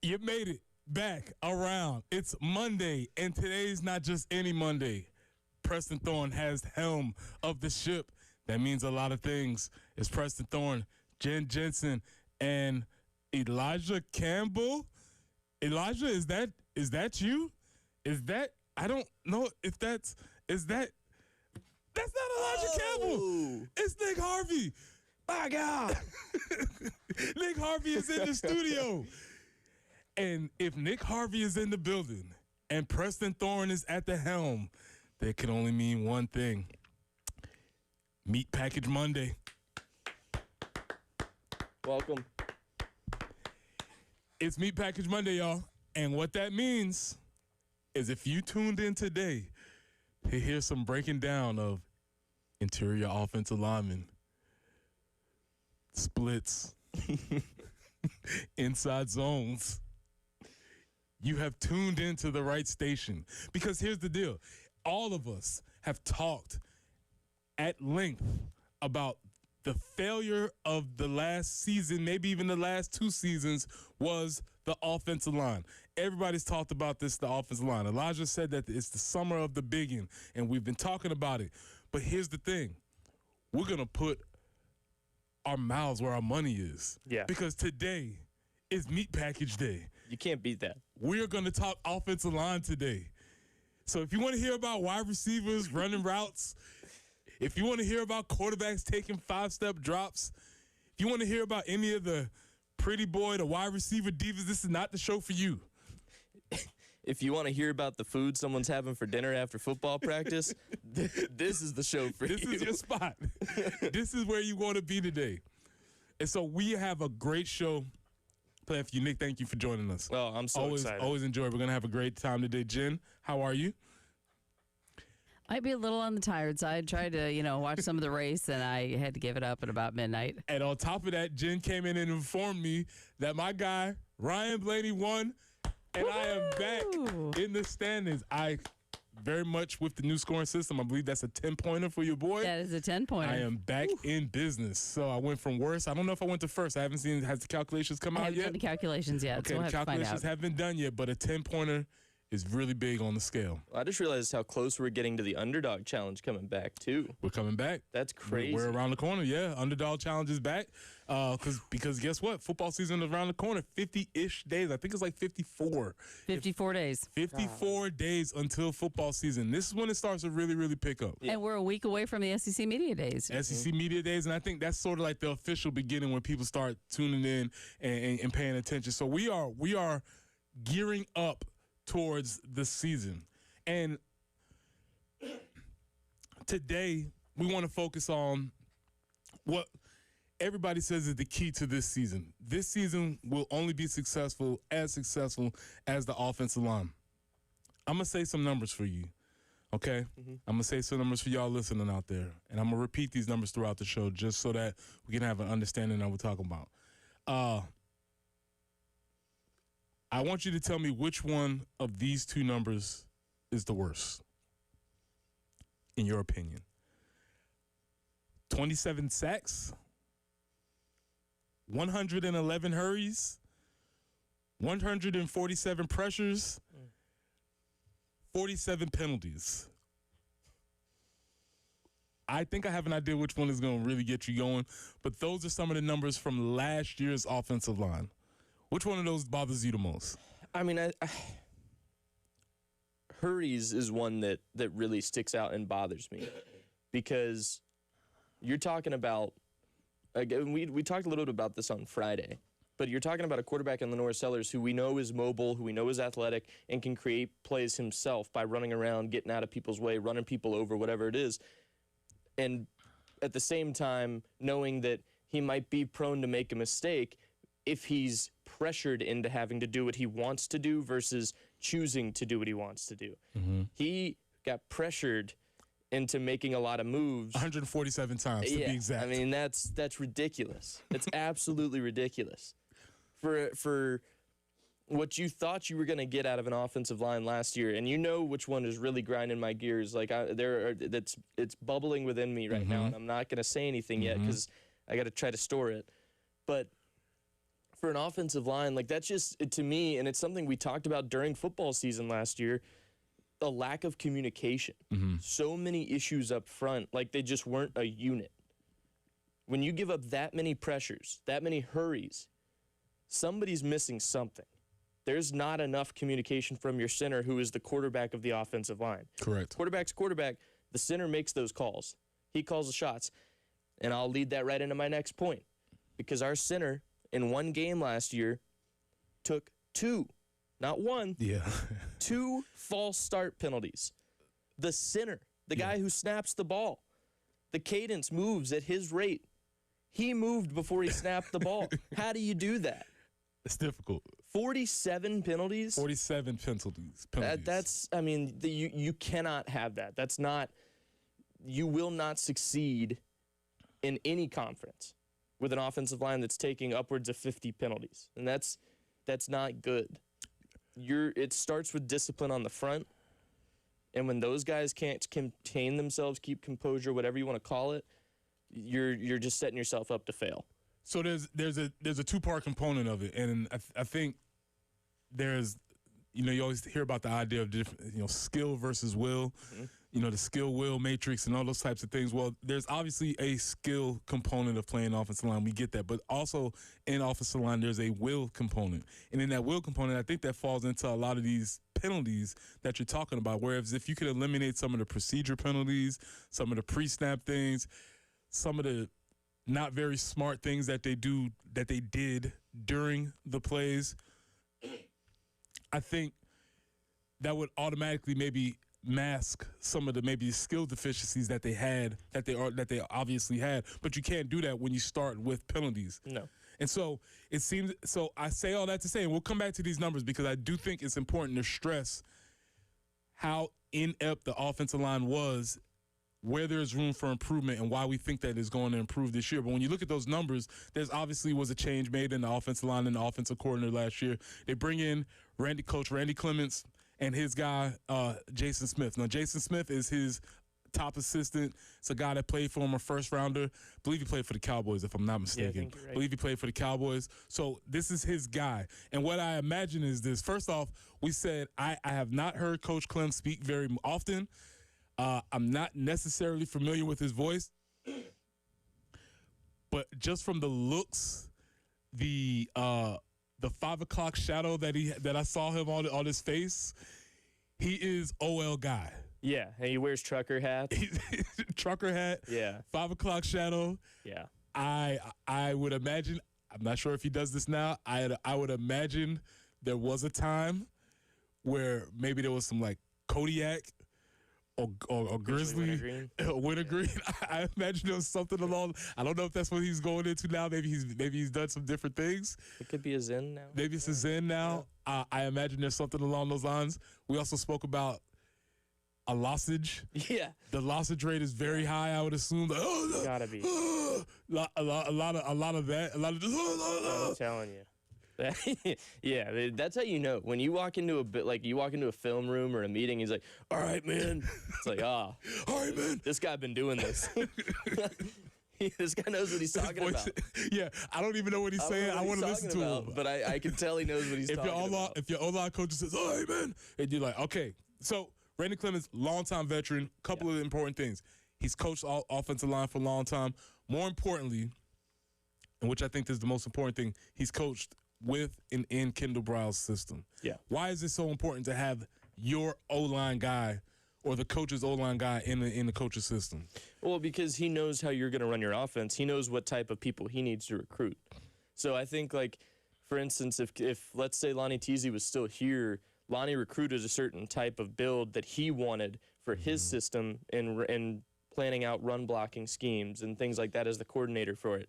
You made it back around. It's Monday, and today's not just any Monday. Preston Thorne has helm of the ship. That means a lot of things. It's Preston Thorne, Jen Jensen, and Elijah Campbell. Elijah, is that you? Is that, I don't know if that's not Elijah Campbell. It's Nick Harvey. My God. Nick Harvey is in the studio. And if Nick Harvey is in the building and Preston Thorne is at the helm, that can only mean one thing. Meat Package Monday. Welcome. It's Meat Package Monday, y'all. And what that means is if you tuned in today to hear some breaking down of interior offensive linemen, splits, inside zones, you have tuned into the right station. Because here's the deal. All of us have talked at length about the failure of the last season, maybe even the last two seasons, was the offensive line. Everybody's talked about this, the offensive line. Elijah said that it's the summer of the biggin, and we've been talking about it. But here's the thing. We're going to put our mouths where our money is. Yeah. Because today is Meat Package Day. You can't beat that. We're going to talk offensive line today. So if you want to hear about wide receivers running routes, if you want to hear about quarterbacks taking 5-step drops, if you want to hear about any of the pretty boy, the wide receiver divas, this is not the show for you. If you want to hear about the food someone's having for dinner after football practice, this is the show for you. This is your spot. This is where you want to be today. And so we have a great show planned for you. Nick, thank you for joining us. Oh, I'm so excited. Always enjoy. We're going to have a great time today. Jen, how are you? Might be a little on the tired side. Tried to, watch some of the race, and I had to give it up at about midnight. And on top of that, Jen came in and informed me that my guy, Ryan Blaney, won, and I am back in the standings. I very much with the new scoring system. I believe that's a 10-pointer for your boy. That is a 10-pointer. I am back in business. So I went from worst. I don't know if I went to first. I haven't seen, has the calculations come out yet? I haven't done the calculations yet, Okay, so we'll the have to find calculations out. haven't been done yet, but a 10-pointer is really big on the scale. I just realized how close we're getting to the Underdog Challenge coming back, too. We're coming back. That's crazy. We're around the corner, yeah. Underdog Challenge is back. Because guess what? Football season is around the corner. 50-ish days. I think it's like 54. 54 days. 54 days until football season. This is when it starts to really, really pick up. And we're a week away from the SEC Media Days. SEC Media Days, and I think that's sort of like the official beginning when people start tuning in and paying attention. So we are gearing up towards the season. And today we want to focus on what everybody says is the key to this season. This season will only be successful as the offensive line. I'm going to say some numbers for you, okay? I'm going to say some numbers for y'all listening out there. And I'm going to repeat these numbers throughout the show just so that we can have an understanding of what we're talking about. I want you to tell me which one of these two numbers is the worst, in your opinion. 27 sacks, 111 hurries, 147 pressures, 47 penalties. I think I have an idea which one is going to really get you going, but those are some of the numbers from last year's offensive line. Which one of those bothers you the most? I mean, hurries is one that really sticks out and bothers me because you're talking about, again, we talked a little bit about this on Friday, but you're talking about a quarterback in Lenore Sellers who we know is mobile, who we know is athletic, and can create plays himself by running around, getting out of people's way, running people over, whatever it is. And at the same time, knowing that he might be prone to make a mistake if he's pressured into having to do what he wants to do versus choosing to do what he wants to do. He got pressured into making a lot of moves. 147 times, to be exact. I mean, that's ridiculous. It's absolutely ridiculous. For what you thought you were going to get out of an offensive line last year, and you know which one is really grinding my gears. Like it's bubbling within me right now, and I'm not going to say anything yet because I got to try to store it. But for an offensive line, like that's just, to me, and it's something we talked about during football season last year, a lack of communication. So many issues up front, like they just weren't a unit. When you give up that many pressures, that many hurries, somebody's missing something. There's not enough communication from your center, who is the quarterback of the offensive line. Correct. Quarterback's quarterback. The center makes those calls. He calls the shots. And I'll lead that right into my next point. Because our center, in one game last year, took 2, not 1, Yeah. 2 false start penalties. The center, the guy who snaps the ball, the cadence moves at his rate. He moved before he snapped the ball. How do you do that? It's difficult. 47 penalties? 47 penalties. That's, I mean, you cannot have that. That's not, you will not succeed in any conference with an offensive line that's taking upwards of 50 penalties. And that's not good. It starts with discipline on the front. And when those guys can't contain themselves, keep composure, whatever you want to call it, you're just setting yourself up to fail. So there's a two-part component of it, and I think there's, you always hear about the idea of different, skill versus will, the skill-will matrix and all those types of things. Well, there's obviously a skill component of playing offensive line. We get that, but also in offensive line, there's a will component, and in that will component, I think that falls into a lot of these penalties that you're talking about. Whereas if you could eliminate some of the procedure penalties, some of the pre-snap things, some of the not very smart things that they did during the plays, I think that would automatically maybe mask some of the maybe skill deficiencies that they obviously had. But you can't do that when you start with penalties. No. And so it seems, so I say all that to say, and we'll come back to these numbers because I do think it's important to stress how inept the offensive line was, where there's room for improvement, and why we think that is going to improve this year. But when you look at those numbers, there's obviously was a change made in the offensive line and the offensive coordinator last year. They bring in Coach Randy Clements and his guy, Jason Smith. Now, Jason Smith is his top assistant. It's a guy that played for him, a first-rounder. I believe he played for the Cowboys, if I'm not mistaken. Yeah, I think you're right. I believe he played for the Cowboys. So this is his guy. And what I imagine is this. First off, we said I have not heard Coach Clem speak very often. I'm not necessarily familiar with his voice, but just from the looks, the 5 o'clock shadow that I saw him on his face, he is OL guy. Yeah, and he wears trucker hats. Trucker hat. Yeah. 5 o'clock shadow. Yeah. I would imagine. I'm not sure if he does this now. I would imagine there was a time where maybe there was some like Kodiak or Grizzly Wintergreen. I imagine there was something along. I don't know if that's what he's going into now. Maybe he's done some different things. It could be a Zen now. Maybe it's a Zen now. Yeah. I imagine there's something along those lines. We also spoke about a lozenge. Yeah. The lozenge rate is very high, I would assume. Gotta be. A lot of that. A lot of just. I'm telling you. Yeah, that's how you know. When you walk into a film room or a meeting, he's like, "All right, man." It's like, all right, man. This guy been doing this. This guy knows what he's talking about. Yeah, I don't even know what he's saying. I want to listen to him, but I can tell he knows what he's talking about. If your O-line coach says, "All right, man," and you're like, "Okay," so Randy Clements, longtime veteran. Couple of important things. He's coached offensive line for a long time. More importantly, and which I think is the most important thing, he's coached with and in Kendall Briles' system. Yeah. Why is it so important to have your O-line guy or the coach's O-line guy in the coach's system? Well, because he knows how you're going to run your offense. He knows what type of people he needs to recruit. So I think, like, for instance, if let's say Lonnie Teasy was still here, Lonnie recruited a certain type of build that he wanted for his system and planning out run blocking schemes and things like that as the coordinator for it.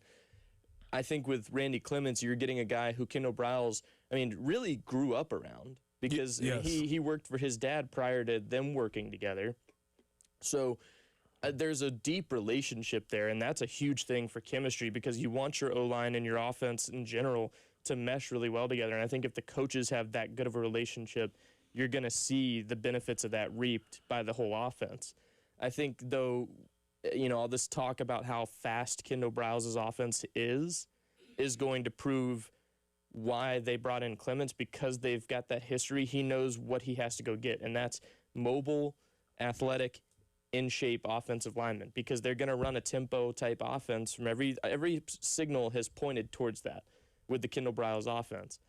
I think with Randy Clements, you're getting a guy who Kendall Briles, really grew up around because he worked for his dad prior to them working together. So there's a deep relationship there, and that's a huge thing for chemistry because you want your O-line and your offense in general to mesh really well together. And I think if the coaches have that good of a relationship, you're going to see the benefits of that reaped by the whole offense. I think, though, all this talk about how fast Kendall Briles' offense is going to prove why they brought in Clements, because they've got that history. He knows what he has to go get, and that's mobile, athletic, in shape offensive linemen, because they're going to run a tempo type offense from every signal has pointed towards that with the Kendall Briles offense.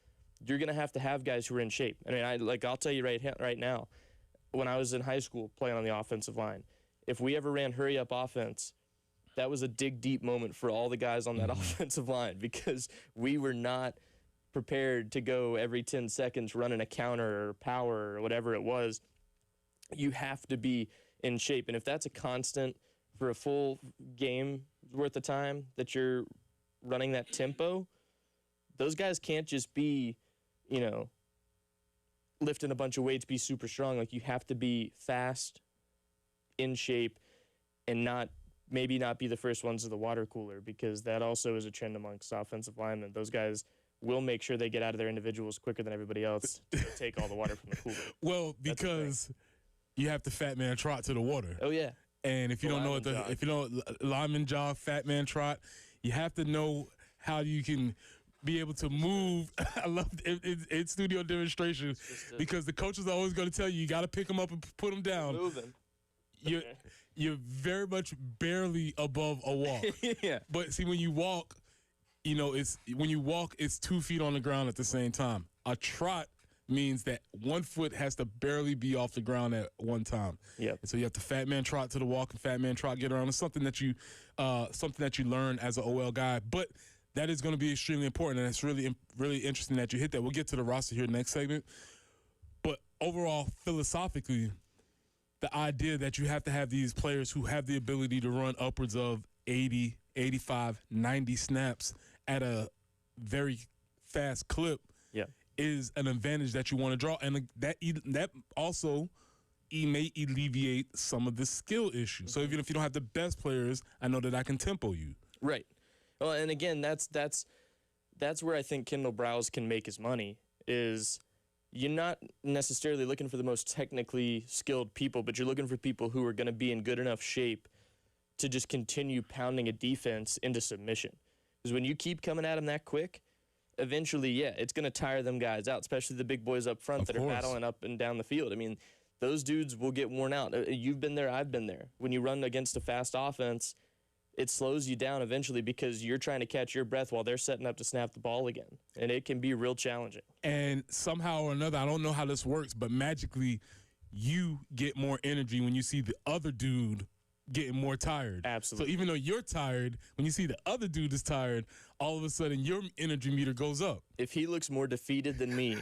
You're going to have guys who are in shape. I mean, I'll tell you right now, when I was in high school playing on the offensive line, if we ever ran hurry up offense, that was a dig deep moment for all the guys on that offensive line, because we were not prepared to go every 10 seconds running a counter or power or whatever it was. You have to be in shape. And if that's a constant for a full game worth of time that you're running that tempo, those guys can't just be, lifting a bunch of weights, be super strong. Like, you have to be fast, in shape, and maybe not be the first ones to the water cooler, because that also is a trend amongst offensive linemen. Those guys will make sure they get out of their individuals quicker than everybody else to take all the water from the cooler. Well, because you have to fat man trot to the water. Oh yeah. And if you don't know if you know lineman jog, fat man trot, you have to know how you can be able to move. I love it studio demonstration, because the coaches are always going to tell you got to pick them up and put them down. Moving. You're very much barely above a walk. Yeah. But see, when you walk, it's 2 feet on the ground at the same time. A trot means that 1 foot has to barely be off the ground at one time. Yep. So you have to fat man trot to the walk and fat man trot get around. It's something that you learn as an OL guy, but that is going to be extremely important, and it's really interesting that you hit that. We'll get to the roster here next segment. But overall, philosophically, the idea that you have to have these players who have the ability to run upwards of 80, 85, 90 snaps at a very fast clip is an advantage that you want to draw. And that also may alleviate some of the skill issues. So even if you don't have the best players, I know that I can tempo you. Right. Well, and again, that's where I think Kendall Briles can make his money, is you're not necessarily looking for the most technically skilled people, but you're looking for people who are going to be in good enough shape to just continue pounding a defense into submission. Because when you keep coming at them that quick, eventually, it's going to tire them guys out, especially the big boys up front that are battling up and down the field. I mean, those dudes will get worn out. You've been there, I've been there. When you run against a fast offense, it slows you down eventually, because you're trying to catch your breath while they're setting up to snap the ball again. And it can be real challenging. And somehow or another, I don't know how this works, but magically you get more energy when you see the other dude getting more tired. Absolutely. So even though you're tired, when you see the other dude is tired, all of a sudden your energy meter goes up. If he looks more defeated than me,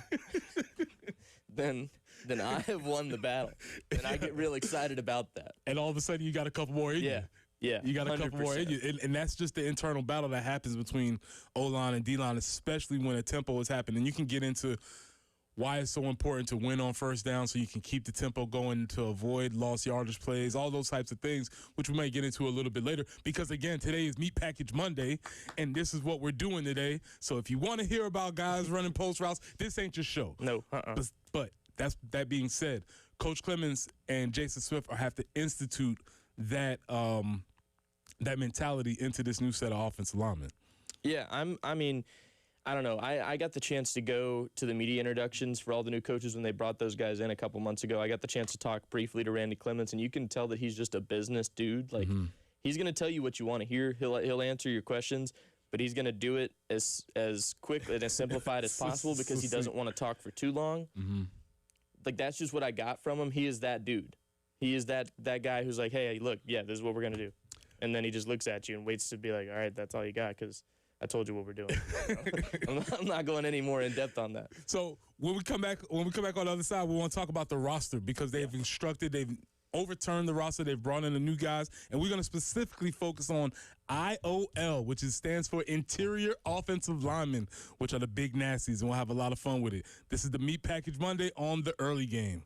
then I have won the battle. And I get real excited about that. And all of a sudden you got a couple more in you. Yeah, you got a couple 100%. more in you. And that's just the internal battle that happens between O-line and D-line, especially when a tempo is happening. You can get into why it's so important to win on first down, so you can keep the tempo going to avoid lost yardage plays, all those types of things, which we might get into a little bit later. Because, again, today is Meat Package Monday, and this is what we're doing today. So if you want to hear about guys running post routes, this ain't your show. No, But that being said, Coach Clements and Jason Swift have to institute that that mentality into this new set of offensive linemen. Yeah, I don't know. I got the chance to go to the media introductions for all the new coaches when they brought those guys in a couple months ago. I got the chance to talk briefly to Randy Clements, and you can tell that he's just a business dude. Like, he's going to tell you what you want to hear. He'll answer your questions, but he's going to do it as quick and as simplified as possible, because he doesn't want to talk for too long. Like, that's just what I got from him. He is that dude. He is that guy who's like, hey, look, this is what we're going to do. And then he just looks at you and waits to be like, all right, that's all you got, because I told you what we're doing. I'm not going any more in depth on that. So when we come back on the other side, we want to talk about the roster, because they've they've overturned the roster, they've brought in the new guys, and we're going to specifically focus on IOL, which stands for Interior Offensive Linemen, which are the big nasties, and we'll have a lot of fun with it. This is the Meat Package Monday on the early game.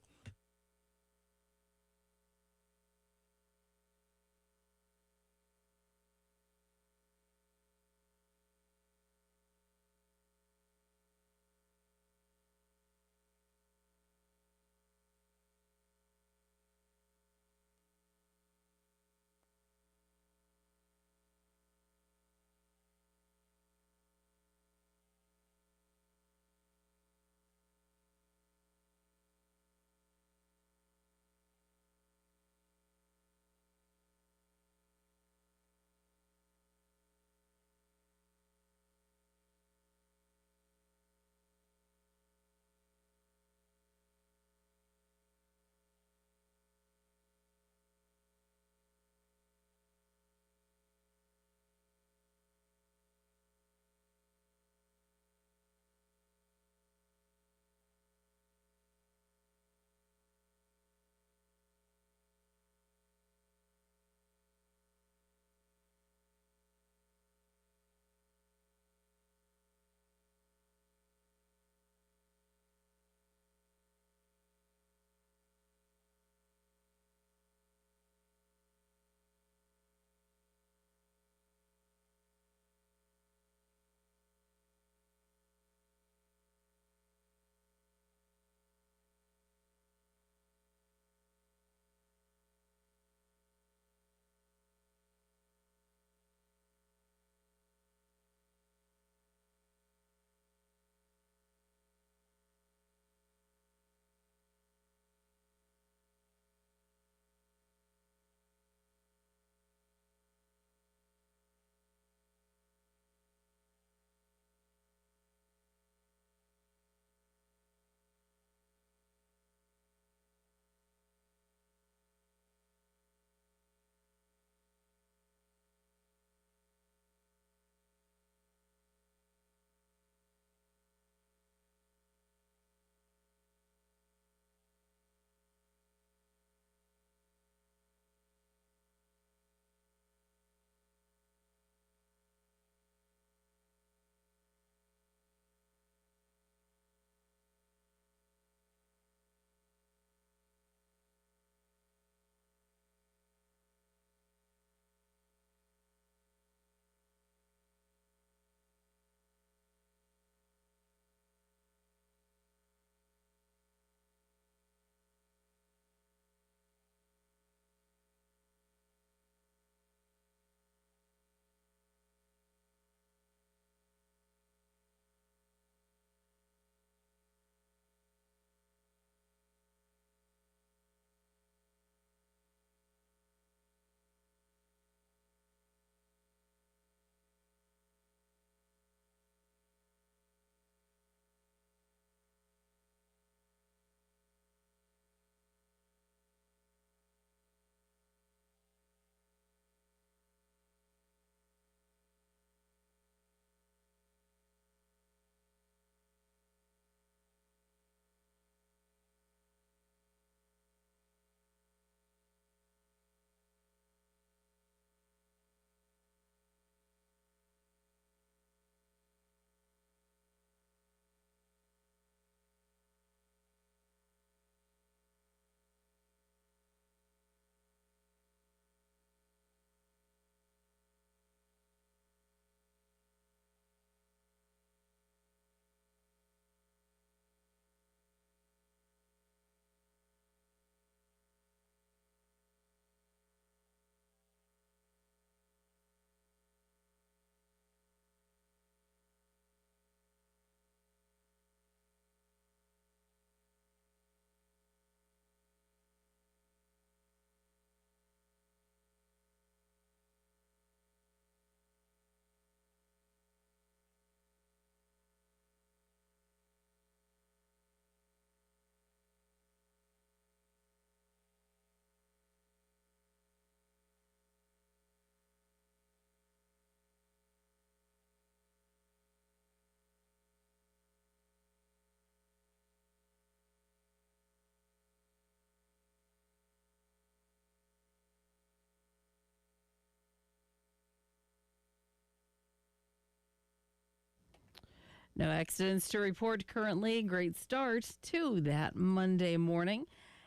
No accidents to report currently. Great start to that Monday morning.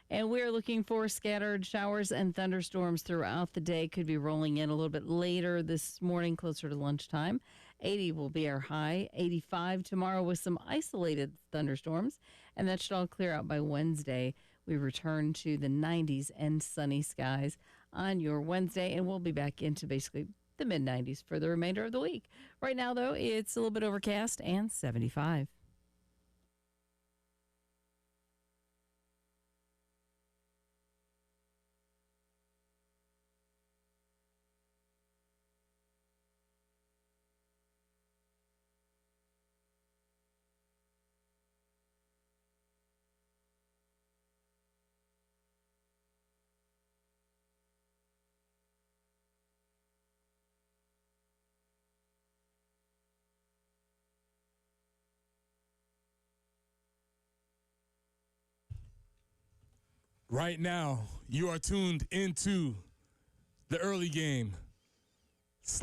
And we're looking for scattered showers and thunderstorms throughout the day. Could be rolling in a little bit later this morning, closer to lunchtime. 80 will be our high. 85 tomorrow with some isolated thunderstorms. And that should all clear out by Wednesday. We return to the 90s and sunny skies on your Wednesday. And we'll be back into basically the mid-90s for the remainder of the week. Right now, though, it's a little bit overcast and 75. Right now, you are tuned into the early game /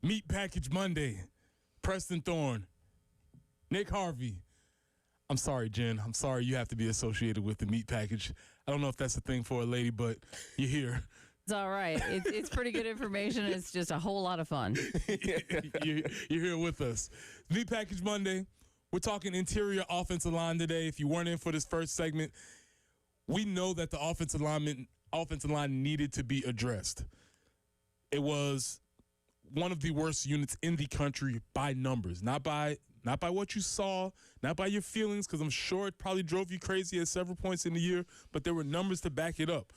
Meat Package Monday. Preston Thorne, Nick Harvey. I'm sorry, Jen. I'm sorry you have to be associated with the meat package. I don't know if that's a thing for a lady, but you're here. It's all right. It's pretty good information. It's just a whole lot of fun. You're here with us. Meat Package Monday. We're talking interior offensive line today. If you weren't in for this first segment, we know that the offensive line needed to be addressed. It was one of the worst units in the country by numbers, not by what you saw, not by your feelings, because I'm sure it probably drove you crazy at several points in the year, but there were numbers to back it up.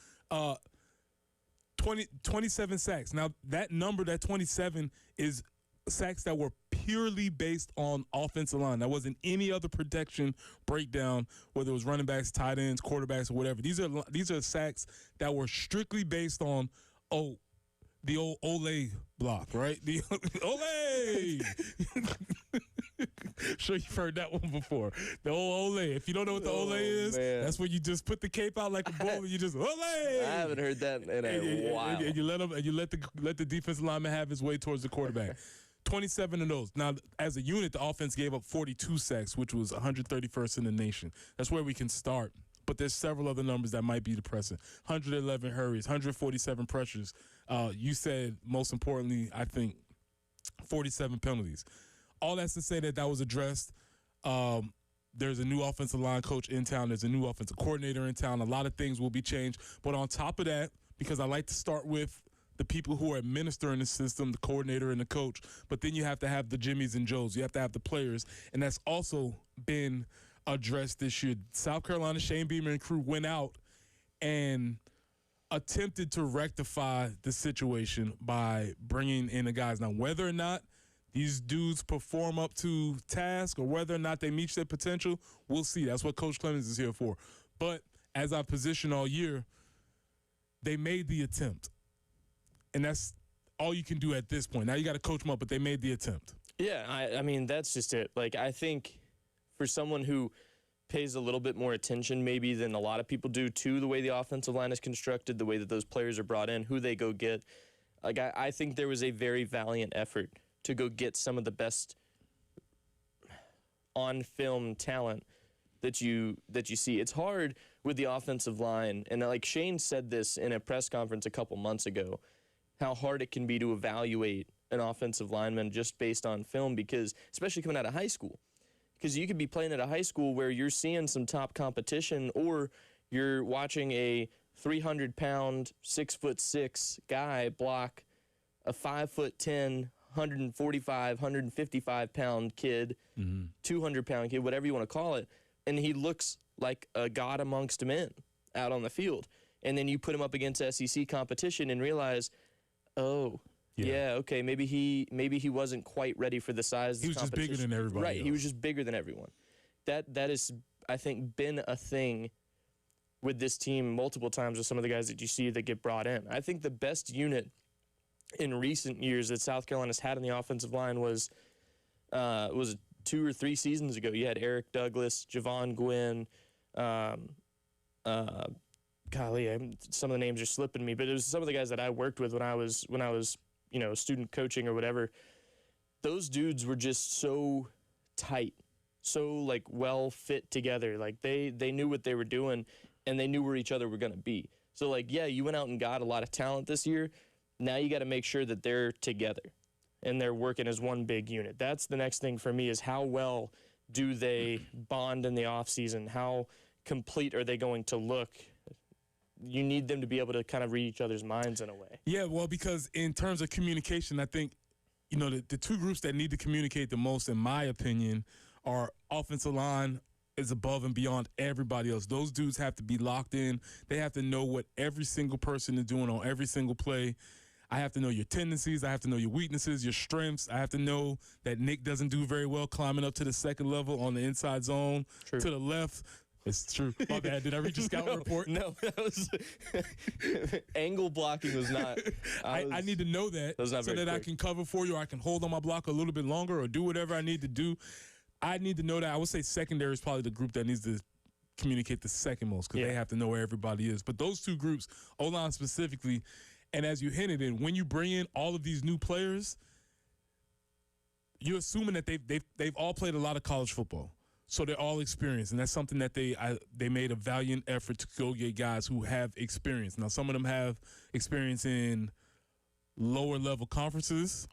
27 sacks. Now, that number, that 27, is sacks that were purely based on offensive line. That wasn't any other protection breakdown, whether it was running backs, tight ends, quarterbacks, or whatever. These are sacks that were strictly based on, the old Ole block, right? The Ole! Sure you've heard that one before. The old Ole. If you don't know what the Ole is, man. That's when you just put the cape out like a bull and you just Ole! I haven't heard that in a while. And you let the defensive lineman have his way towards the quarterback. 27 of those. Now, as a unit, the offense gave up 42 sacks, which was 131st in the nation. That's where we can start. But there's several other numbers that might be depressing. 111 hurries, 147 pressures. You said, most importantly, I think, 47 penalties. All that's to say that was addressed. There's a new offensive line coach in town. There's a new offensive coordinator in town. A lot of things will be changed. But on top of that, because I like to start with the people who are administering the system, the coordinator and the coach, but then you have to have the Jimmies and Joes. You have to have the players, and that's also been addressed this year. South Carolina, Shane Beamer and crew went out and attempted to rectify the situation by bringing in the guys. Now, whether or not these dudes perform up to task or whether or not they meet their potential, we'll see. That's what Coach Clemens is here for. But as I've positioned all year, they made the attempt. And that's all you can do at this point. Now you got to coach them up, but they made the attempt. Yeah, I mean, that's just it. Like, I think for someone who pays a little bit more attention maybe than a lot of people do to the way the offensive line is constructed, the way that those players are brought in, who they go get, like, I think there was a very valiant effort to go get some of the best on-film talent that you see. It's hard with the offensive line, and like Shane said this in a press conference a couple months ago, how hard it can be to evaluate an offensive lineman just based on film, because especially coming out of high school, because you could be playing at a high school where you're seeing some top competition, or you're watching a 300-pound, 6'6" guy block a 5'10", 145, 155-pound kid, 200-pound kid, whatever you want to call it, and he looks like a god amongst men out on the field. And then you put him up against SEC competition and realize, okay, maybe he wasn't quite ready for the size of the competition. He was just bigger than everybody Right, else. he was just bigger than everyone. That is, I think, been a thing with this team multiple times with some of the guys that you see that get brought in. I think the best unit in recent years that South Carolina's had in the offensive line was 2 or 3 seasons ago. You had Eric Douglas, Javon Gwynn, some of the names are slipping me, but it was some of the guys that I worked with when I was student coaching or whatever. Those dudes were just so tight, so like well fit together. Like they knew what they were doing, and they knew where each other were going to be. So like, yeah, you went out and got a lot of talent this year. Now you got to make sure that they're together and they're working as one big unit. That's the next thing for me, is how well do they bond in the offseason? How complete are they going to look? You need them to be able to kind of read each other's minds in a way. Yeah, well, because in terms of communication, I think, you know, the two groups that need to communicate the most, in my opinion, are offensive line is above and beyond everybody else. Those dudes have to be locked in. They have to know what every single person is doing on every single play. I have to know your tendencies. I have to know your weaknesses, your strengths. I have to know that Nick doesn't do very well climbing up to the second level on the inside zone. True. To the left. It's true. My bad. Did I read your scouting report? No, that was angle blocking was not. I need to know that so that I can cover for you, or I can hold on my block a little bit longer, or do whatever I need to do. I need to know that. I would say secondary is probably the group that needs to communicate the second most, because they have to know where everybody is. But those two groups, O-line specifically, and as you hinted in, when you bring in all of these new players, you're assuming that they've all played a lot of college football. So they're all experienced, and that's something that they made a valiant effort to go get guys who have experience. Now, some of them have experience in lower-level conferences.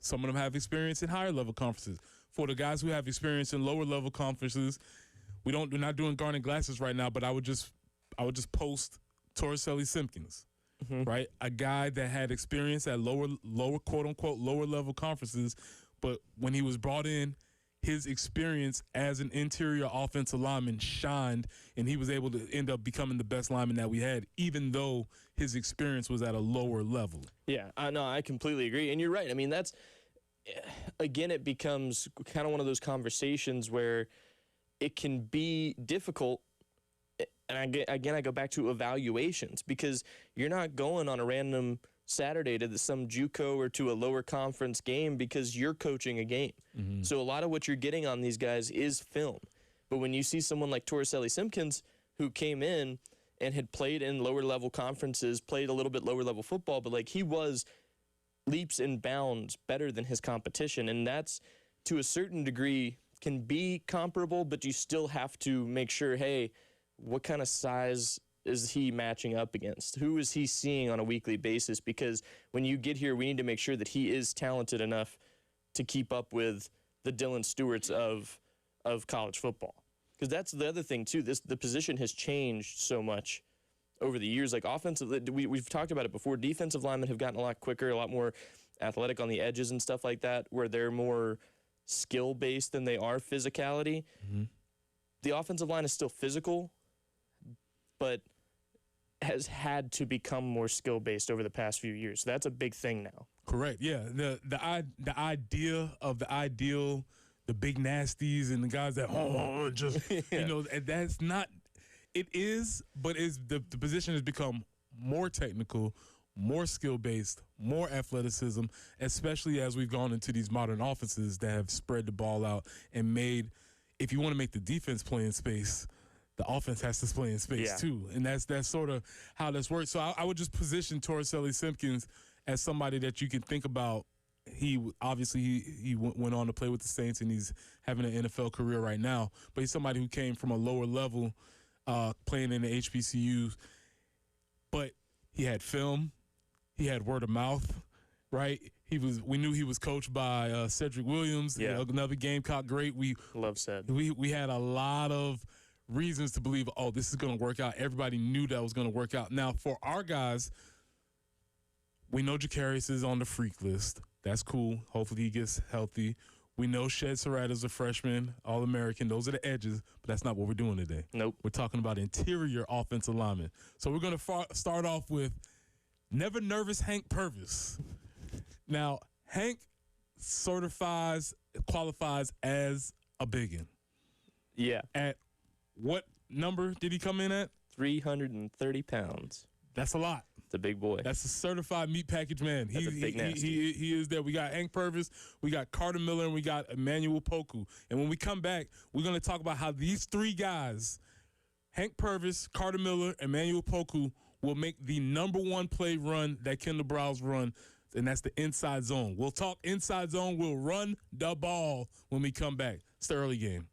Some of them have experience in higher-level conferences. For the guys who have experience in lower-level conferences, we're not doing Garnet Glasses right now, but I would just post Torricelli Simpkins, right? A guy that had experience at lower quote-unquote lower-level conferences, but when he was brought in, his experience as an interior offensive lineman shined, and he was able to end up becoming the best lineman that we had, even though his experience was at a lower level. Yeah, I completely agree. And you're right. I mean, that's, again, it becomes kind of one of those conversations where it can be difficult. And I go back to evaluations, because you're not going on a random Saturday to some JUCO or to a lower conference game because you're coaching a game. So a lot of what you're getting on these guys is film. But when you see someone like Torricelli Simpkins, who came in and had played in lower level conferences, played a little bit lower level football, but like he was leaps and bounds better than his competition. And that's, to a certain degree, can be comparable, but you still have to make sure, hey, what kind of size is he matching up against? Who is he seeing on a weekly basis? Because when you get here, we need to make sure that he is talented enough to keep up with the Dylan Stewarts of college football. Because that's the other thing, too. The position has changed so much over the years. Like offensive, we've talked about it before. Defensive linemen have gotten a lot quicker, a lot more athletic on the edges and stuff like that, where they're more skill-based than they are physicality. The offensive line is still physical, but has had to become more skill-based over the past few years. So that's a big thing now. Correct. Yeah. The idea of the ideal, the big nasties and the guys that you know, that's not. It is, but the position has become more technical, more skill-based, more athleticism, especially as we've gone into these modern offenses that have spread the ball out and made. If you want to make the defense play in space, the offense has to play in space too, and that's sort of how this works. So I would just position Torricelli Simpkins as somebody that you can think about. He went on to play with the Saints, and he's having an NFL career right now. But he's somebody who came from a lower level, playing in the HBCUs. But he had film, he had word of mouth, right? We knew he was coached by Cedric Williams, another Gamecock great. Love Ced. We had a lot of reasons to believe, this is going to work out. Everybody knew that was going to work out. Now, for our guys, we know Jacarius is on the freak list. That's cool. Hopefully he gets healthy. We know Shed Surratt is a freshman, All-American. Those are the edges, but that's not what we're doing today. Nope. We're talking about interior offensive linemen. So we're going to start off with never nervous Hank Purvis. Now, Hank qualifies as a biggin. Yeah. At what number did he come in at? 330 pounds. That's a lot. It's a big boy. That's a certified meat package man. That's a big nasty. He is there. We got Hank Purvis, we got Carter Miller, and we got Emmanuel Poku. And when we come back, we're going to talk about how these three guys, Hank Purvis, Carter Miller, Emmanuel Poku, will make the number one play run that Kendall Browse run and that's the Inside Zone. We'll talk Inside Zone. We'll run the ball when we come back. It's the early game.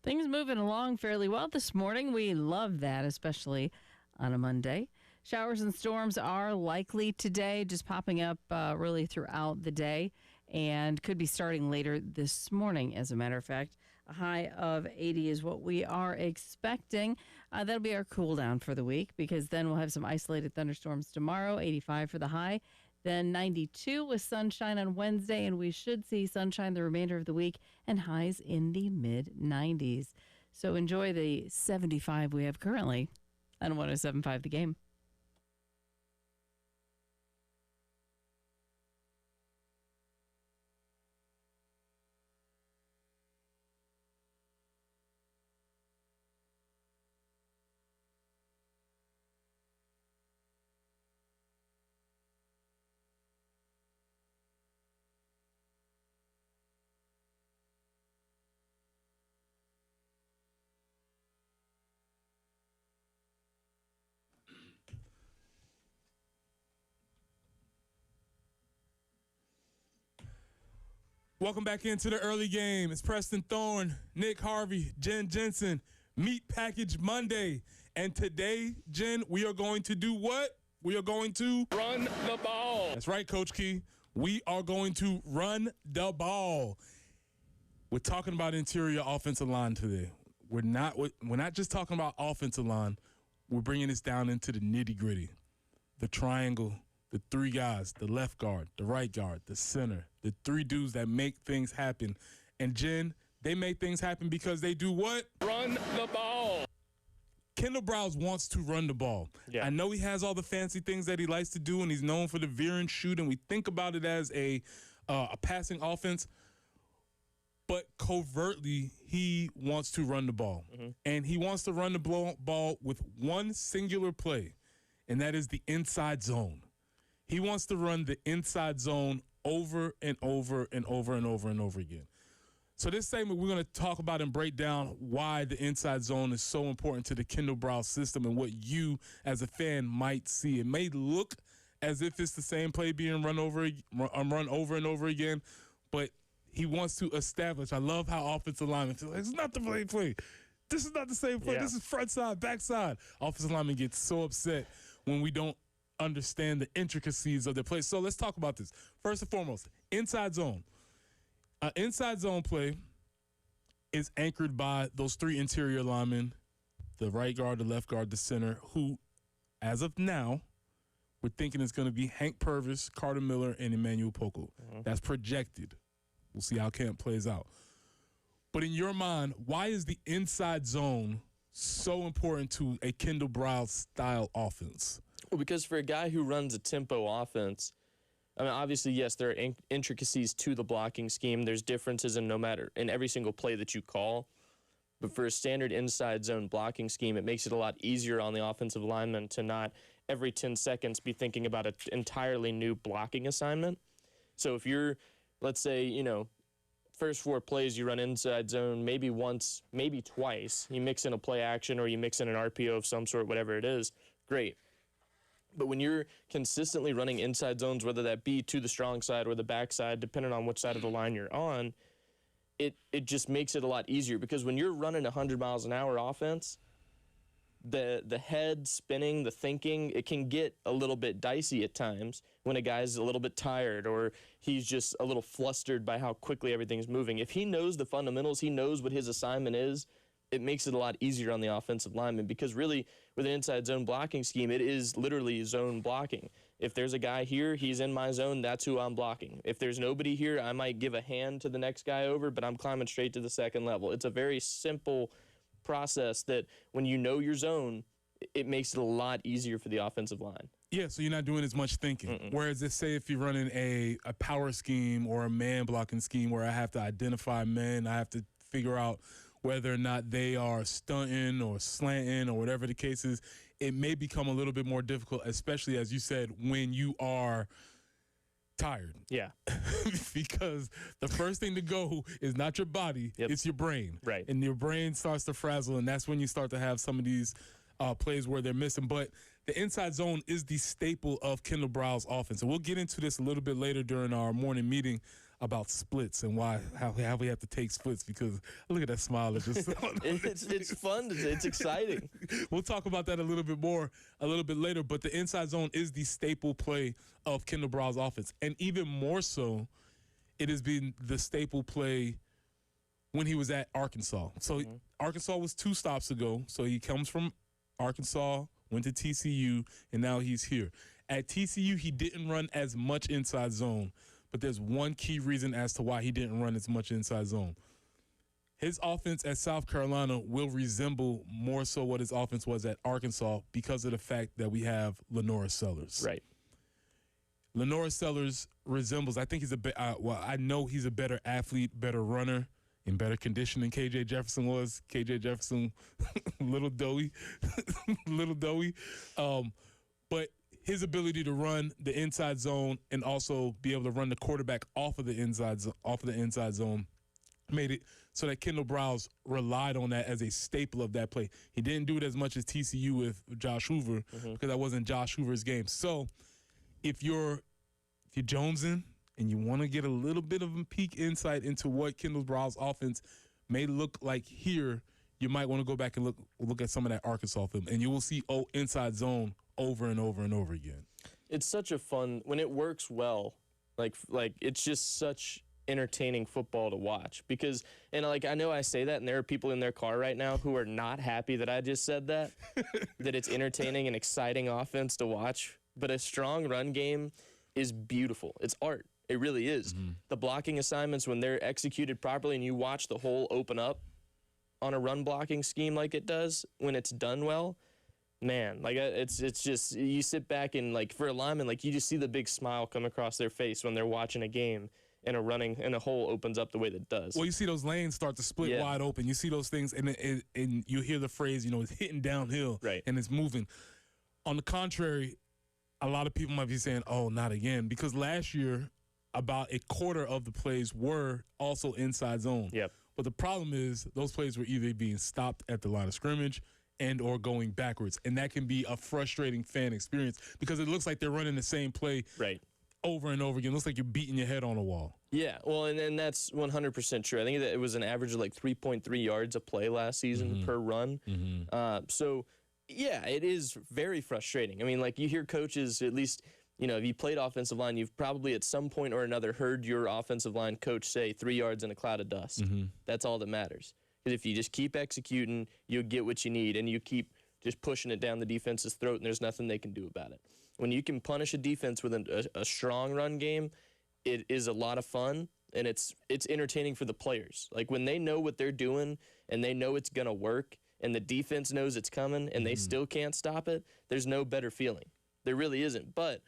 Things moving along fairly well this morning. We love that, especially on a Monday. Showers and storms are likely today, just popping up really throughout the day, and could be starting later this morning, as a matter of fact. A high of 80 is what we are expecting. That'll be our cool down for the week, because then we'll have some isolated thunderstorms tomorrow, 85 for the high. Then 92 with sunshine on Wednesday, and we should see sunshine the remainder of the week and highs in the mid-90s. So enjoy the 75 we have currently on 107.5 The Game. Welcome back into the early game. It's Preston Thorne, Nick Harvey, Jen Jensen, Meat Package Monday. And today, Jen, we are going to do what? We are going to Run the ball. That's right, Coach Key. We are going to run the ball. We're talking about interior offensive line today. We're not just talking about offensive line. We're bringing this down into the nitty-gritty. The triangle, the three guys, the left guard, the right guard, the center, the three dudes that make things happen. And Jen, they make things happen because they do what? Run the ball. Kendall Browse wants to run the ball. Yeah. I know he has all the fancy things that he likes to do, and he's known for the veer and shoot, and we think about it as a passing offense. But covertly, he wants to run the ball. Mm-hmm. And he wants to run the ball with one singular play, and that is the inside zone. He wants to run the inside zone over and over and over and over and over again. So this segment, we're going to talk about and break down why the inside zone is so important to the Kendall Browse system and what you, as a fan, might see. It may look as if it's the same play being run over and over again, but he wants to establish. I love how offensive linemen feel like, it's not the same play. This is not the same play. Yeah. This is front side, back side. Offensive linemen get so upset when we don't understand the intricacies of their play. So let's talk about this. First and foremost, inside zone. Inside zone play is anchored by those three interior linemen, the right guard, the left guard, the center, who, as of now, we're thinking it's going to be Hank Purvis, Carter Miller, and Emmanuel Poco. Mm-hmm. That's projected. We'll see how camp plays out. But in your mind, why is the inside zone so important to a Kendall Browse style offense? Well, because for a guy who runs a tempo offense, I mean, obviously, yes, there are intricacies to the blocking scheme. There's differences in every single play that you call. But for a standard inside zone blocking scheme, it makes it a lot easier on the offensive lineman to not every 10 seconds be thinking about an entirely new blocking assignment. So if you're, let's say, first 4 plays you run inside zone maybe once, maybe twice, you mix in a play action or you mix in an RPO of some sort, whatever it is, great. But when you're consistently running inside zones, whether that be to the strong side or the back side, depending on which side of the line you're on, it just makes it a lot easier. Because when you're running 100 miles an hour offense, the head spinning, the thinking, it can get a little bit dicey at times when a guy's a little bit tired or he's just a little flustered by how quickly everything's moving. If he knows the fundamentals, he knows what his assignment is, it makes it a lot easier on the offensive lineman, because really with an inside zone blocking scheme, it is literally zone blocking. If there's a guy here, he's in my zone, that's who I'm blocking. If there's nobody here, I might give a hand to the next guy over, but I'm climbing straight to the second level. It's a very simple process that when you know your zone, it makes it a lot easier for the offensive line. Yeah, so you're not doing as much thinking. Mm-mm. Whereas, let's say if you're running a power scheme or a man blocking scheme where I have to identify men, I have to figure out whether or not they are stunting or slanting or whatever the case is, it may become a little bit more difficult, especially, as you said, when you are tired. Yeah. Because the first thing to go is not your body, it's your brain. Right. And your brain starts to frazzle, and that's when you start to have some of these plays where they're missing. But the inside zone is the staple of Kendall Browse offense. And we'll get into this a little bit later during our morning meeting about splits and how we have to take splits, because look at that smile. It's fun. It's exciting. We'll talk about that a little bit later. But the inside zone is the staple play of Kendall Brown's offense, and even more so, it has been the staple play when he was at Arkansas. So Arkansas was 2 stops ago. So he comes from Arkansas, went to TCU, and now he's here. At TCU, he didn't run as much inside zone, but there's one key reason as to why he didn't run as much inside zone. His offense at South Carolina will resemble more so what his offense was at Arkansas because of the fact that we have Lenora Sellers. Right. Lenora Sellers resembles, I think he's I know he's a better athlete, better runner, in better condition than KJ Jefferson was. KJ Jefferson, little doughy. But his ability to run the inside zone and also be able to run the quarterback off of the inside zone made it so that Kendall Browse relied on that as a staple of that play. He didn't do it as much as TCU with Josh Hoover because that wasn't Josh Hoover's game. So if you're jonesing and you want to get a little bit of a peek insight into what Kendall Browse offense may look like here, you might want to go back and look at some of that Arkansas film, and you will see inside zone over and over and over again. It's such a fun when it works well. Like it's just such entertaining football to watch because, and like I know I say that, and there are people in their car right now who are not happy that I just said that, that it's entertaining and exciting offense to watch. But a strong run game is beautiful. It's art. It really is. The blocking assignments, when they're executed properly and you watch the hole open up on a run blocking scheme like it does, when it's done well, man, like it's just, you sit back and like for a lineman, like you just see the big smile come across their face when they're watching a game and a hole opens up the way that it does. Well, you see those lanes start to split wide open. You see those things, and you hear the phrase, it's hitting downhill, right, and it's moving. On the contrary, a lot of people might be saying, oh, not again, because last year, about a quarter of the plays were also inside zone. Yep. But the problem is those plays were either being stopped at the line of scrimmage and or going backwards. And that can be a frustrating fan experience because it looks like they're running the same play over and over again. It looks like you're beating your head on a wall. Yeah, well, and that's 100% true. I think that it was an average of like 3.3 yards a play last season per run. So, yeah, it is very frustrating. I mean, like you hear coaches, at least – if you played offensive line, you've probably at some point or another heard your offensive line coach say 3 yards in a cloud of dust. That's all that matters. Because if you just keep executing, you'll get what you need, and you keep just pushing it down the defense's throat, and there's nothing they can do about it. When you can punish a defense with a strong run game, it is a lot of fun, and it's entertaining for the players. Like when they know what they're doing and they know it's going to work, and the defense knows it's coming, and they still can't stop it, there's no better feeling. There really isn't. But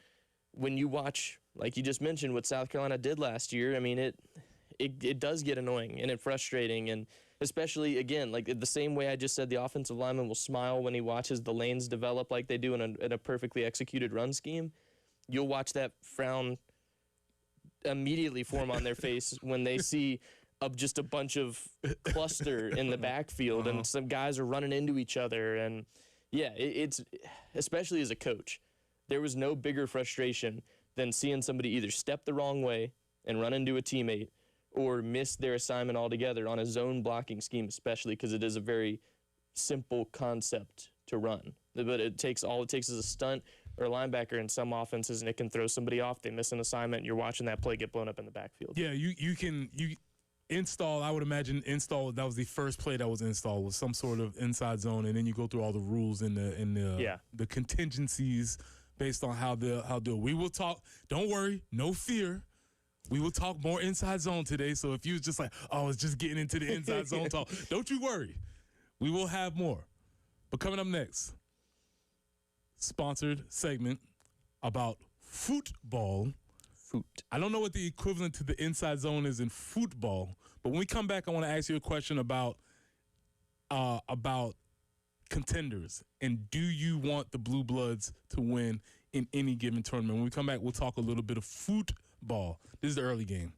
when you watch, like you just mentioned, what South Carolina did last year, I mean, it does get annoying and frustrating, and especially, again, like the same way I just said the offensive lineman will smile when he watches the lanes develop like they do in a perfectly executed run scheme, you'll watch that frown immediately form on their face when they see just a bunch of cluster in the backfield and some guys are running into each other. And, yeah, it's especially as a coach, there was no bigger frustration than seeing somebody either step the wrong way and run into a teammate or miss their assignment altogether on a zone blocking scheme, especially because it is a very simple concept to run. But all it takes is a stunt or a linebacker in some offenses, and it can throw somebody off. They miss an assignment, and you're watching that play get blown up in the backfield. Yeah, you install, I would imagine that was the first play that was installed with some sort of inside zone, and then you go through all the rules and the contingencies based on how we will talk. Don't worry, no fear. We will talk more inside zone today. So if you was just like, oh, it's just getting into the inside zone talk, don't you worry. We will have more. But coming up next, sponsored segment about football. I don't know what the equivalent to the inside zone is in football, but when we come back, I want to ask you a question about contenders, and do you want the Blue Bloods to win in any given tournament? When we come back, we'll talk a little bit of football. This is the early game.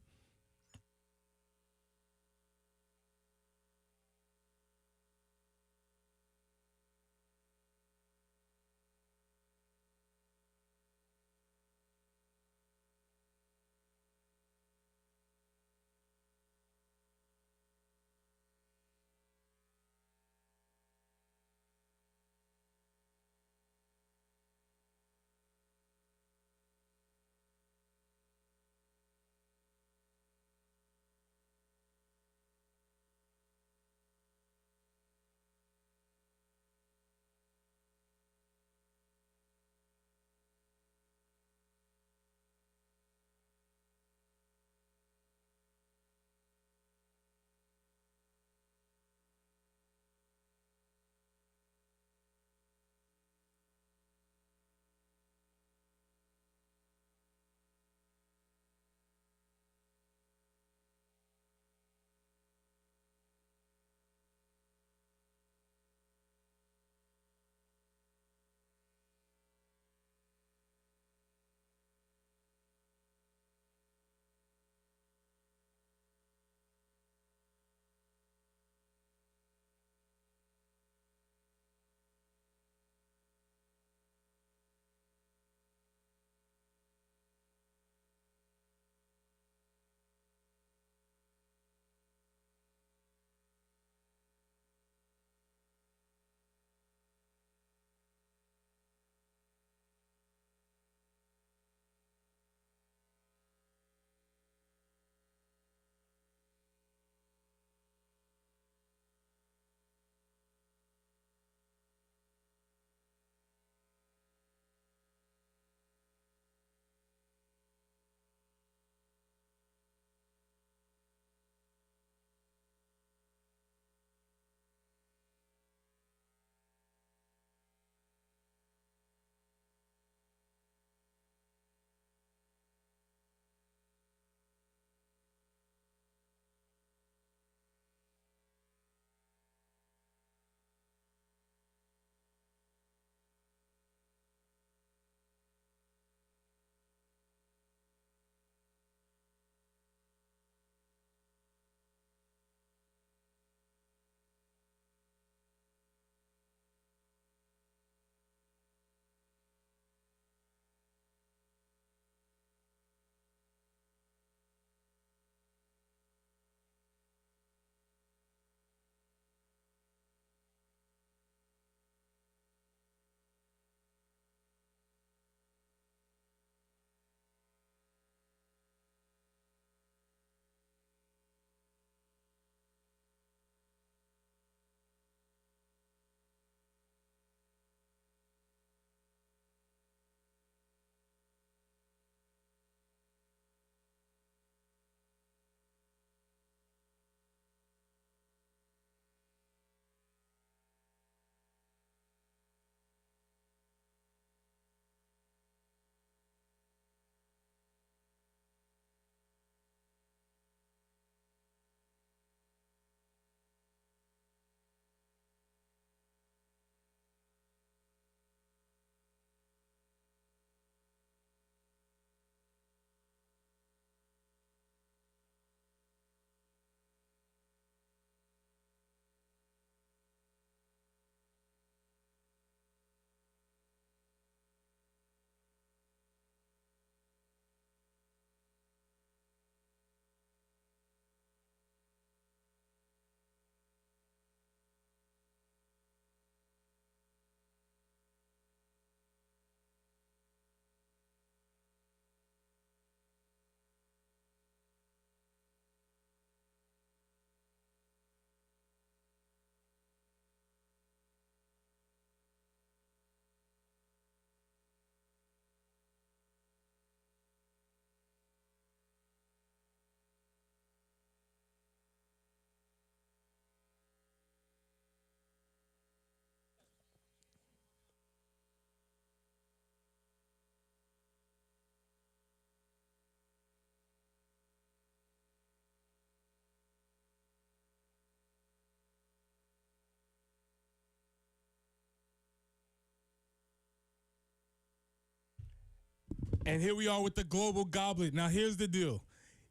And here we are with the global goblet. Now here's the deal.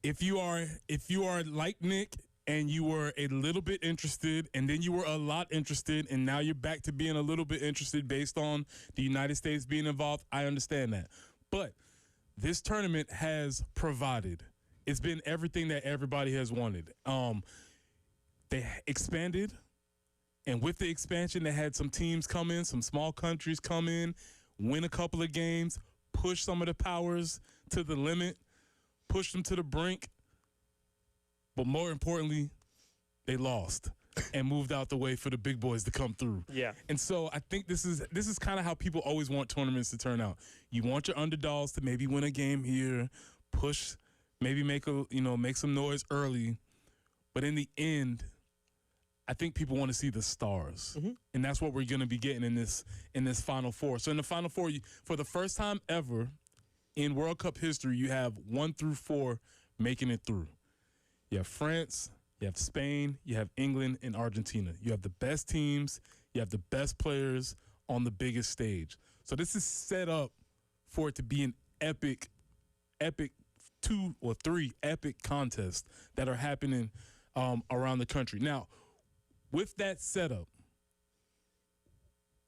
If you are like Nick and you were a little bit interested and then you were a lot interested and now you're back to being a little bit interested based on the United States being involved, I understand that. But this tournament has provided. It's been everything that everybody has wanted. They expanded, and with the expansion, they had some teams come in, some small countries come in, win a couple of games, push some of the powers to the limit, push them to the brink. But more importantly, they lost and moved out the way for the big boys to come through. Yeah. And so I think this is kind of how people always want tournaments to turn out. You want your underdogs to maybe win a game here, push, maybe make some noise early, but in the end, I think people want to see the stars, and that's what we're going to be getting in this Final Four. So in the Final Four, for the first time ever in World Cup history, you have 1 through 4 making it through. You have France, you have Spain, you have England, and Argentina. You have the best teams, you have the best players on the biggest stage. So this is set up for it to be an epic 2 or 3 epic contests that are happening around the country. Now, with that setup,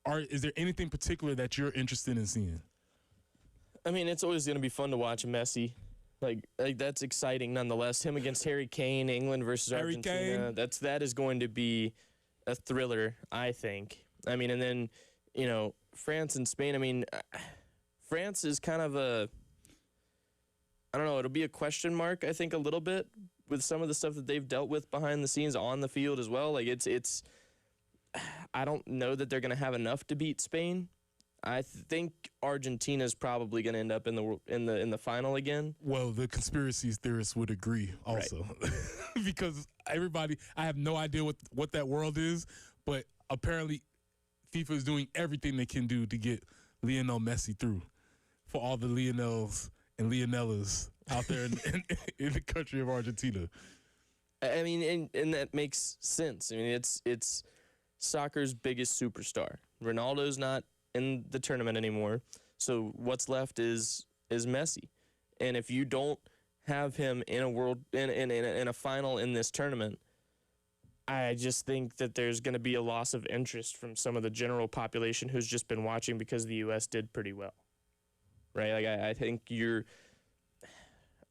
is there anything particular that you're interested in seeing? I mean, it's always going to be fun to watch Messi. Like that's exciting nonetheless. Him against Harry Kane, England versus Harry Argentina. Kane. That is going to be a thriller, I think. I mean, and then, France and Spain. I mean, France is kind of I don't know, it'll be a question mark, I think, a little bit with some of the stuff that they've dealt with behind the scenes on the field as well. Like it's I don't know that they're going to have enough to beat Spain. I think Argentina's probably going to end up in the final again. Well, the conspiracy theorists would agree also. Right. Because I have no idea what that world is, but apparently FIFA is doing everything they can do to get Lionel Messi through for all the Lionels and Leonellas out there in the country of Argentina. I mean, and that makes sense. I mean, it's soccer's biggest superstar. Ronaldo's not in the tournament anymore, so what's left is Messi. And if you don't have him in a final in this tournament, I just think that there's going to be a loss of interest from some of the general population who's just been watching because the U.S. did pretty well. Right? Like I think I'm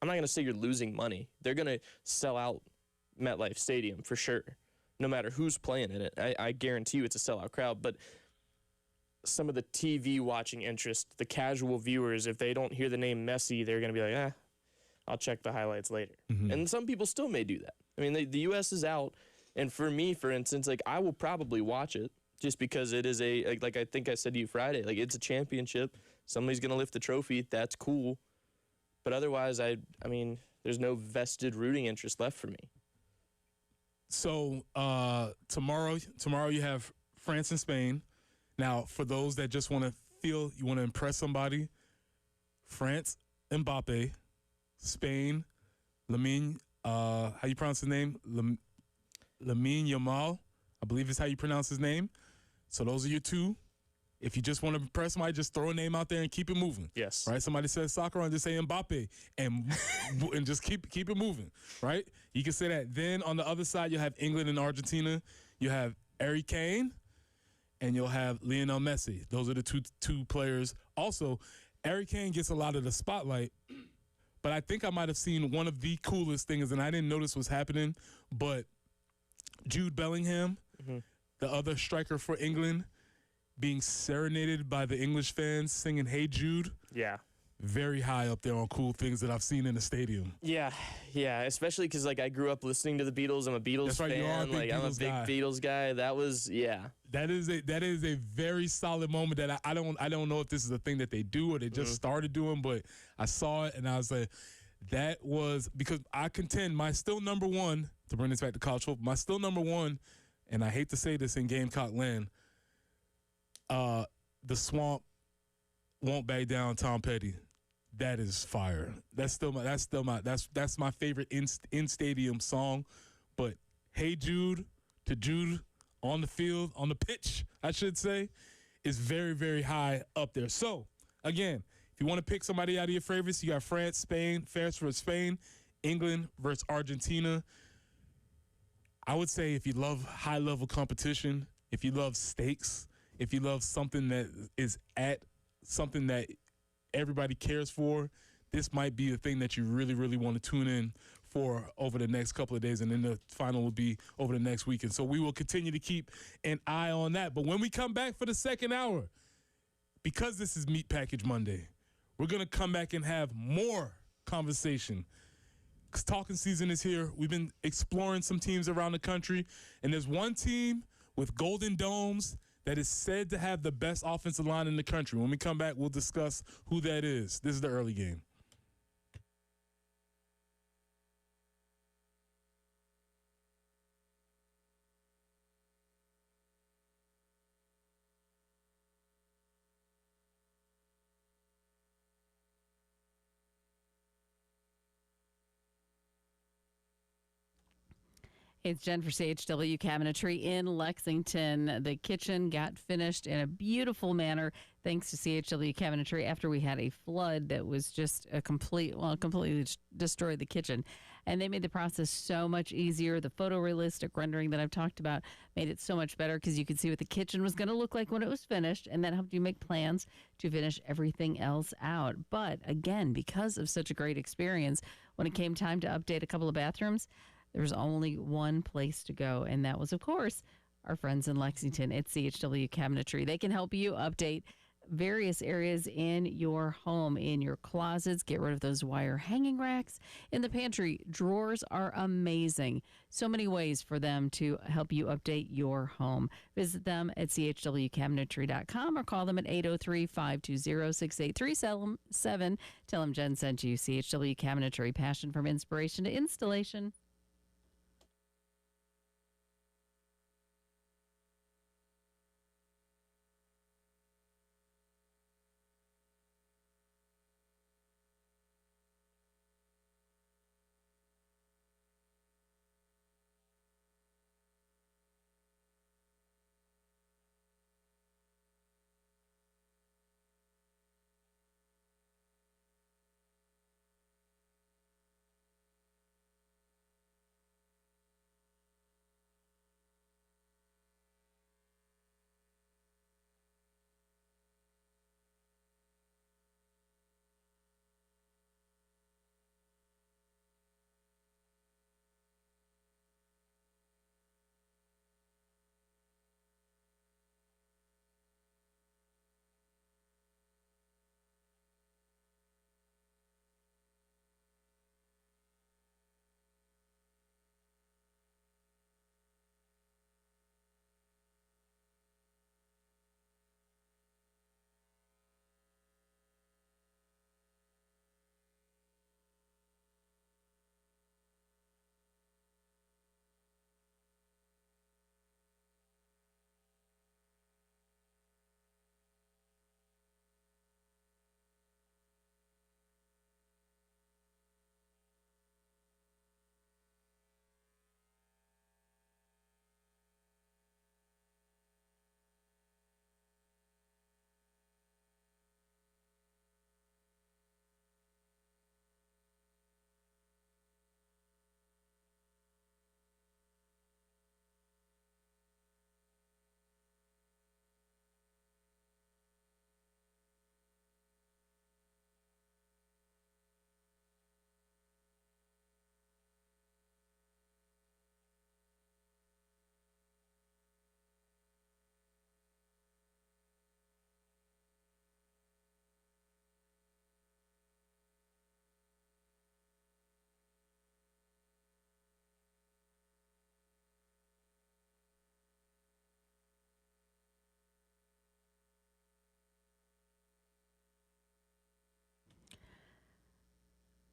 not going to say you're losing money. They're going to sell out MetLife Stadium for sure, no matter who's playing in it. I guarantee you it's a sellout crowd. But some of the TV watching interest, the casual viewers, if they don't hear the name Messi, they're going to be like, I'll check the highlights later. Mm-hmm. And some people still may do that. I mean, the U.S. is out. And for me, for instance, like I will probably watch it just because it is like I think I said to you Friday, like it's a championship. Somebody's going to lift the trophy. That's cool. But otherwise, I mean, there's no vested rooting interest left for me. So tomorrow you have France and Spain. Now, for those that just want to feel you want to impress somebody, France, Mbappe, Spain, Lamine, how you pronounce his name? Lamine Yamal, I believe is how you pronounce his name. So those are your two. If you just want to impress somebody, just throw a name out there and keep it moving. Yes. Right? Somebody says soccer and just say Mbappe and just keep it moving. Right? You can say that. Then on the other side, you'll have England and Argentina. You have Harry Kane and you'll have Lionel Messi. Those are the two players. Also, Harry Kane gets a lot of the spotlight, but I think I might have seen one of the coolest things, and I didn't know this was happening, but Jude Bellingham, the other striker for England, being serenaded by the English fans singing Hey Jude. Yeah. Very high up there on cool things that I've seen in the stadium. Yeah, especially because like I grew up listening to the Beatles. I'm a Beatles fan. You are a big I'm a big Beatles guy. That was That is a very solid moment that I don't know if this is a thing that they do or they just started doing, but I saw it and I was like, that was because I contend my still number one, to bring this back to college football, my still number one, and I hate to say this in Gamecock land, the Swamp Won't Back Down, Tom Petty. That is fire. That's my favorite in stadium song. But Hey Jude to Jude on the field, on the pitch, I should say, is very, very high up there. So again, If you want to pick somebody out of your favorites, you got France versus Spain, England versus Argentina. I would say if you love high-level competition, if you love stakes, if you love something that is at something that everybody cares for, this might be the thing that you really, really want to tune in for over the next couple of days, and then the final will be over the next weekend. So we will continue to keep an eye on that. But when we come back for the second hour, because this is Meat Package Monday, we're going to come back and have more conversation. Because talking season is here. We've been exploring some teams around the country, and there's one team with Golden Domes that is said to have the best offensive line in the country. When we come back, we'll discuss who that is. This is the early game. It's Jen for CHW Cabinetry in Lexington. The kitchen got finished in a beautiful manner thanks to CHW Cabinetry after we had a flood that was just completely destroyed the kitchen. And they made the process so much easier. The photorealistic rendering that I've talked about made it so much better because you could see what the kitchen was going to look like when it was finished, and that helped you make plans to finish everything else out. But again, because of such a great experience, when it came time to update a couple of bathrooms, there was only one place to go, and that was, of course, our friends in Lexington at CHW Cabinetry. They can help you update various areas in your home, in your closets, get rid of those wire hanging racks. In the pantry, drawers are amazing. So many ways for them to help you update your home. Visit them at chwcabinetry.com or call them at 803-520-6837. Tell them Jen sent you. CHW Cabinetry, passion from inspiration to installation.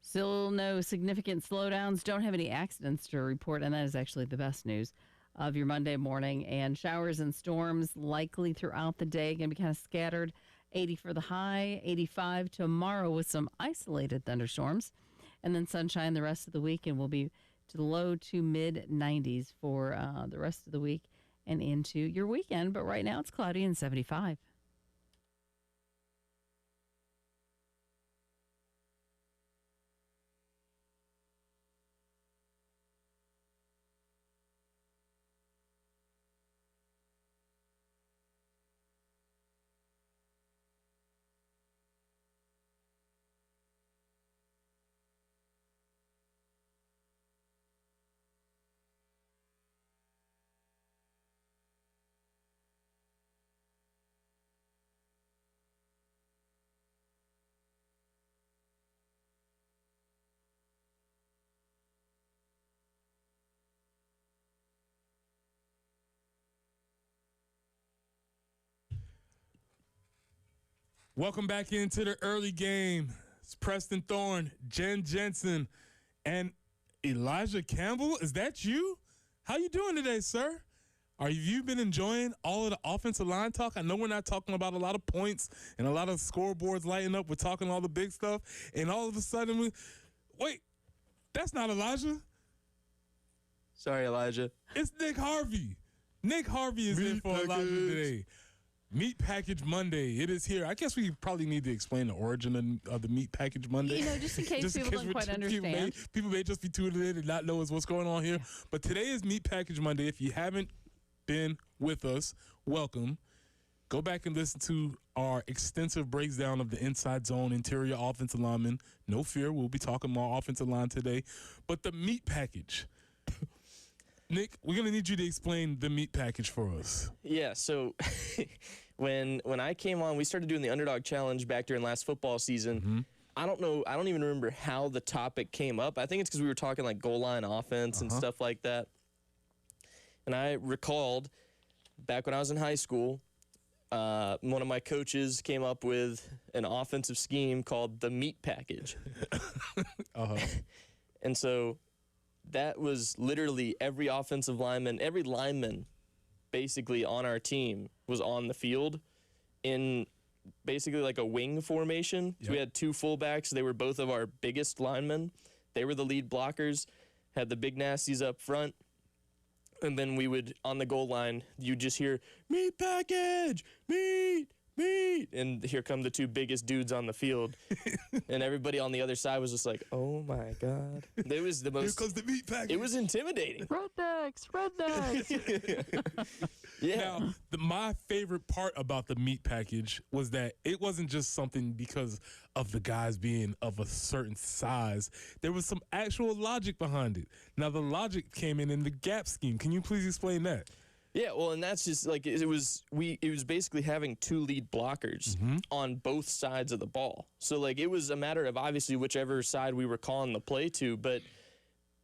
Still no significant slowdowns. Don't have any accidents to report, and that is actually the best news of your Monday morning. And showers and storms likely throughout the day. Going to be kind of scattered. 80 for the high, 85 tomorrow with some isolated thunderstorms. And then sunshine the rest of the week, and we'll be to the low to mid 90s for the rest of the week and into your weekend. But right now it's cloudy and 75. Welcome back into the early game. It's Preston Thorne, Jen Jensen, and Elijah Campbell. Is that you? How you doing today, sir? Have you been enjoying all of the offensive line talk? I know we're not talking about a lot of points and a lot of scoreboards lighting up. We're talking all the big stuff, and all of a sudden, wait, that's not Elijah. Sorry, Elijah. It's Nick Harvey. Nick Harvey is in for Elijah today. Meat Package Monday. It is here. I guess we probably need to explain the origin of the Meat Package Monday. You know, just in case people don't quite understand. People may just be tuning in and not know what's going on here. But today is Meat Package Monday. If you haven't been with us, welcome. Go back and listen to our extensive breakdown of the inside zone interior offensive lineman. No fear, we'll be talking more offensive line today. But the meat package. Nick, we're going to need you to explain the meat package for us. Yeah, so when I came on, we started doing the Underdog Challenge back during last football season. Mm-hmm. I don't even remember how the topic came up. I think it's because we were talking like goal line offense and stuff like that. And I recalled back when I was in high school, one of my coaches came up with an offensive scheme called the meat package. And so that was literally every offensive lineman, every lineman basically on our team was on the field in basically like a wing formation. So we had two fullbacks. They were both of our biggest linemen. They were the lead blockers, had the big nasties up front. And then we would, on the goal line, you'd just hear, meat package, meat, meat. And here come the two biggest dudes on the field. And everybody on the other side was just like, oh, my God. It was the most. Here comes the meat package. It was intimidating. Rednecks. Yeah. Now, my favorite part about the meat package was that it wasn't just something because of the guys being of a certain size. There was some actual logic behind it. Now, the logic came in the gap scheme. Can you please explain that? Yeah, well, and that's just like it was basically having two lead blockers on both sides of the ball. So like it was a matter of obviously whichever side we were calling the play to, but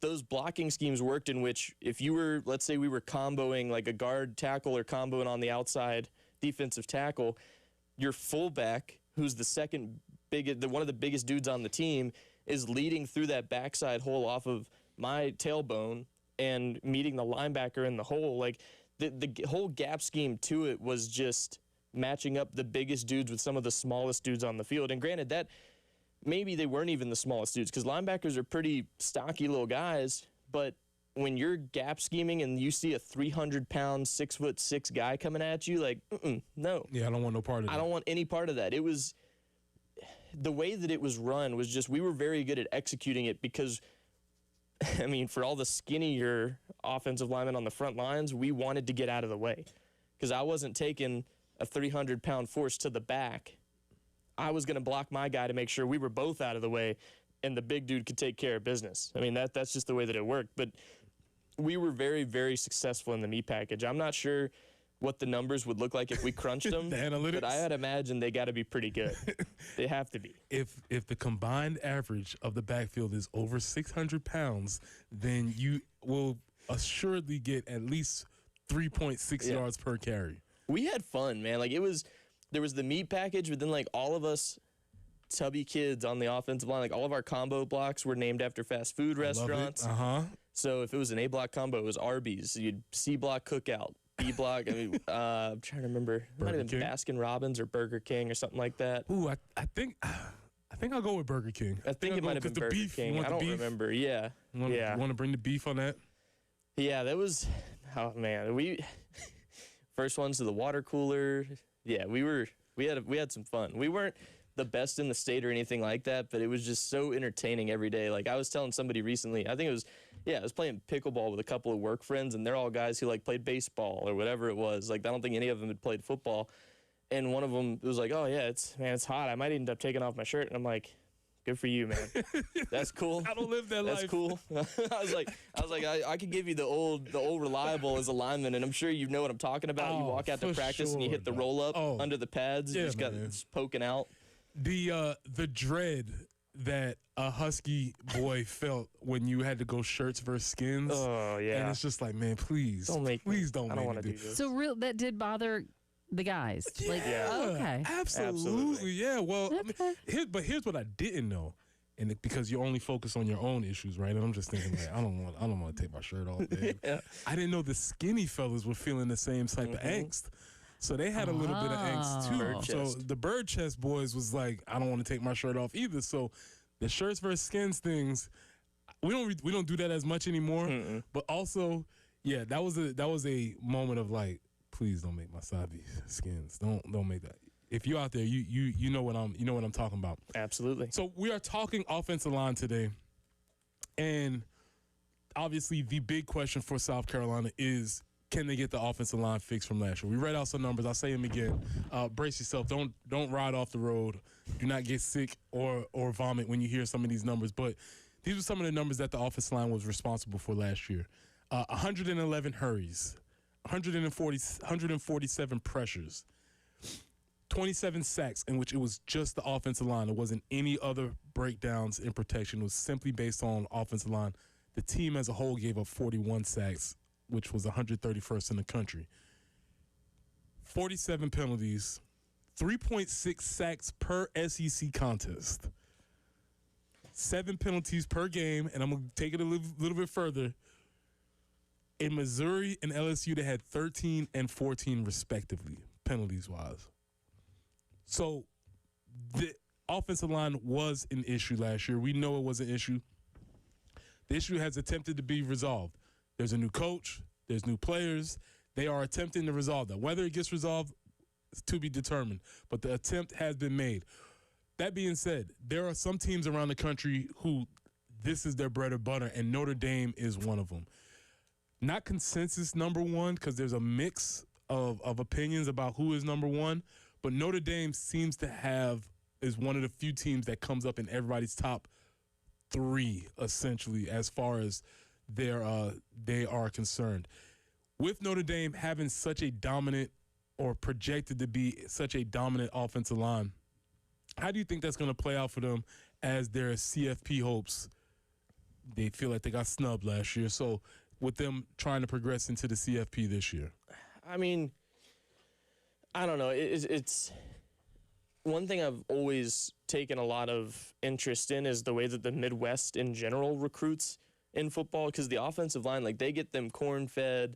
those blocking schemes worked in which if you were, let's say we were comboing like a guard tackle or comboing on the outside defensive tackle, your fullback, who's the second one of the biggest dudes on the team, is leading through that backside hole off of my tailbone and meeting the linebacker in the hole. Like the whole gap scheme to it was just matching up the biggest dudes with some of the smallest dudes on the field. And granted, that maybe they weren't even the smallest dudes because linebackers are pretty stocky little guys. But when you're gap scheming and you see a 300-pound, 6'6" guy coming at you, like, no. Yeah, I don't want no part of that. I don't want any part of that. It was the way that it was run was just we were very good at executing it because, I mean, for all the skinnier offensive linemen on the front lines, we wanted to get out of the way because I wasn't taking a 300-pound force to the back. I was going to block my guy to make sure we were both out of the way and the big dude could take care of business. I mean, that's just the way that it worked. But we were very, very successful in the meat package. I'm not sure what the numbers would look like if we crunched them. The analytics. But I had imagined they got to be pretty good. They have to be. If the combined average of the backfield is over 600 pounds, then you will assuredly get at least 3.6 yards per carry. We had fun, man. Like there was the meat package, but then like all of us tubby kids on the offensive line, like all of our combo blocks were named after fast food restaurants. So if it was an A block combo, it was Arby's. You'd C block Cookout, B block. I mean, I'm trying to remember. It might have been Baskin Robbins or Burger King or something like that. Ooh, I think I'll go with Burger King. I think it might have been Burger King. I don't remember. Yeah. You want to bring the beef on that? Yeah, that was. Oh man, we first ones to the water cooler. Yeah, we had some fun. We weren't the best in the state or anything like that, but it was just so entertaining every day. Like I was telling somebody recently, I think it was, I was playing pickleball with a couple of work friends, and they're all guys who like played baseball or whatever it was. Like I don't think any of them had played football. And one of them was like, "Oh yeah, it's hot. I might end up taking off my shirt." And I'm like, "Good for you, man. That's cool. I don't live that life. That's cool." I was like, I could give you the old reliable as a lineman, and I'm sure you know what I'm talking about. You walk out to practice and you hit the roll up under the pads. You just got it's poking out. The dread that a Husky boy felt when you had to go shirts versus skins. Oh yeah. And it's just like, man, please don't I don't want to do this. So that did bother the guys. Like, Yeah. okay. Absolutely. Yeah. Well, Okay. here's what I didn't know. And because you only focus on your own issues, right? And I'm just thinking, like, I don't want to take my shirt off, man. Yeah. I didn't know the skinny fellas were feeling the same type of angst. So they had a little bit of angst too. Bird So chest. the bird chest boys was like, I don't want to take my shirt off either. So the shirts versus skins things, we don't do that as much anymore. But also, yeah, that was a moment of like, please don't make my side be skins. Don't make that. If you're out there, you know what I'm talking about. Absolutely. So we are talking offensive line today, and obviously the big question for South Carolina is, can they get the offensive line fixed from last year? We read out some numbers. I'll say them again. Brace yourself. Don't ride off the road. Do not get sick or vomit when you hear some of these numbers. But these were some of the numbers that the offensive line was responsible for last year. 111 hurries, 147 pressures, 27 sacks, in which it was just the offensive line. There wasn't any other breakdowns in protection. It was simply based on offensive line. The team as a whole gave up 41 sacks, which was 131st in the country. 47 penalties, 3.6 sacks per SEC contest, 7 penalties per game, and I'm going to take it a little bit further. In Missouri and LSU, they had 13 and 14 respectively, penalties-wise. So the offensive line was an issue last year. We know it was an issue. The issue has attempted to be resolved. There's a new coach. There's new players. They are attempting to resolve that. Whether it gets resolved is to be determined, but the attempt has been made. That being said, there are some teams around the country who this is their bread and butter, and Notre Dame is one of them. Not consensus number one, because there's a mix of opinions about who is number one, but Notre Dame seems to is one of the few teams that comes up in everybody's top 3, essentially, as far as they are concerned. With Notre Dame having such a dominant, or projected to be such a dominant offensive line, how do you think that's going to play out for them as their CFP hopes? They feel like they got snubbed last year. So with them trying to progress into the CFP this year? I mean, I don't know. It's one thing I've always taken a lot of interest in is the way that the Midwest in general recruits in football, because the offensive line, like, they get them corn-fed,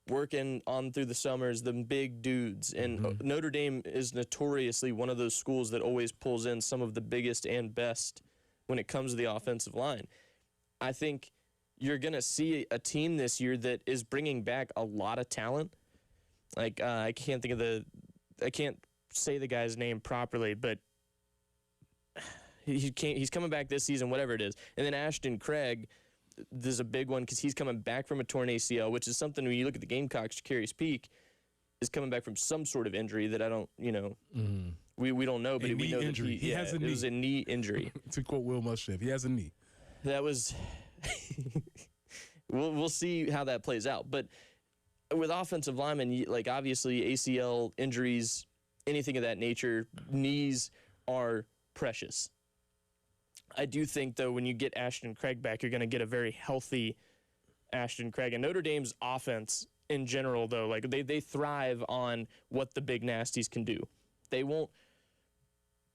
working on through the summers, them big dudes. And Notre Dame is notoriously one of those schools that always pulls in some of the biggest and best when it comes to the offensive line. I think you're going to see a team this year that is bringing back a lot of talent. Like, I can't say the guy's name properly, but he's coming back this season, whatever it is. And then Ashton Craig, this is a big one because he's coming back from a torn ACL, which is something when you look at the Gamecocks, Jacarius Peak is coming back from some sort of injury that I don't, we don't know, but we know injury. that he has it was a knee injury. To quote Will Muschamp, he has a knee. That was we'll see how that plays out. But with offensive linemen, like, obviously ACL injuries, anything of that nature, knees are precious. I do think, though, when you get Ashton Craig back, you're going to get a very healthy Ashton Craig. And Notre Dame's offense in general, though, like, they thrive on what the big nasties can do. They won't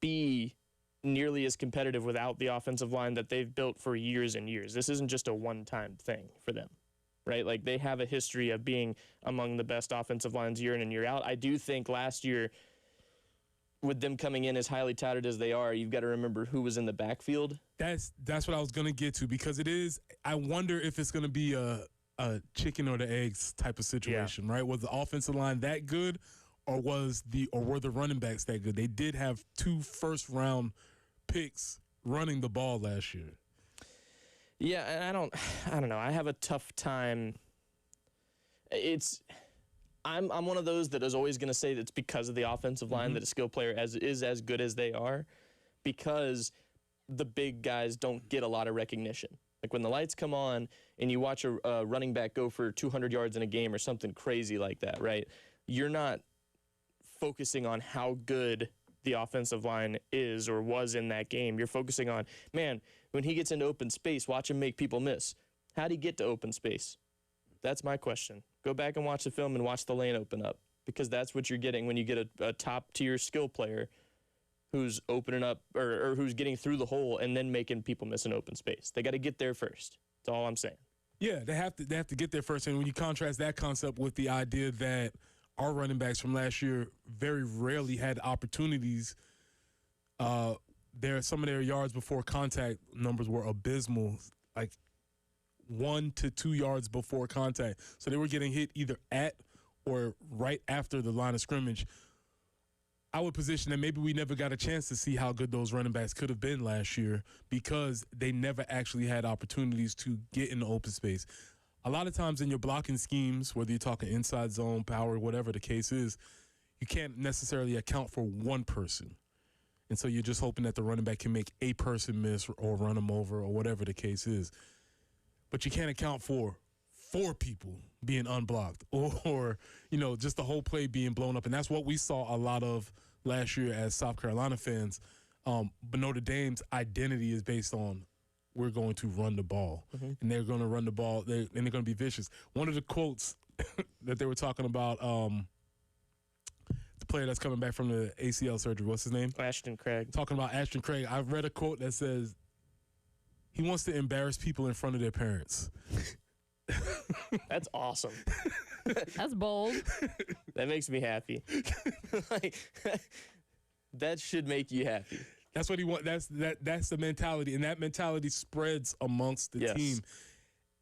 be nearly as competitive without the offensive line that they've built for years and years. This isn't just a one-time thing for them, right? Like, they have a history of being among the best offensive lines year in and year out. I do think last year, with them coming in as highly touted as they are, you've got to remember who was in the backfield. That's what I was going to get to, because it is, I wonder if it's going to be a chicken or the eggs type of situation, right? Was the offensive line that good, or were the running backs that good? They did have 2 first-round picks running the ball last year. Yeah, and I don't know. I have a tough time. I'm one of those that is always going to say that it's because of the offensive line that a skill player is as good as they are, because the big guys don't get a lot of recognition. Like, when the lights come on and you watch a running back go for 200 yards in a game or something crazy like that, right? You're not focusing on how good the offensive line is or was in that game. You're focusing on, man, when he gets into open space, watch him make people miss. How'd he get to open space? That's my question. Go back and watch the film and watch the lane open up. because that's what you're getting when you get a top-tier skill player who's opening up or who's getting through the hole and then making people miss an open space. They got to get there first. That's all I'm saying. Yeah, they have to get there first. And when you contrast that concept with the idea that our running backs from last year very rarely had opportunities, some of their yards before contact numbers were abysmal, like 1 to 2 yards before contact. So they were getting hit either at or right after the line of scrimmage. I would position that maybe we never got a chance to see how good those running backs could have been last year because they never actually had opportunities to get in the open space. A lot of times in your blocking schemes, whether you're talking inside zone, power, whatever the case is, you can't necessarily account for one person. And so you're just hoping that the running back can make a person miss or run them over or whatever the case is. But you can't account for 4 people being unblocked or just the whole play being blown up. And that's what we saw a lot of last year as South Carolina fans. But Notre Dame's identity is based on we're going to run the ball. Mm-hmm. And they're going to run the ball, and they're going to be vicious. One of the quotes that they were talking about, the player that's coming back from the ACL surgery, what's his name? Ashton Craig. Talking about Ashton Craig. I've read a quote that says he wants to embarrass people in front of their parents. That's awesome. That's bold. That makes me happy. That should make you happy. That's what he wants. That's the mentality, and that mentality spreads amongst the team.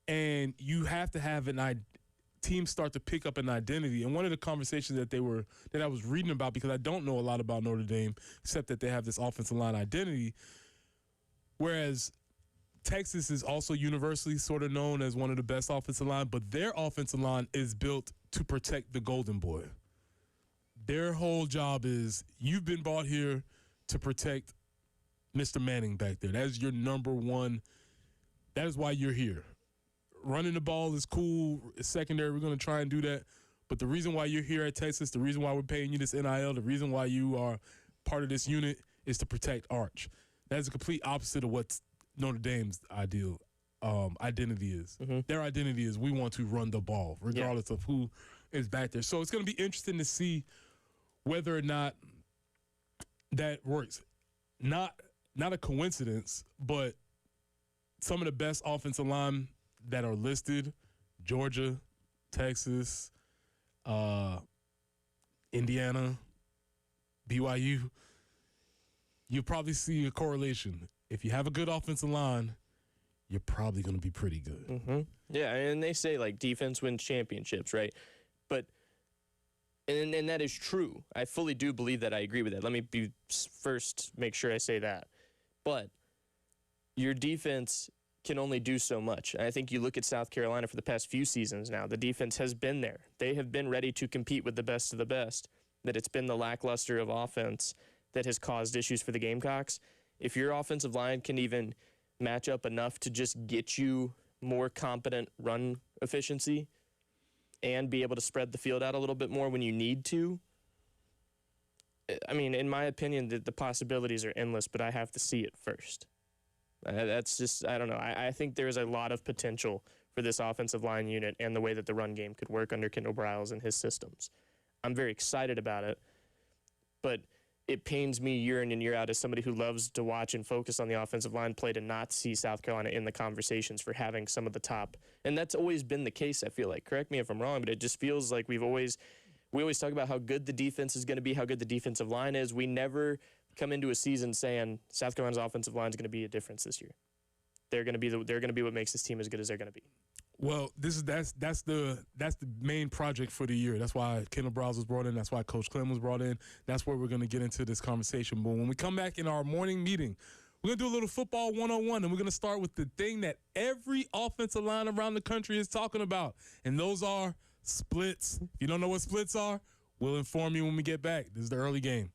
And you have to have teams start to pick up an identity. And one of the conversations that I was reading about, because I don't know a lot about Notre Dame except that they have this offensive line identity, whereas Texas is also universally sort of known as one of the best offensive line, but their offensive line is built to protect the golden boy. Their whole job is you've been brought here to protect Mr. Manning back there. That is your number one. That is why you're here. Running the ball is cool. It's secondary. We're going to try and do that. But the reason why you're here at Texas, the reason why we're paying you this NIL, the reason why you are part of this unit is to protect Arch. That is the complete opposite of what Notre Dame's identity is. Mm-hmm. Their identity is we want to run the ball, regardless of who is back there. So it's going to be interesting to see whether or not that works. Not a coincidence, but some of the best offensive line that are listed, Georgia, Texas, Indiana, BYU, you'll probably see a correlation. If you have a good offensive line, you're probably going to be pretty good. Mm-hmm. Yeah, and they say, defense wins championships, right? But, and that is true. I fully do believe that. I agree with that. Let me first make sure I say that. But your defense can only do so much. And I think you look at South Carolina for the past few seasons now. The defense has been there. They have been ready to compete with the best of the best. That it's been the lackluster of offense that has caused issues for the Gamecocks. If your offensive line can even match up enough to just get you more competent run efficiency and be able to spread the field out a little bit more when you need to, I mean, in my opinion, the possibilities are endless, but I have to see it first. That's just, I don't know. I think there's a lot of potential for this offensive line unit and the way that the run game could work under Kendall Briles and his systems. I'm very excited about it, but it pains me year in and year out as somebody who loves to watch and focus on the offensive line play to not see South Carolina in the conversations for having some of the top. And that's always been the case, I feel like. Correct me if I'm wrong, but it just feels like we always talk about how good the defense is going to be, how good the defensive line is. We never come into a season saying South Carolina's offensive line is going to be a difference this year. They're going to be what makes this team as good as they're going to be. Well, that's the main project for the year. That's why Kendall Briles was brought in. That's why Coach Clem was brought in. That's where we're going to get into this conversation. But when we come back in our morning meeting, we're going to do a little football 101, and we're going to start with the thing that every offensive line around the country is talking about, and those are splits. If you don't know what splits are, we'll inform you when we get back. This is the early game.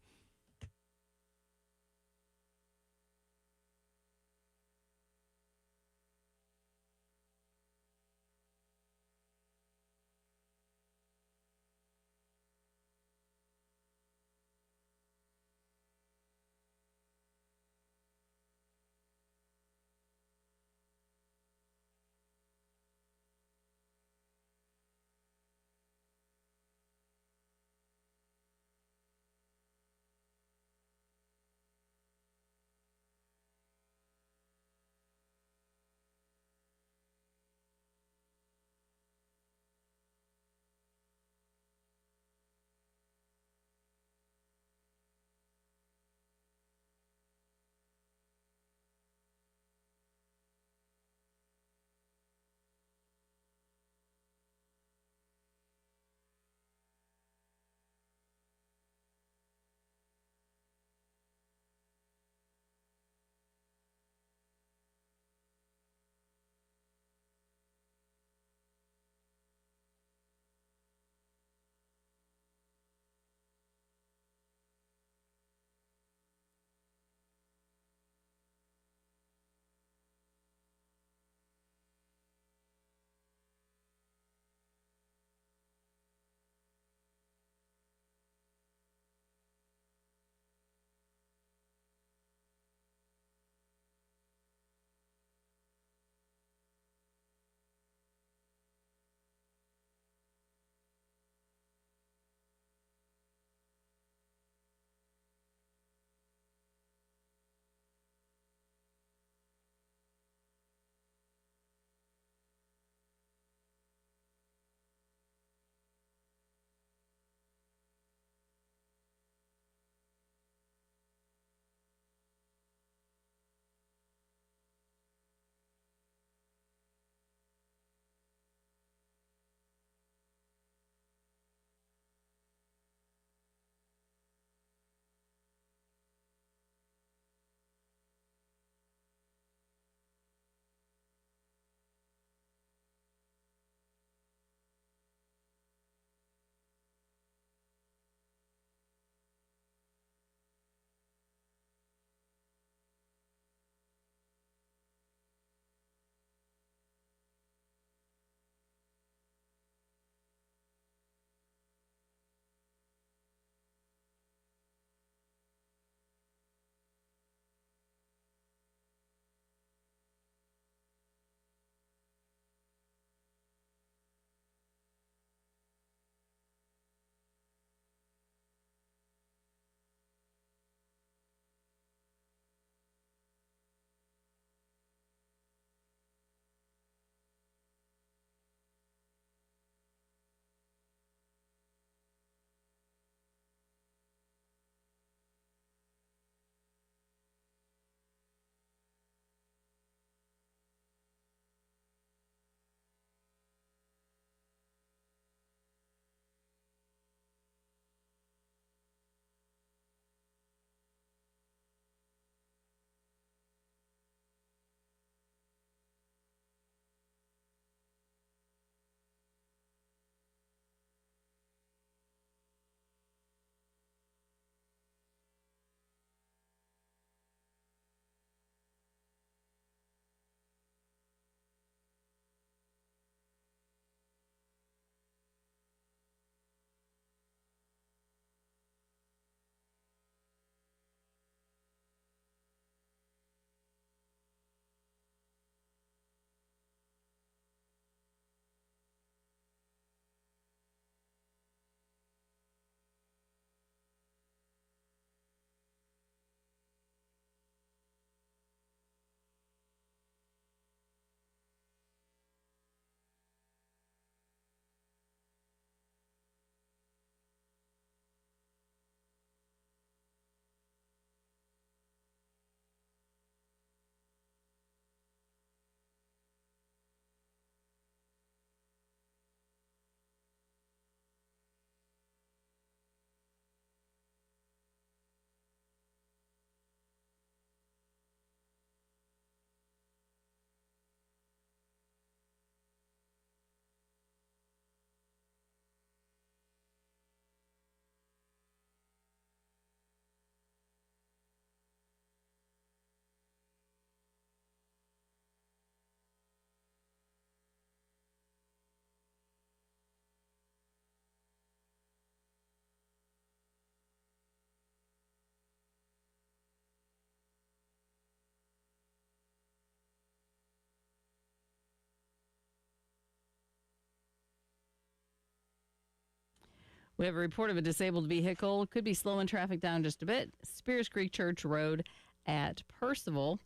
We have a report of a disabled vehicle. Could be slowing traffic down just a bit. Spears Creek Church Road at Percival.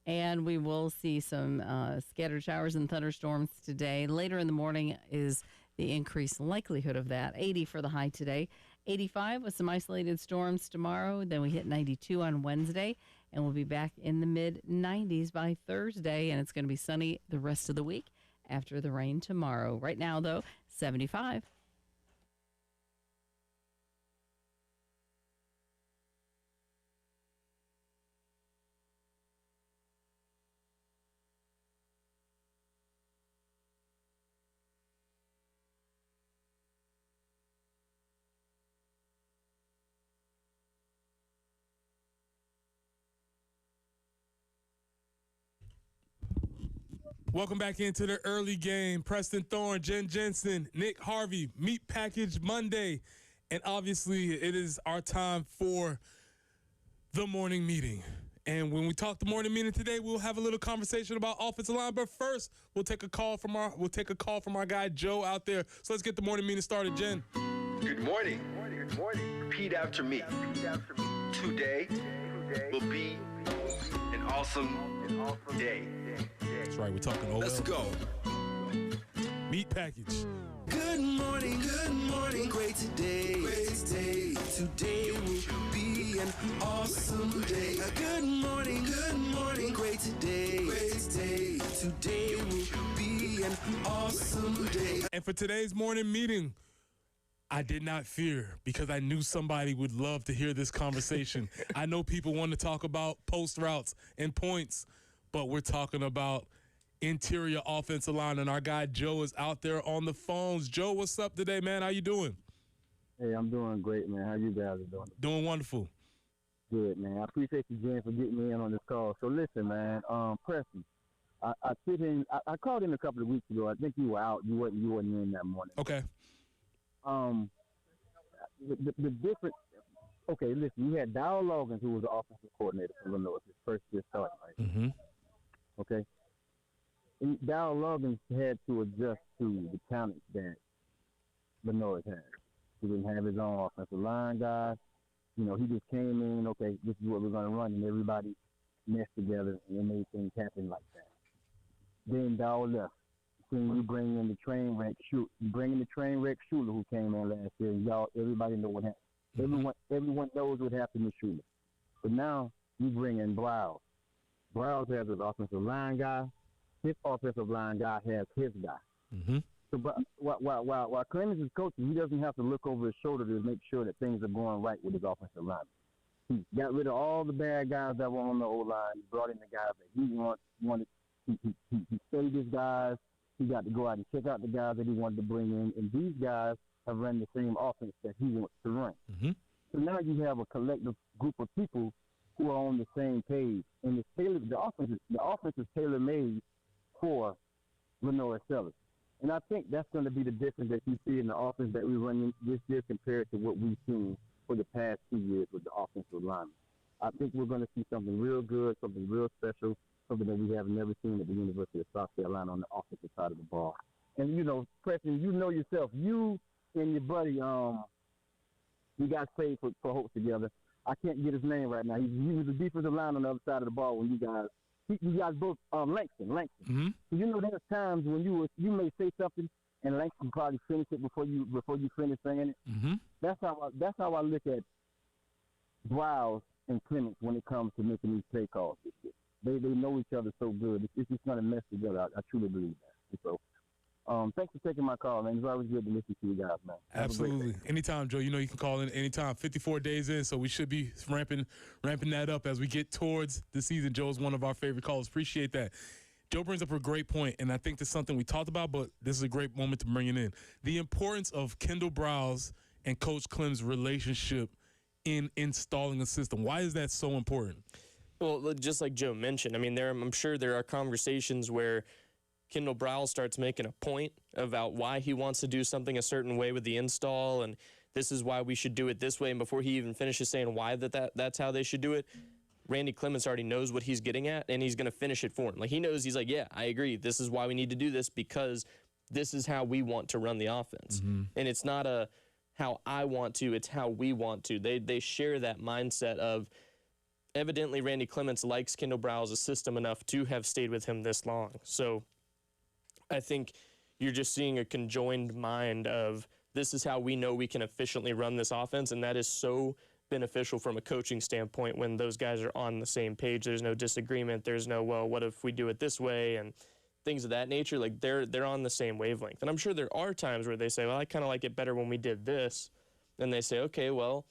And we will see some scattered showers and thunderstorms today. Later in the morning is the increased likelihood of that. 80 for the high today. 85 with some isolated storms tomorrow. Then we hit 92 on Wednesday. And we'll be back in the mid-90s by Thursday. And it's going to be sunny the rest of the week after the rain tomorrow. Right now, though, 75. Welcome back into the early game. Preston Thorne, Jen Jensen, Nick Harvey, Meat Package Monday. And obviously, it is our time for the morning meeting. And when we talk the morning meeting today, we'll have a little conversation about offensive line. But first, we'll take a call from our guy Joe out there. So let's get the morning meeting started, Jen. Good morning. Good morning. Repeat after me. Today will be an awesome day. That's right, we're talking OL. Let's go. Meat Package. Good morning, great today. Today will be an awesome day. Good morning, great today. Today will be an awesome day. And for today's morning meeting, I did not fear because I knew somebody would love to hear this conversation. I know people want to talk about post routes and points, but we're talking about interior offensive line, and our guy Joe is out there on the phones. Joe, what's up today, man? How you doing? Hey, I'm doing great, man. How you guys are doing? Doing wonderful. Good, man. I appreciate you, Jen, for getting me in on this call. So listen, man, Preston, I called in a couple of weeks ago. I think you were out. You wasn't in that morning. Okay. The difference. Okay, listen. You had Dow Logan, who was the offensive coordinator for Illinois, his first year starting, right? Mm-hmm. Okay. Dow Logan had to adjust to the talent that Illinois had. He didn't have his own offensive line guys. You know, he just came in. Okay, this is what we're going to run, and everybody meshed together and made things happen like that. Then Dow left. Then you bring in the train wreck Schuler, who came in last year. Y'all, everybody know what happened. Everyone knows what happened to Schuler. But now you bring in Browse. Browse has his offensive line guy. His offensive line guy has his guy. Mm-hmm. So, but while Clemens is coaching, he doesn't have to look over his shoulder to make sure that things are going right with his offensive line. He got rid of all the bad guys that were on the O-line. He brought in the guys that he wanted. He saved his guys. He got to go out and check out the guys that he wanted to bring in, and these guys have run the same offense that he wants to run. Mm-hmm. So now you have a collective group of people who are on the same page, and the offense is tailor-made for Lenoir Sellers. And I think that's going to be the difference that you see in the offense that we run this year compared to what we've seen for the past 2 years with the offensive linemen. I think we're going to see something real good, something real special, something that we have never seen at the University of South Carolina on the offensive side of the ball. And, you know, Preston, you know yourself, you and your buddy, you guys played for Hope together. I can't get his name right now. He was the defensive line on the other side of the ball when you guys both Langston. Mm-hmm. So you know there's times when you may say something and Langston probably finish it before you finish saying it. Mm-hmm. That's how I look at Browse and Clemens when it comes to making these play calls. They know each other so good. It's just going to mess together. I truly believe that. So thanks for taking my call, man. It's always good to listen to you guys, man. Absolutely. Anytime, Joe. You know you can call in anytime. 54 days in, so we should be ramping that up as we get towards the season. Joe's one of our favorite callers. Appreciate that. Joe brings up a great point, and I think that's something we talked about, but this is a great moment to bring it in. The importance of Kendall Browse and Coach Clem's relationship in installing a system. Why is that so important? Well, just like Joe mentioned, I mean, I'm sure there are conversations where Kendall Browse starts making a point about why he wants to do something a certain way with the install, and this is why we should do it this way. And before he even finishes saying why that's how they should do it, Randy Clements already knows what he's getting at, and he's going to finish it for him. Like, he knows, he's like, yeah, I agree. This is why we need to do this because this is how we want to run the offense. Mm-hmm. And it's not how I want to, it's how we want to. They share that mindset of, evidently Randy Clements likes Kendall Briles' system enough to have stayed with him this long. So I think you're just seeing a conjoined mind of, this is how we know we can efficiently run this offense, and that is so beneficial from a coaching standpoint when those guys are on the same page. There's no disagreement. There's no, well, what if we do it this way, and things of that nature. Like, they're on the same wavelength. And I'm sure there are times where they say, well, I kind of like it better when we did this. And they say, okay, well,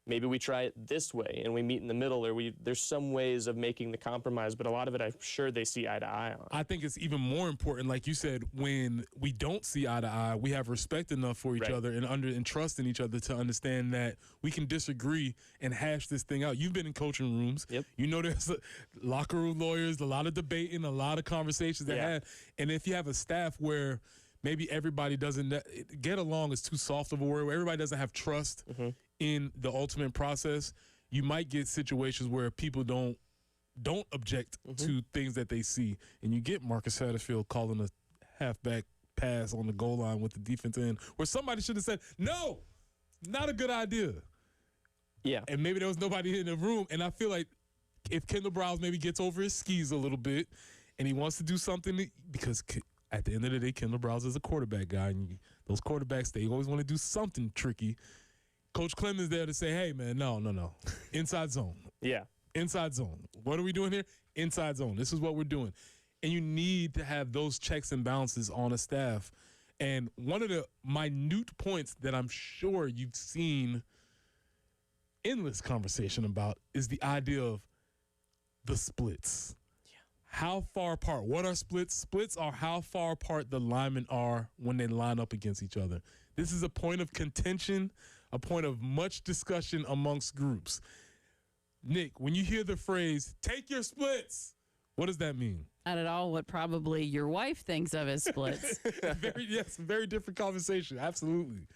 maybe we try it this way and we meet in the middle, or there's some ways of making the compromise, but a lot of it I'm sure they see eye to eye on. I think it's even more important, like you said, when we don't see eye to eye, we have respect enough for each other and trust in each other to understand that we can disagree and hash this thing out. You've been in coaching rooms. Yep. You know there's locker room lawyers, a lot of debating, a lot of conversations that have. And if you have a staff where maybe everybody doesn't get along is too soft of a word, where everybody doesn't have trust in the ultimate process, you might get situations where people don't object to things that they see, and you get Marcus Satterfield calling a halfback pass on the goal line with the defense end, where somebody should have said, no, not a good idea. Yeah. And maybe there was nobody in the room, and I feel like if Kendall Briles maybe gets over his skis a little bit and he wants to do something, because at the end of the day, Kendall Briles is a quarterback guy, and those quarterbacks, they always want to do something tricky. Coach Clemens there to say, hey, man, no. Inside zone. Yeah. Inside zone. What are we doing here? Inside zone. This is what we're doing. And you need to have those checks and balances on a staff. And one of the minute points that I'm sure you've seen endless conversation about is the idea of the splits. Yeah. How far apart? What are splits? Splits are how far apart the linemen are when they line up against each other. This is a point of contention, a point of much discussion amongst groups. Nick, when you hear the phrase, take your splits, what does that mean? Not at all what probably your wife thinks of as splits. Very different conversation. Absolutely.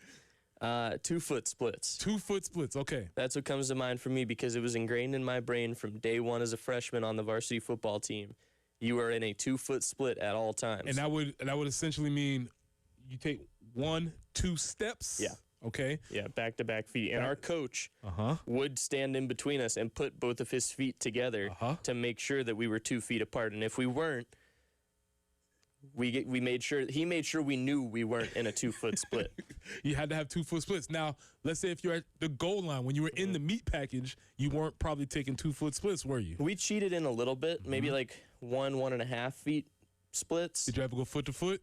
2-foot splits. 2-foot splits, okay. That's what comes to mind for me, because it was ingrained in my brain from day one as a freshman on the varsity football team. You are in a 2-foot split at all times. And that would essentially mean you take 1-2 steps. Yeah. Okay. Yeah, back-to-back feet. And our coach would stand in between us and put both of his feet together to make sure that we were 2 feet apart. And if we weren't, he made sure we knew we weren't in a 2-foot split. You had to have 2-foot splits. Now, let's say if you're at the goal line, when you were in the meat package, you weren't probably taking 2-foot splits, were you? We cheated in a little bit, maybe like 1.5 feet splits. Did you ever go foot to foot?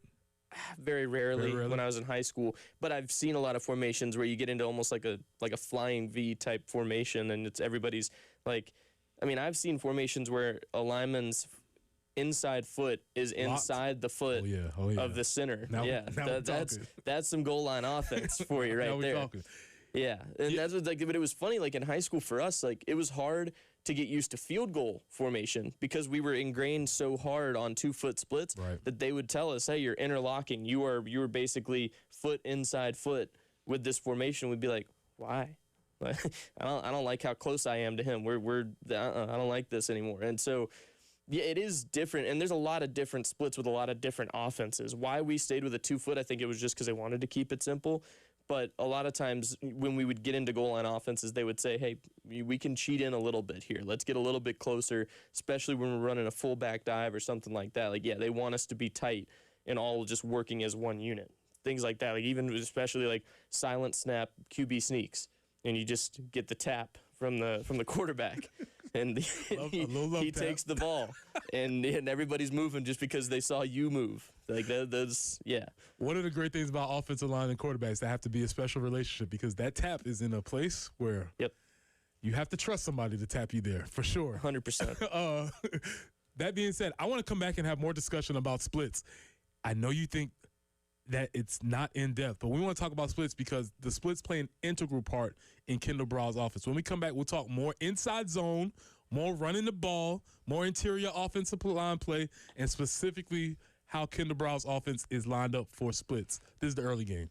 Very rarely when I was in high school, but I've seen a lot of formations where you get into almost like a flying V type formation, and it's everybody's like, I mean, I've seen formations where a lineman's inside foot is inside the foot of the center. Now that's some goal line offense for you right there. Talking. Yeah, and that's what, like, but it was funny, like in high school for us, like it was hard to get used to field goal formation because we were ingrained so hard on 2-foot splits that they would tell us, hey, you're interlocking. You are basically foot inside foot with this formation. We'd be like, why? I don't like how close I am to him. I don't like this anymore. And so, yeah, it is different, and there's a lot of different splits with a lot of different offenses. Why we stayed with a 2-foot, I think it was just because they wanted to keep it simple. But a lot of times when we would get into goal line offenses, they would say, hey, we can cheat in a little bit here. Let's get a little bit closer, especially when we're running a fullback dive or something like that. Like, yeah, they want us to be tight and all just working as one unit. Things like that, like even especially like silent snap QB sneaks, and you just get the tap from the quarterback. And he takes the ball, and everybody's moving just because they saw you move. Like that's yeah. One of the great things about offensive line and quarterbacks, that have to be a special relationship because that tap is in a place where you have to trust somebody to tap you there for sure. 100%. That being said, I want to come back and have more discussion about splits. I know you think that it's not in depth, but we want to talk about splits because the splits play an integral part in Kendall Briles' offense. When we come back, we'll talk more inside zone, more running the ball, more interior offensive line play, and specifically how Kendall Briles' offense is lined up for splits. This is the early game.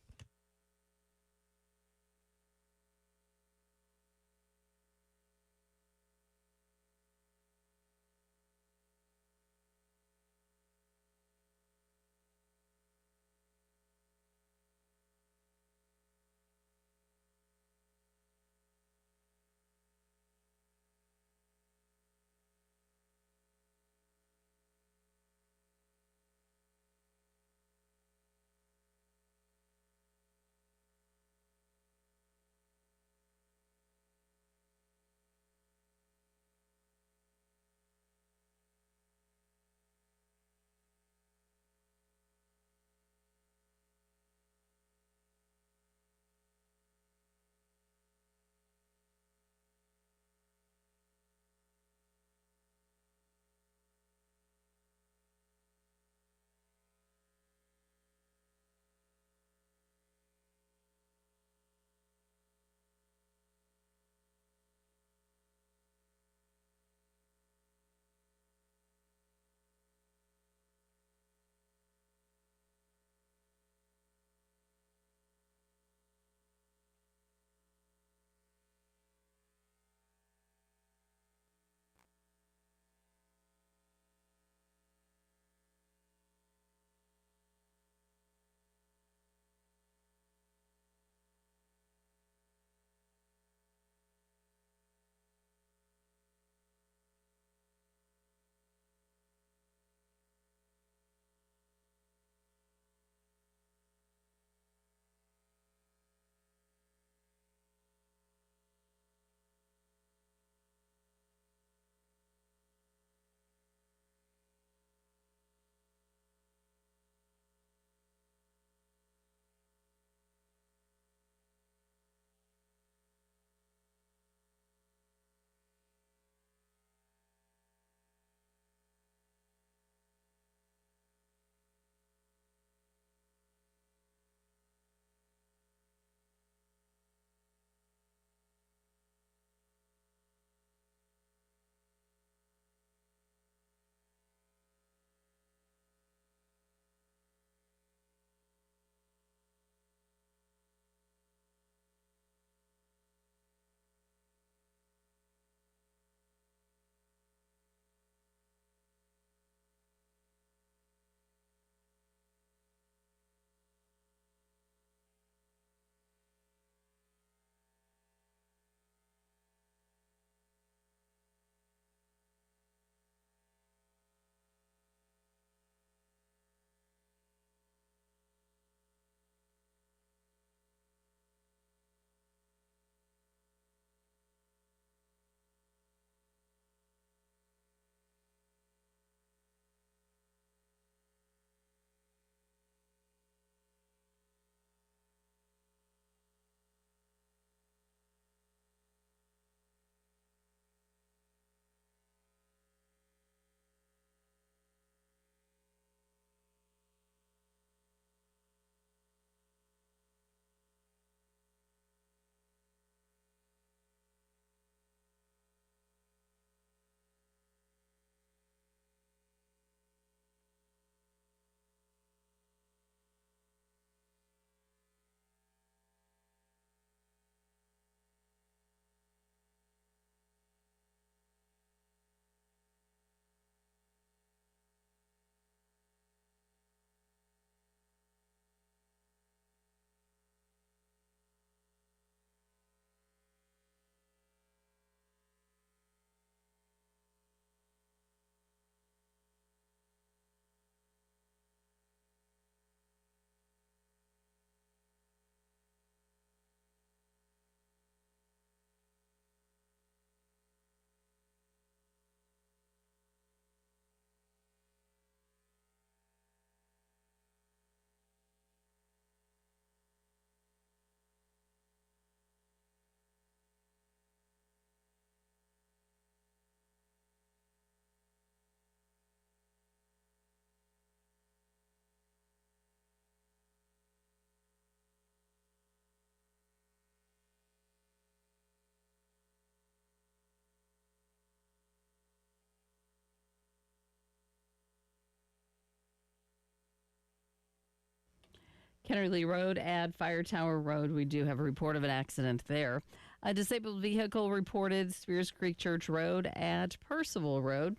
Kennerly Road at Fire Tower Road. We do have a report of an accident there. A disabled vehicle reported Spears Creek Church Road at Percival Road.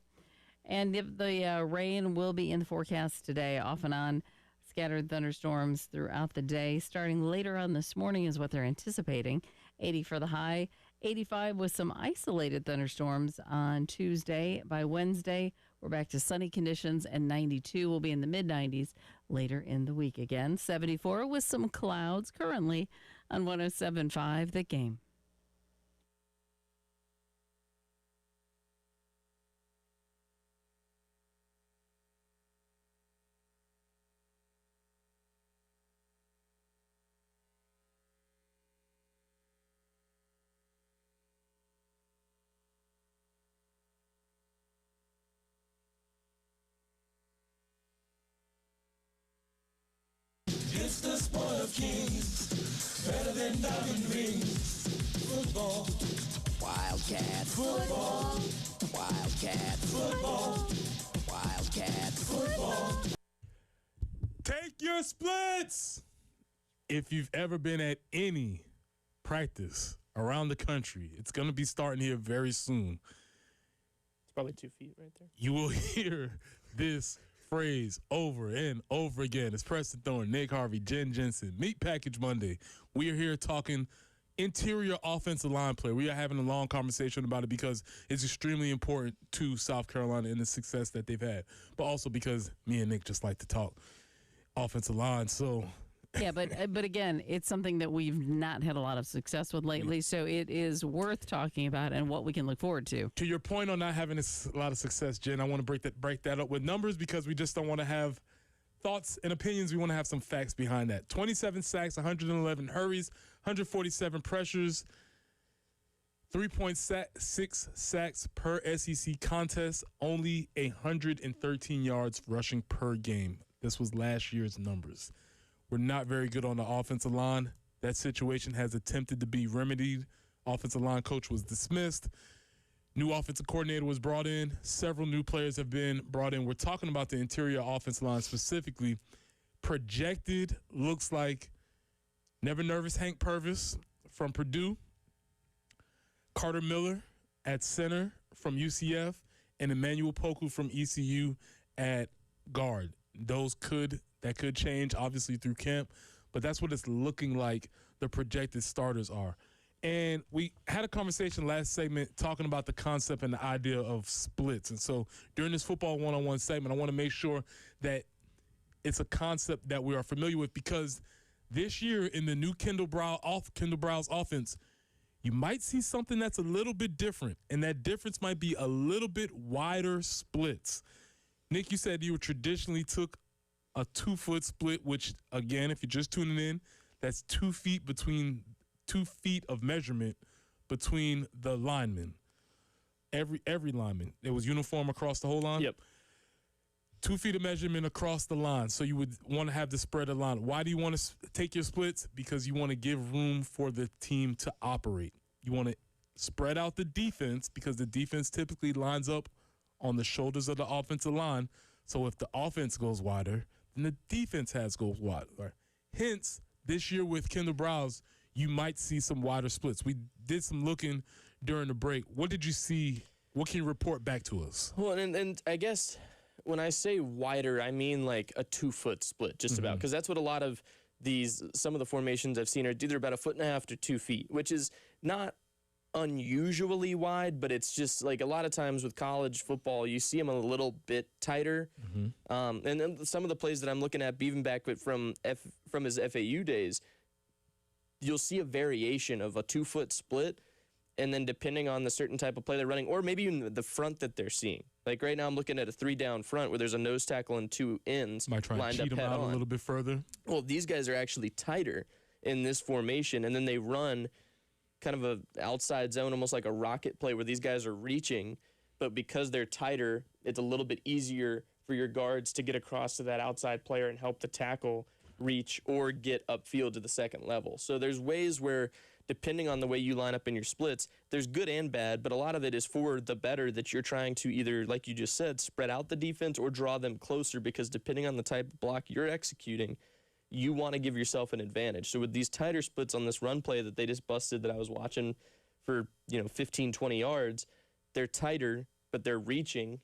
And the rain will be in the forecast today, off and on. Scattered thunderstorms throughout the day. Starting later on this morning is what they're anticipating. 80 for the high. 85 with some isolated thunderstorms on Tuesday. By Wednesday, we're back to sunny conditions, and 92 will be in the mid-90s later in the week again. 74 with some clouds currently on 107.5 The Game. It's the sport of kings, better than diamond rings. Football, Wildcat football, Wildcat football, Wildcat football. Take your splits! If you've ever been at any practice around the country, it's going to be starting here very soon. It's probably 2 feet right there. You will hear this phrase over and over again. It's Preston Thorne, Nick Harvey, Jen Jensen, Meat Package Monday. We are here talking interior offensive line play. We are having a long conversation about it because it's extremely important to South Carolina and the success that they've had, but also because me and Nick just like to talk offensive line. So Yeah, but again, it's something that we've not had a lot of success with lately, so it is worth talking about and what we can look forward to. to your point on not having a lot of success, Jen, I want to break that up with numbers because we just don't want to have thoughts and opinions. We want to have some facts behind that. 27 sacks, 111 hurries, 147 pressures, 3.6 sacks per SEC contest, only 113 yards rushing per game. This was last year's numbers. We're not very good on the offensive line. That situation has attempted to be remedied. Offensive line coach was dismissed. New offensive coordinator was brought in. Several new players have been brought in. We're talking about the interior offensive line specifically. Projected looks like Never Nervous Hank Purvis from Purdue, Carter Miller at center from UCF, and Emmanuel Poku from ECU at guard. That could change, obviously, through camp, but that's what it's looking like the projected starters are. And we had a conversation last segment talking about the concept and the idea of splits. And so during this football one-on-one segment, I want to make sure that it's a concept that we are familiar with because this year in the new Kendall Browse offense, you might see something that's a little bit different, and that difference might be a little bit wider splits. Nick, you said you traditionally took a 2-foot split, which, again, if you're just tuning in, that's 2 feet of measurement between the linemen. Every lineman. It was uniform across the whole line? Yep. 2 feet of measurement across the line. So you would want to have the spread of line. Why do you want to take your splits? Because you want to give room for the team to operate. You want to spread out the defense because the defense typically lines up on the shoulders of the offensive line. So if the offense goes wider, then the defense goes wider. Hence, this year with Kendall Browse, you might see some wider splits. We did some looking during the break. What did you see? What can you report back to us? Well, and I guess when I say wider, I mean like a 2-foot split, just about, because that's what a lot of some of the formations I've seen are either about 1.5 feet to 2 feet, which is not unusually wide, but it's just like a lot of times with college football, you see them a little bit tighter. And then some of the plays that I'm looking at, even back from his FAU days, you'll see a variation of a 2-foot split, and then depending on the certain type of play they're running, or maybe even the front that they're seeing. Like right now I'm looking at a 3-down front where there's a nose tackle and 2 ends Might try lined to cheat up them head out on. a little bit further. Well, these guys are actually tighter in this formation, and then they run kind of a outside zone, almost like a rocket play where these guys are reaching, but because they're tighter, it's a little bit easier for your guards to get across to that outside player and help the tackle reach or get upfield to the second level. So there's ways where, depending on the way you line up in your splits, there's good and bad, but a lot of it is for the better that you're trying to either, like you just said, spread out the defense or draw them closer, because depending on the type of block you're executing, you want to give yourself an advantage. So with these tighter splits on this run play that they just busted that I was watching for, 15, 20 yards, they're tighter, but they're reaching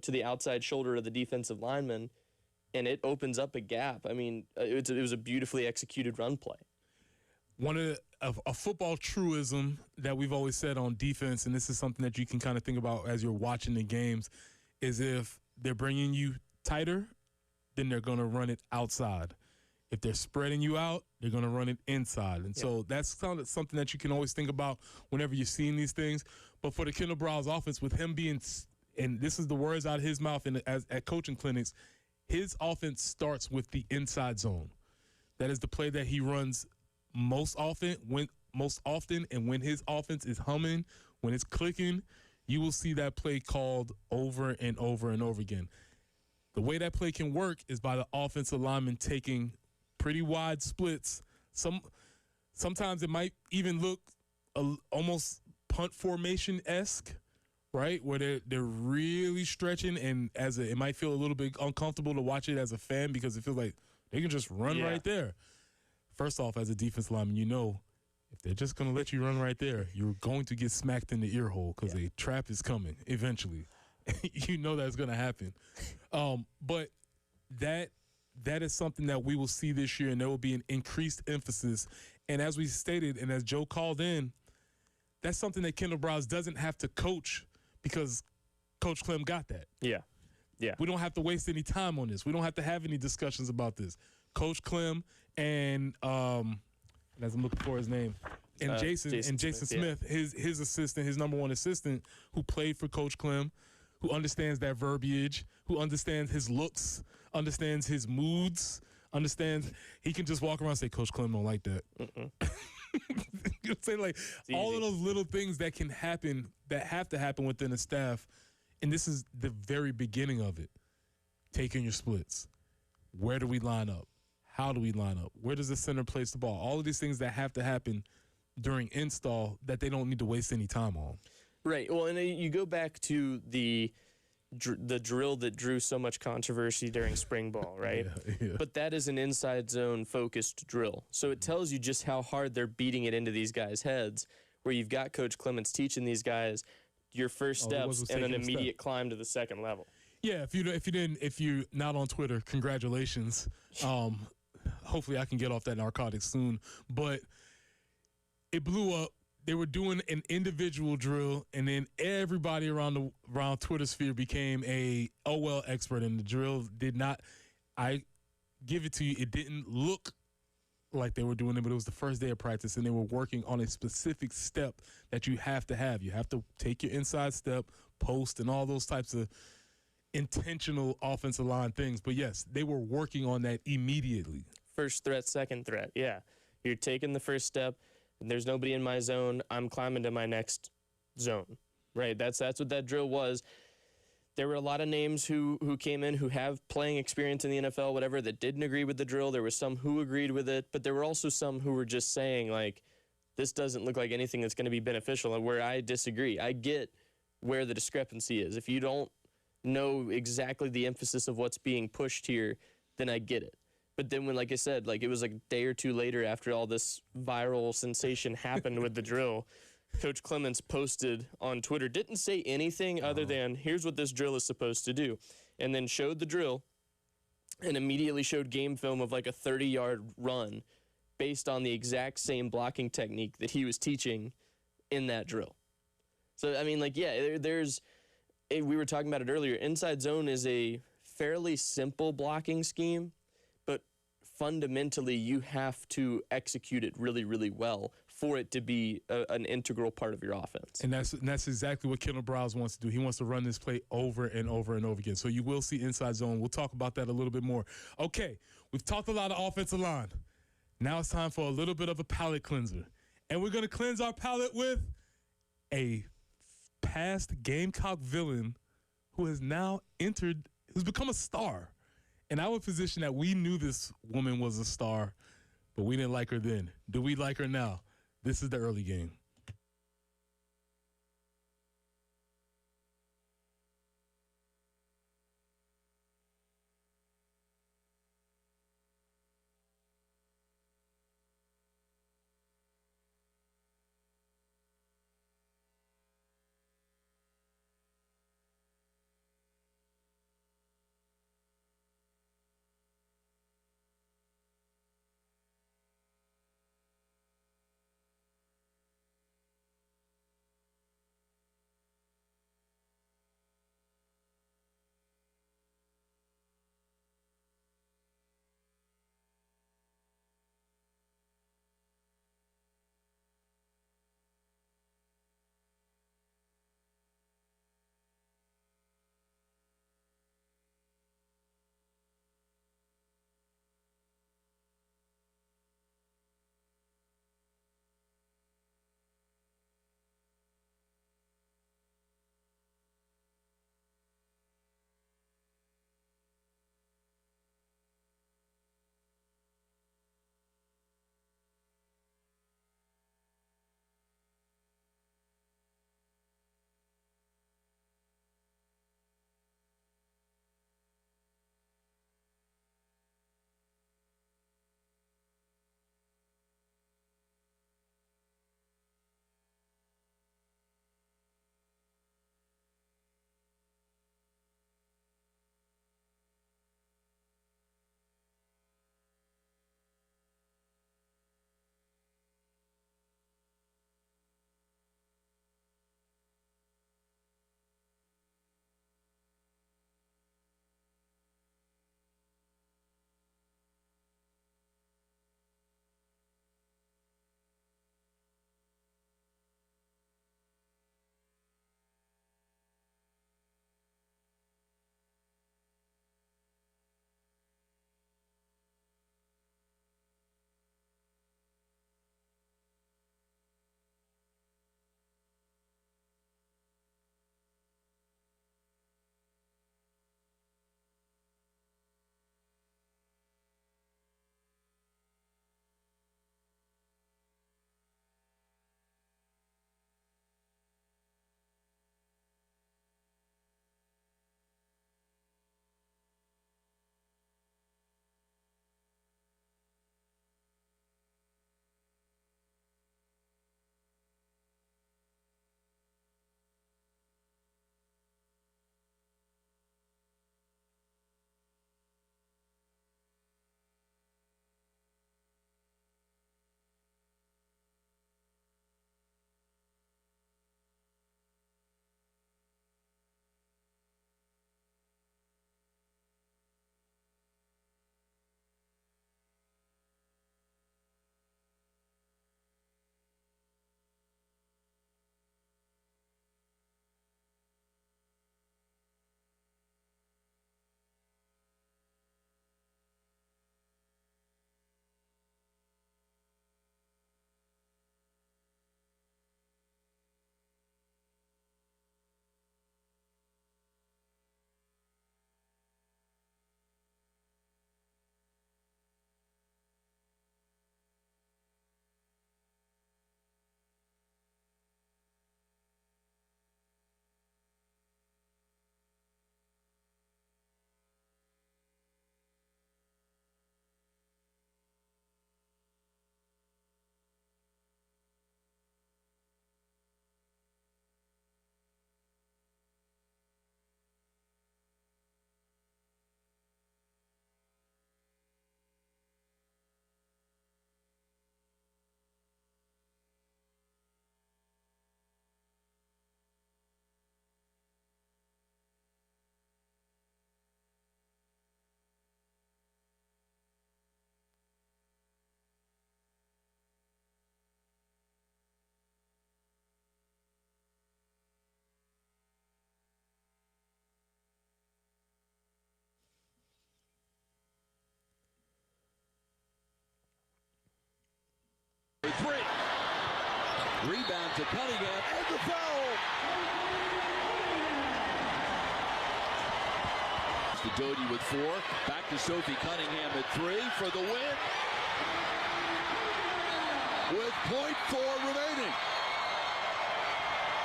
to the outside shoulder of the defensive lineman, and it opens up a gap. I mean, it was a beautifully executed run play. One of a football truism that we've always said on defense, and this is something that you can kind of think about as you're watching the games, is if they're bringing you tighter, then they're going to run it outside. If they're spreading you out, they're going to run it inside. And so that's kind of something that you can always think about whenever you're seeing these things. But for the Kendall Browns offense, with him being, and this is the words out of his mouth at coaching clinics, his offense starts with the inside zone. That is the play that he runs most often, and when his offense is humming, when it's clicking, you will see that play called over and over and over again. The way that play can work is by the offensive lineman taking pretty wide splits. Sometimes it might even look almost punt formation-esque, right? Where they're really stretching, and it might feel a little bit uncomfortable to watch it as a fan because it feels like they can just run right there. First off, as a defense lineman, if they're just going to let you run right there, you're going to get smacked in the ear hole because a trap is coming eventually. That's going to happen. But that is something that we will see this year, and there will be an increased emphasis. And as we stated, and as Joe called in, that's something that Kendall Browns doesn't have to coach because Coach Clem got that. Yeah. We don't have to waste any time on this. We don't have to have any discussions about this. Coach Clem and as I'm looking for his name, and Jason Smith, his assistant, his number one assistant, who played for Coach Clem, who understands that verbiage, who understands his looks, understands his moods, understands he can just walk around and say, Coach Clem don't like that. Say like all of those little things that can happen, that have to happen within a staff, and this is the very beginning of it. Taking your splits. Where do we line up? How do we line up? Where does the center place the ball? All of these things that have to happen during install that they don't need to waste any time on. Right. Well, and you go back to the drill that drew so much controversy during spring ball, right? Yeah. But that is an inside zone focused drill. So it tells you just how hard they're beating it into these guys' heads, where you've got Coach Clements teaching these guys your first steps and an immediate climb to the second level. Yeah, if you're not on Twitter, congratulations. Hopefully I can get off that narcotics soon. But it blew up. They were doing an individual drill, and then everybody around Twitter sphere became a OL expert, and the drill did not. I give it to you, it didn't look like they were doing it, but it was the first day of practice, and they were working on a specific step that you have to have. You have to take your inside step, post, and all those types of intentional offensive line things. But yes, they were working on that immediately. First threat, second threat. Yeah. You're taking the first step. There's nobody in my zone. I'm climbing to my next zone. Right? That's what that drill was. There were a lot of names who came in who have playing experience in the NFL, whatever, that didn't agree with the drill. There were some who agreed with it, but there were also some who were just saying, like, this doesn't look like anything that's going to be beneficial, and where I disagree. I get where the discrepancy is. If you don't know exactly the emphasis of what's being pushed here, then I get it. But then when, like I said, like it was like a day or two later after all this viral sensation happened with the drill, Coach Clements posted on Twitter, didn't say anything other than, here's what this drill is supposed to do, and then showed the drill and immediately showed game film of like a 30-yard run based on the exact same blocking technique that he was teaching in that drill. So, I mean, like, yeah, we were talking about it earlier. Inside zone is a fairly simple blocking scheme, but fundamentally you have to execute it really, really well for it to be an integral part of your offense. And that's exactly what Kendall Browns wants to do. He wants to run this play over and over and over again. So you will see inside zone. We'll talk about that a little bit more. Okay, we've talked a lot of offensive line. Now it's time for a little bit of a palate cleanser. And we're going to cleanse our palate with a past Gamecock villain who has now who's become a star. And I would position that we knew this woman was a star, but we didn't like her then. Do we like her now? This is the early game. Three. Rebound to Cunningham and the foul. To Doty with 4. Back to Sophie Cunningham at 3 for the win. With .4 remaining.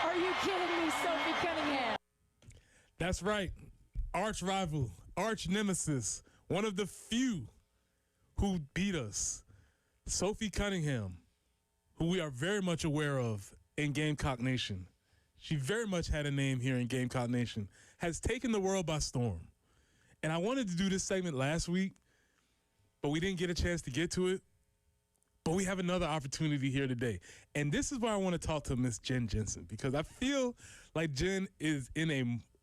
Are you kidding me, Sophie Cunningham? That's right. Arch rival, arch nemesis, one of the few who beat us. Sophie Cunningham, who we are very much aware of in Gamecock Nation. She very much had a name here in Gamecock Nation, has taken the world by storm. And I wanted to do this segment last week, but we didn't get a chance to get to it. But we have another opportunity here today. And this is why I want to talk to Miss Jen Jensen, because I feel like Jen is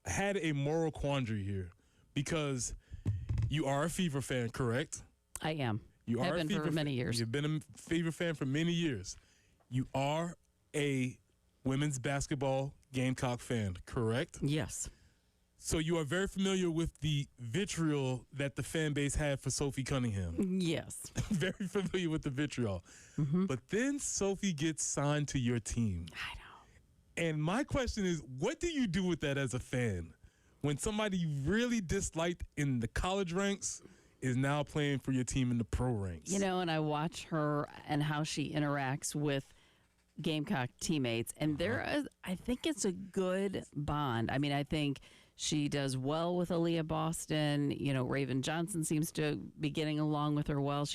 had a moral quandary here, because you are a Fever fan, correct? I am. You Have are been a Fever for many years. You've been a Fever fan for many years. You are a women's basketball Gamecock fan, correct? Yes. So you are very familiar with the vitriol that the fan base had for Sophie Cunningham. Yes. Very familiar with the vitriol. But then Sophie gets signed to your team. I know. And my question is, what do you do with that as a fan? When somebody you really disliked in the college ranks is now playing for your team in the pro ranks. You know, and I watch her and how she interacts with Gamecock teammates, and I think it's a good bond. I mean, I think she does well with Aaliyah Boston. You know, Raven Johnson seems to be getting along with her well.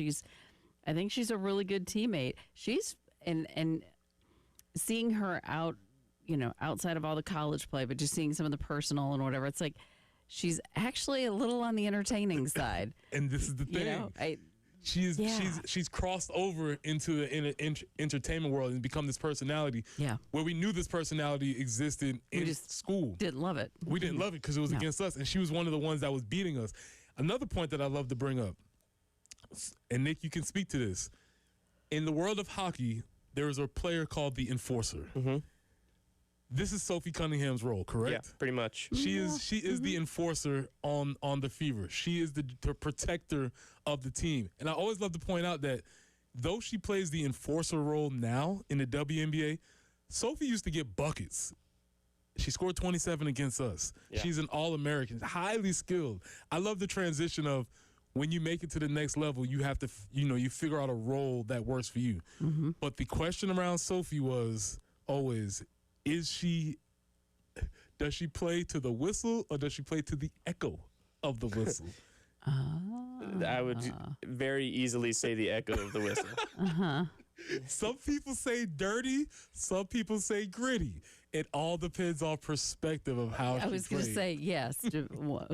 I think she's a really good teammate. And seeing her out, you know, outside of all the college play, but just seeing some of the personal and whatever, it's like she's actually a little on the entertaining side. And this is the thing. You know, She's crossed over into the entertainment world and become this personality. Yeah. Where we knew this personality existed in just school. didn't love it. We didn't love it because it was against us, and she was one of the ones that was beating us. Another point that I love to bring up, and Nick, you can speak to this. In the world of hockey, there is a player called the enforcer. This is Sophie Cunningham's role, correct? Yeah, pretty much. She is the enforcer on the Fever. She is the protector of the team. And I always love to point out that though she plays the enforcer role now in the WNBA, Sophie used to get buckets. She scored 27 against us. Yeah. She's an All-American, highly skilled. I love the transition of when you make it to the next level, you have to, you figure out a role that works for you. But the question around Sophie was always, does she play to the whistle or does she play to the echo of the whistle? I would very easily say the echo of the whistle. Some people say dirty, some people say gritty. It all depends on perspective of how I was going to say, yes,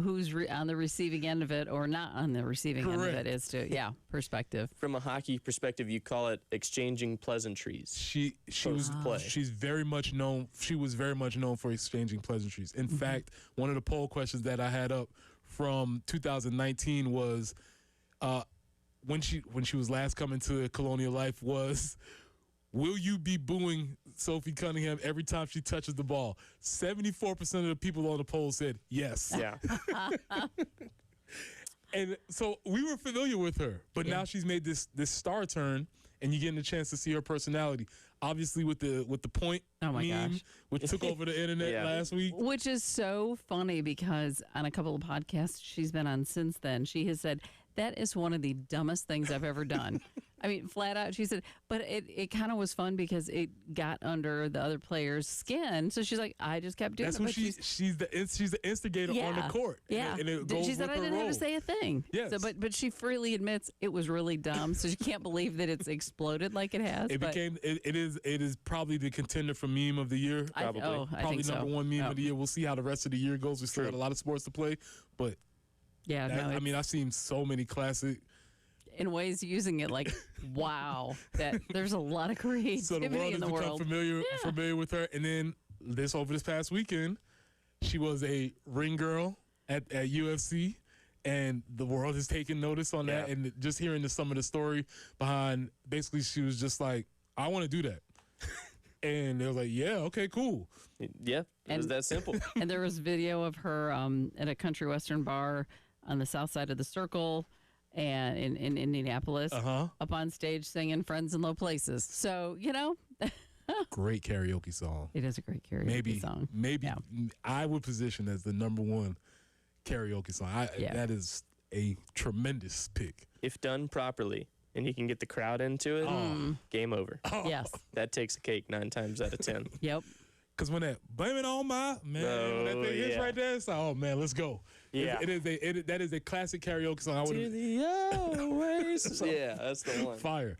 who's on the receiving end of it or not on the receiving end of it is perspective. From a hockey perspective, you call it exchanging pleasantries. She was very much known for exchanging pleasantries. In fact, one of the poll questions that I had up from 2019 was when she was last coming to Colonial Life was, will you be booing Sophie Cunningham every time she touches the ball? 74% of the people on the poll said yes. Yeah. And so we were familiar with her, but now she's made this star turn, and you're getting a chance to see her personality. Obviously, with the point meme, which took over the internet last week. Which is so funny because on a couple of podcasts she's been on since then, she has said, that is one of the dumbest things I've ever done. I mean, flat out, she said, but it kind of was fun because it got under the other player's skin. So she's like, I just kept doing it. That's who she's the instigator on the court. Yeah. And it goes she said, with I her didn't role. have to say a thing. Yes. So, but she freely admits it was really dumb. So she can't believe that it's exploded like it has. It is probably the contender for meme of the year. Probably. I Probably think number one meme of the year. We'll see how the rest of the year goes. We still got a lot of sports to play. But I've seen so many classic. In ways using it like, wow, that there's a lot of creativity So the world in has the become world. familiar with her. And then over this past weekend, she was a ring girl at UFC. And the world has taken notice on that. And just hearing some of the story behind, basically she was just like, I want to do that. And they were like, yeah, okay, cool. Yeah, it was that simple. And there was video of her at a country western bar on the south side of the circle. and in Indianapolis, Uh-huh. up on stage singing "Friends in Low Places." So Great karaoke song. it is a great karaoke Maybe song. maybe Yeah. I would position as the number one karaoke song. Yeah. That is a tremendous pick. If done properly and you can get the crowd into it, game over. Yes. That takes a cake 9 times out of 10. Yep. Because when that blame it on my man, when that Oh, thing hits yeah. right there, it's like, oh man, let's go. Yeah. That is a classic karaoke song. I would Oasis. Yeah, that's the one. fire.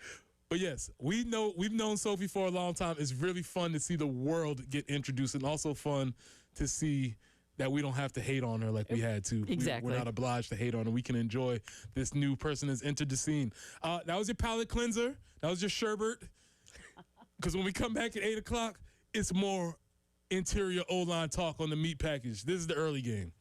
But yes, we've known Sophie for a long time. It's really fun to see the world get introduced, and also fun to see that we don't have to hate on her like we had to. Exactly. We're not obliged to hate on her. We can enjoy this new person that's entered the scene. That was your palate cleanser. That was your sherbet. Because when we come back at 8 o'clock, it's more interior O-line talk on the meat package. This is the early game.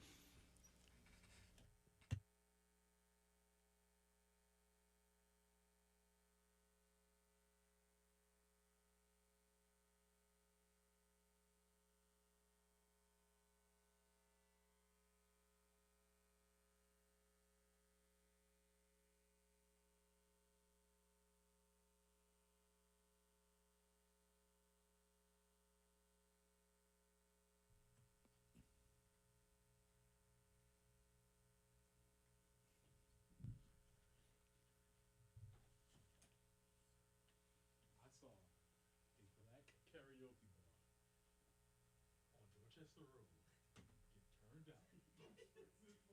I saw a black karaoke bar on Dorchester Road get turned out.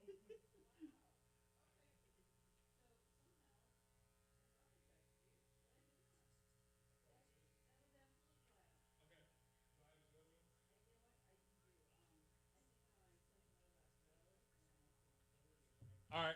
All right.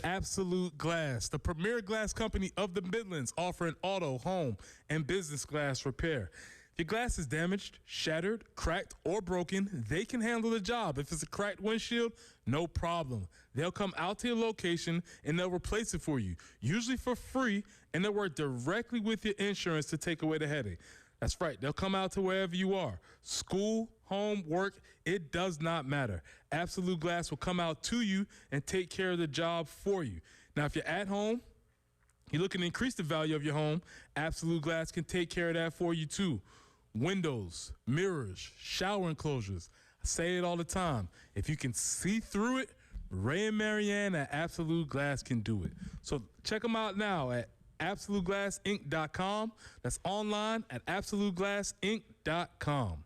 Absolute Glass, the premier glass company of the Midlands, offering auto, home, and business glass repair. If your glass is damaged, shattered, cracked, or broken, they can handle the job. If it's a cracked windshield, no problem. They'll come out to your location and they'll replace it for you, usually for free, and they'll work directly with your insurance to take away the headache. That's right. They'll come out to wherever you are. School, home, work, it does not matter. Absolute Glass will come out to you and take care of the job for you. Now, if you're at home, you're looking to increase the value of your home, Absolute Glass can take care of that for you too. Windows, mirrors, shower enclosures. I say it all the time. If you can see through it, Ray and Marianne at Absolute Glass can do it. So check them out now at AbsoluteGlassInc.com. That's online at AbsoluteGlassInc.com.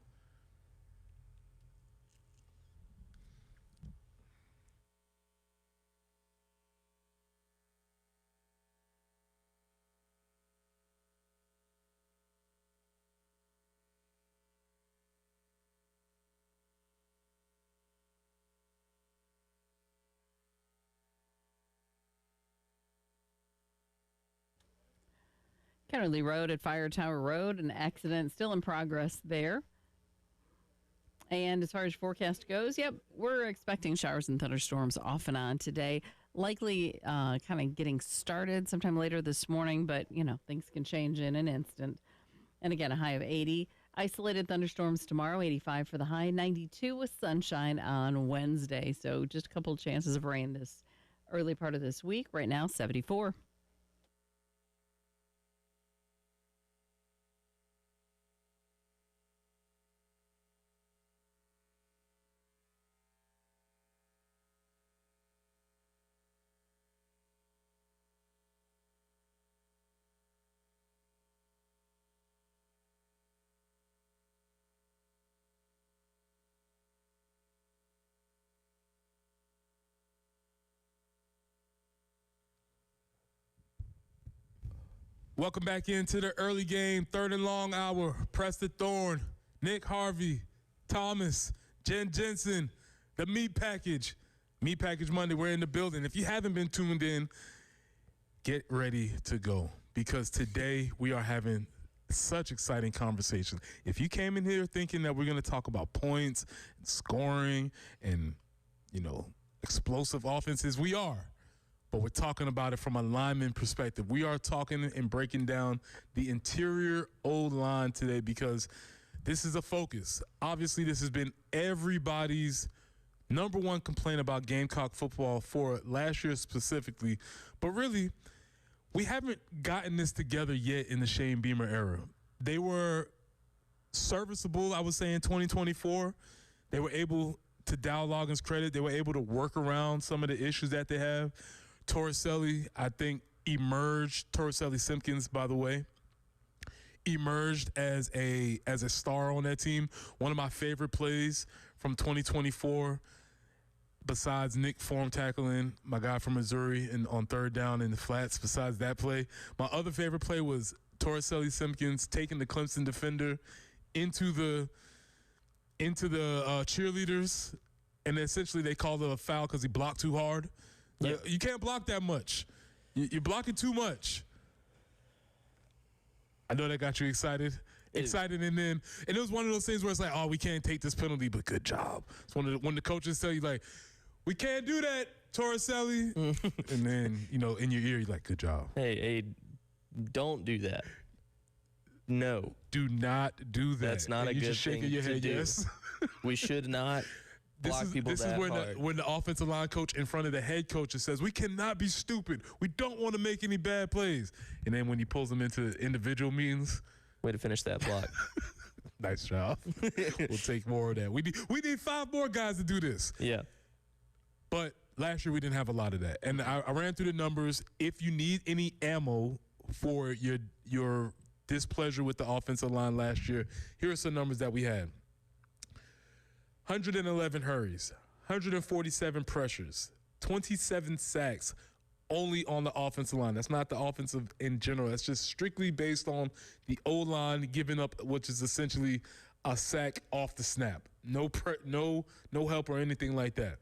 Kennerly Road at Fire Tower Road, an accident still in progress there. And as far as forecast goes, yep, we're expecting showers and thunderstorms off and on today. likely kind of getting started sometime later this morning, but, things can change in an instant. And again, a high of 80. Isolated thunderstorms tomorrow, 85 for the high, 92 with sunshine on Wednesday. So just a couple of chances of rain this early part of this week. Right now, 74. Welcome back into the early game, third and long hour. Preston Thorne, Nick Harvey, Thomas, Jen Jensen, the Meat Package. Meat Package Monday, we're in the building. If you haven't been tuned in, get ready to go because today we are having such exciting conversations. If you came in here thinking that we're going to talk about points and scoring and, explosive offenses, we are. But we're talking about it from a lineman perspective. We are talking and breaking down the interior O-line today because this is a focus. Obviously, this has been everybody's number one complaint about Gamecock football for last year specifically. But really, we haven't gotten this together yet in the Shane Beamer era. They were serviceable, I would say, in 2024. They were able, to Dow Loggins' credit, they were able to work around some of the issues that they have. Torricelli, I think, emerged. Torricelli Simpkins, by the way, emerged as a star on that team. One of my favorite plays from 2024, besides Nick Form tackling my guy from Missouri and on third down in the flats. Besides that play, my other favorite play was Torricelli Simpkins taking the Clemson defender into the cheerleaders, and essentially they called it a foul because he blocked too hard. Yep. You can't block that much. You're blocking too much. I know that got you excited. And then it was one of those things where it's like, oh, we can't take this penalty, but good job. It's when the coaches tell you, like, we can't do that, Torricelli. And then, in your ear, you're like, good job. Hey, don't do that. No. Do not do that. That's not and a good shaking thing your to head, do. Yes. We should not block people that hard. This is when the offensive line coach in front of the head coach says, we cannot be stupid. We don't want to make any bad plays. And then when he pulls them into individual meetings. Way to finish that block. Nice job. We'll take more of that. We need 5 more guys to do this. Yeah. But last year we didn't have a lot of that. And I ran through the numbers. If you need any ammo for your displeasure with the offensive line last year, here are some numbers that we had. 111 hurries, 147 pressures, 27 sacks only on the offensive line. That's not the offensive in general. That's just strictly based on the O-line giving up, which is essentially a sack off the snap. No help or anything like that.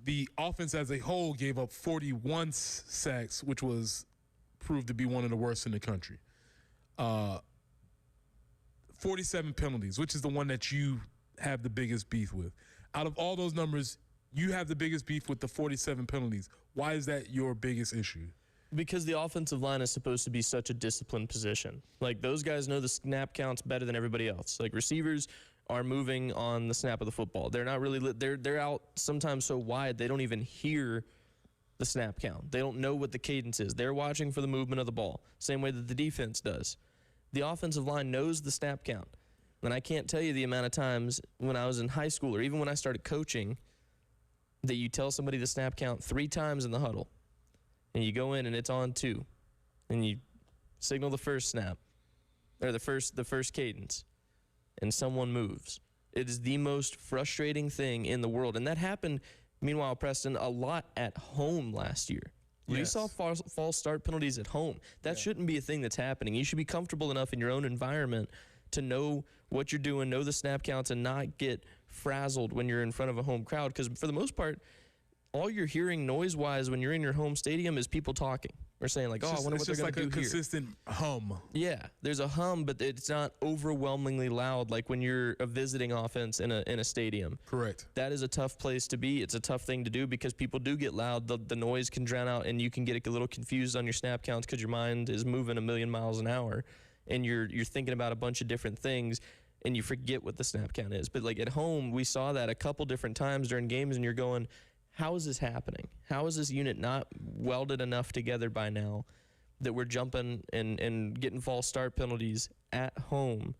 The offense as a whole gave up 41 sacks, which was proved to be one of the worst in the country. 47 penalties, which is the one that you have the biggest beef with. Out of all those numbers, you have the biggest beef with the 47 penalties. Why is that your biggest issue? Because the offensive line is supposed to be such a disciplined position. Like, those guys know the snap counts better than everybody else. Like, receivers are moving on the snap of the football. They're not really they're out sometimes so wide they don't even hear the snap count. They don't know what the cadence is. They're watching for the movement of the ball, same way that the defense does. The offensive line knows the snap count. And I can't tell you the amount of times when I was in high school or even when I started coaching that you tell somebody the snap count 3 times in the huddle. And you go in and it's on 2. And you signal the first snap or the first cadence and someone moves. It is the most frustrating thing in the world. And that happened, meanwhile, Preston, a lot at home last year. Yes. We saw false start penalties at home. That shouldn't be a thing that's happening. You should be comfortable enough in your own environment to know what you're doing, know the snap counts, and not get frazzled when you're in front of a home crowd. Because for the most part, all you're hearing noise-wise when you're in your home stadium is people talking or saying like, "Oh, I wonder what they're going to do here." It's just like a consistent hum. Yeah, there's a hum, but it's not overwhelmingly loud like when you're a visiting offense in a stadium. Correct. That is a tough place to be. It's a tough thing to do because people do get loud. The noise can drown out, and you can get a little confused on your snap counts because your mind is moving a million miles an hour, and you're thinking about a bunch of different things, and you forget what the snap count is. But like at home, we saw that a couple different times during games, and you're going, how is this happening? How is this unit not welded enough together by now that we're jumping and getting false start penalties at home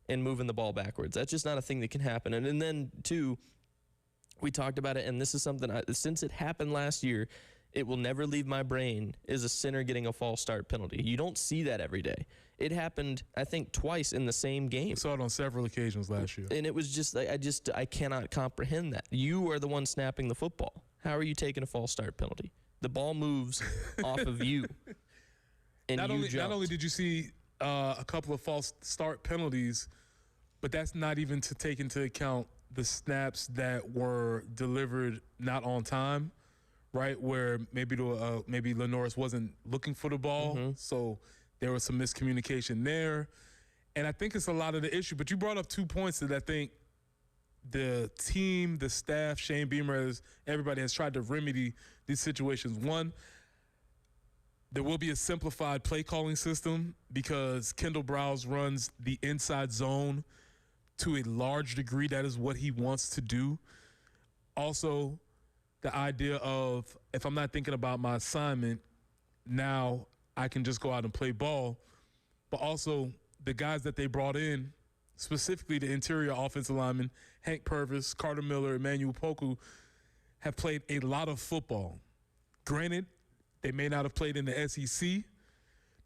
and moving the ball backwards? That's just not a thing that can happen. And then, too, we talked about it, and this is something, since it happened last year, it will never leave my brain, is a center getting a false start penalty. You don't see that every day. It happened, I think, twice in the same game. We saw it on several occasions last year. And it was just, I cannot comprehend that. You are the one snapping the football. How are you taking a false start penalty? The ball moves off of you. And not only did you see a couple of false start penalties, but that's not even to take into account the snaps that were delivered not on time, right? Where maybe Lenoris wasn't looking for the ball, so there was some miscommunication there. And I think it's a lot of the issue. But you brought up 2 points that I think the team, the staff, Shane Beamer, everybody has tried to remedy these situations. One, there will be a simplified play calling system because Kendall Browse runs the inside zone to a large degree. That is what he wants to do. Also, the idea of, if I'm not thinking about my assignment, now I can just go out and play ball. But also, the guys that they brought in, specifically the interior offensive linemen, Hank Purvis, Carter Miller, Emmanuel Poku, have played a lot of football. Granted, they may not have played in the SEC.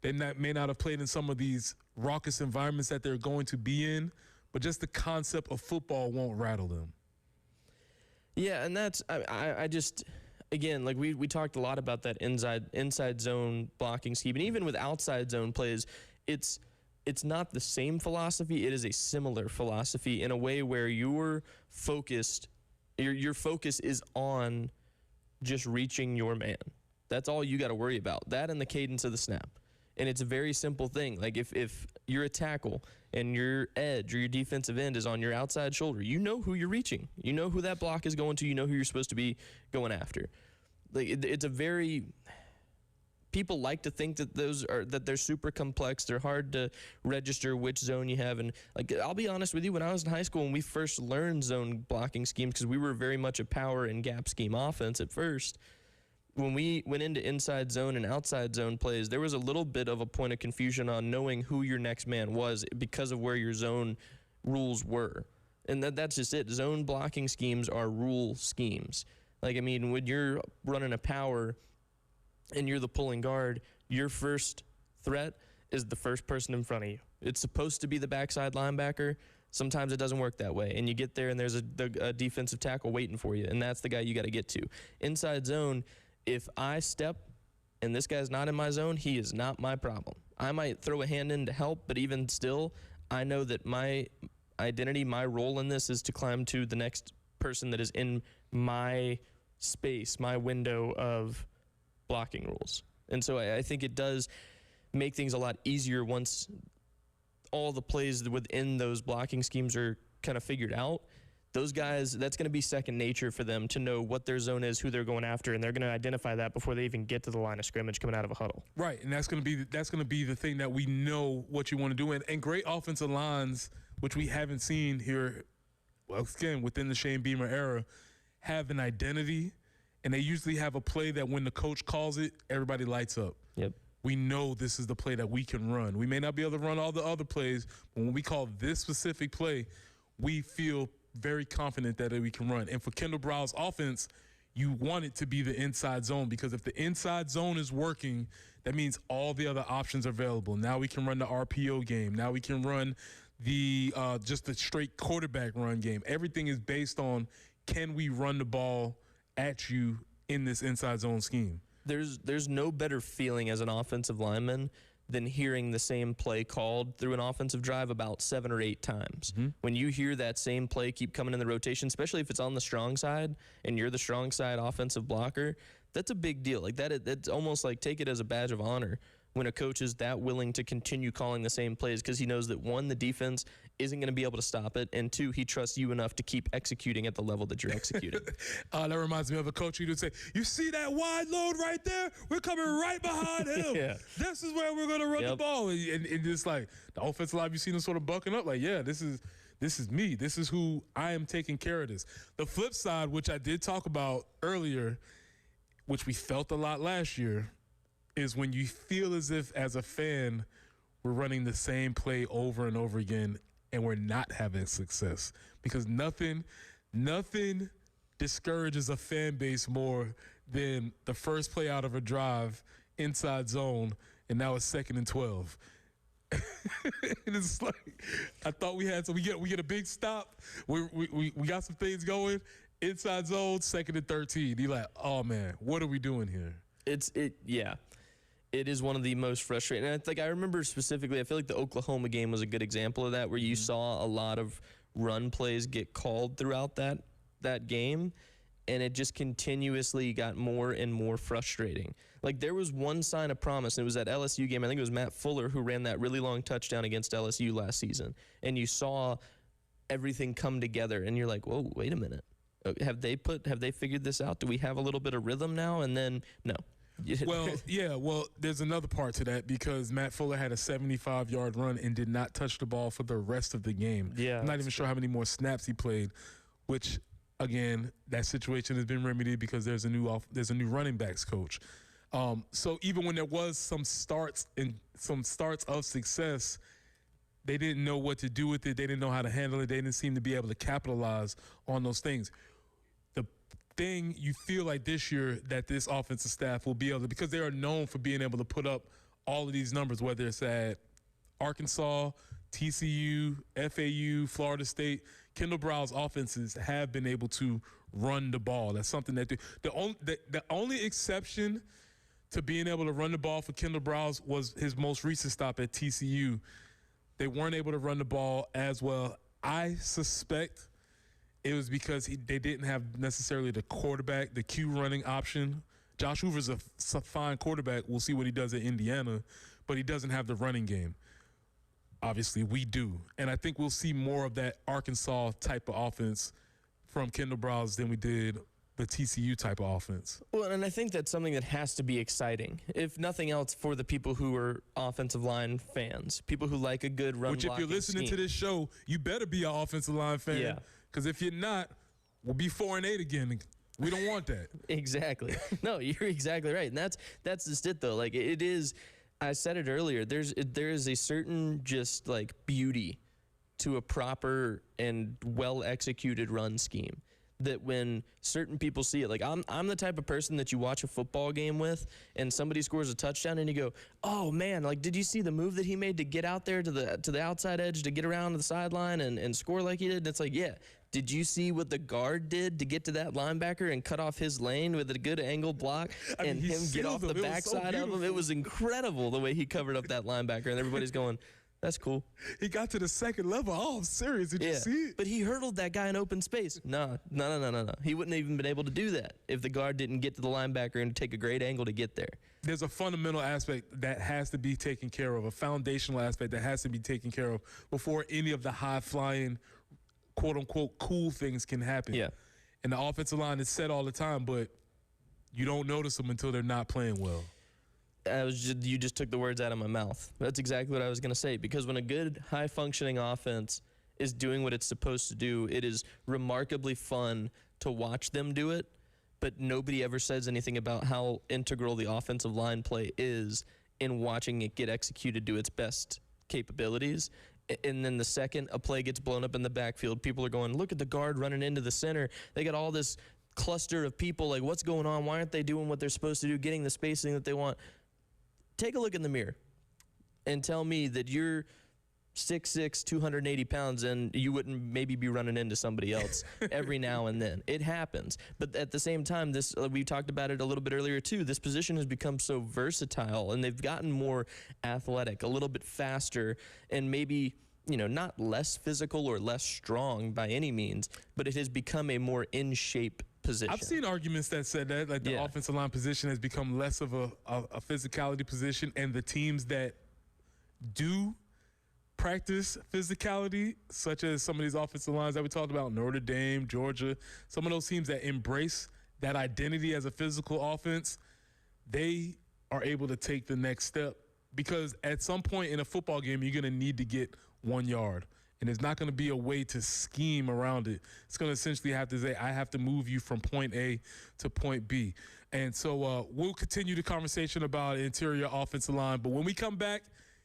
They may not have played in some of these raucous environments that they're going to be in, but just the concept of football won't rattle them. Yeah, and that's, I just, again, like we talked a lot about that inside zone blocking scheme, and even with outside zone plays, it's not the same philosophy. It is a similar philosophy in a way where your focus is on just reaching your man. That's all you got to worry about. That and the cadence of the snap. And it's a very simple thing. Like if you're a tackle and your edge or your defensive end is on your outside shoulder, you know who you're reaching. You know who that block is going to. You know who you're supposed to be going after. Like it's a very... People like to think that they're super complex. They're hard to register which zone you have. And like, I'll be honest with you, when I was in high school and we first learned zone blocking schemes, because we were very much a power and gap scheme offense at first, when we went into inside zone and outside zone plays, there was a little bit of a point of confusion on knowing who your next man was because of where your zone rules were. And that's just it. Zone blocking schemes are rule schemes. Like, I mean, when you're running a power and you're the pulling guard, your first threat is the first person in front of you. It's supposed to be the backside linebacker. Sometimes it doesn't work that way. And you get there and there's a defensive tackle waiting for you, and that's the guy you got to get to. Inside zone, if I step and this guy's not in my zone, he is not my problem. I might throw a hand in to help, but even still, I know that my identity, my role in this is to climb to the next person that is in my space, my window of blocking rules. And so I think it does make things a lot easier once all the plays within those blocking schemes are kind of figured out. Those guys, that's going to be second nature for them to know what their zone is, who they're going after, and they're going to identify that before they even get to the line of scrimmage coming out of a huddle. Right, and that's going to be the thing that we know what you want to do. And great offensive lines, which we haven't seen here, well, again, within the Shane Beamer era, have an identity. And they usually have a play that when the coach calls it, everybody lights up. Yep. We know this is the play that we can run. We may not be able to run all the other plays, but when we call this specific play, we feel very confident that we can run. And for Kendall Brow's offense, you want it to be the inside zone, because if the inside zone is working, that means all the other options are available. Now we can run the RPO game. Now we can run the just the straight quarterback run game. Everything is based on, can we run the ball at you in this inside zone scheme? There's no better feeling as an offensive lineman than hearing the same play called through an offensive drive about 7 or 8 times. When you hear that same play keep coming in the rotation, especially if it's on the strong side and you're the strong side offensive blocker, that's a big deal. Like it's almost like take it as a badge of honor when a coach is that willing to continue calling the same plays, because he knows that, 1, the defense isn't going to be able to stop it, and 2, he trusts you enough to keep executing at the level that you're executing. That reminds me of a coach who would say, you see that wide load right there? We're coming right behind him. Yeah. This is where we're going to run the ball. And it's like the offensive line, you see them sort of bucking up like, yeah, this is me. This is who I am taking care of this. The flip side, which I did talk about earlier, which we felt a lot last year, is when you feel as if, as a fan, we're running the same play over and over again and we're not having success. Because nothing discourages a fan base more than the first play out of a drive, inside zone, and now it's 2nd and 12. And it's like, I thought we had, so we get a big stop. We got some things going. Inside zone, 2nd and 13. You're like, oh man, what are we doing here? It is one of the most frustrating. And I remember specifically, I feel like the Oklahoma game was a good example of that, where you saw a lot of run plays get called throughout that game, and it just continuously got more and more frustrating. Like, there was one sign of promise, and it was that LSU game. I think it was Matt Fuller who ran that really long touchdown against LSU last season, and you saw everything come together, and you're like, whoa, wait a minute. Have they figured this out? Do we have a little bit of rhythm now? And then, no. Well, there's another part to that, because Matt Fuller had a 75-yard run and did not touch the ball for the rest of the game. Yeah, I'm not even sure how many more snaps he played, which, again, that situation has been remedied because there's a new running backs coach. So even when there was some starts of success, they didn't know what to do with it. They didn't know how to handle it. They didn't seem to be able to capitalize on those things. Thing you feel like this year that this offensive staff will be able to, because they are known for being able to put up all of these numbers, whether it's at Arkansas, TCU, FAU, Florida State. Kendall Brow's offenses have been able to run the ball. That's something that the only exception to being able to run the ball for Kendall Brow's was his most recent stop at TCU. They weren't able to run the ball as well. I suspect it was because they didn't have necessarily the quarterback, the Q running option. Josh Hoover's a fine quarterback. We'll see what he does at Indiana, but he doesn't have the running game. Obviously, we do. And I think we'll see more of that Arkansas type of offense from Kendall Browns than we did the TCU type of offense. Well, and I think that's something that has to be exciting, if nothing else, for the people who are offensive line fans, people who like a good run blocking scheme. Which, if you're listening to this show, you better be an offensive line fan. Yeah. Because if you're not, we'll be 4-8 again. We don't want that. Exactly. No, you're exactly right. And that's just it, though. Like, it is, I said it earlier, there is a certain just, like, beauty to a proper and well-executed run scheme that when certain people see it, like, I'm the type of person that you watch a football game with and somebody scores a touchdown and you go, oh, man, like, did you see the move that he made to get out there to the outside edge to get around to the sideline and score like he did? And it's like, yeah. Did you see what the guard did to get to that linebacker and cut off his lane with a good angle block and him get off the backside of him? It was incredible the way he covered up that linebacker, and everybody's going, that's cool. He got to the second level. Oh, I'm serious. Did you see it? But he hurdled that guy in open space. No. He wouldn't have even been able to do that if the guard didn't get to the linebacker and take a great angle to get there. There's a fundamental aspect that has to be taken care of, a foundational aspect that has to be taken care of before any of the high-flying, quote-unquote, cool things can happen. Yeah. And the offensive line is set all the time, but you don't notice them until they're not playing well. You just took the words out of my mouth. That's exactly what I was going to say, because when a good, high-functioning offense is doing what it's supposed to do, it is remarkably fun to watch them do it, but nobody ever says anything about how integral the offensive line play is in watching it get executed to its best capabilities. And then the second a play gets blown up in the backfield, people are going, look at the guard running into the center. They got all this cluster of people, like, what's going on? Why aren't they doing what they're supposed to do, getting the spacing that they want? Take a look in the mirror and tell me that you're 6'6", 280 pounds, and you wouldn't maybe be running into somebody else every now and then. It happens. But at the same time, this we talked about it a little bit earlier too. This position has become so versatile, and they've gotten more athletic, a little bit faster, and maybe, you know, not less physical or less strong by any means, but it has become a more in shape position. I've seen arguments that said that, like the offensive line position has become less of a physicality position, and the teams that do practice physicality, such as some of these offensive lines that we talked about, Notre Dame, Georgia, some of those teams that embrace that identity as a physical offense, they are able to take the next step, because at some point in a football game, you're going to need to get 1 yard. And there's not going to be a way to scheme around it. It's going to essentially have to say, I have to move you from point A to point B. And so we'll continue the conversation about interior offensive line. But when we come back,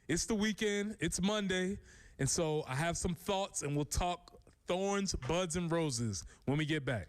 it's the weekend. It's Monday. And so I have some thoughts, and we'll talk thorns, buds, and roses when we get back.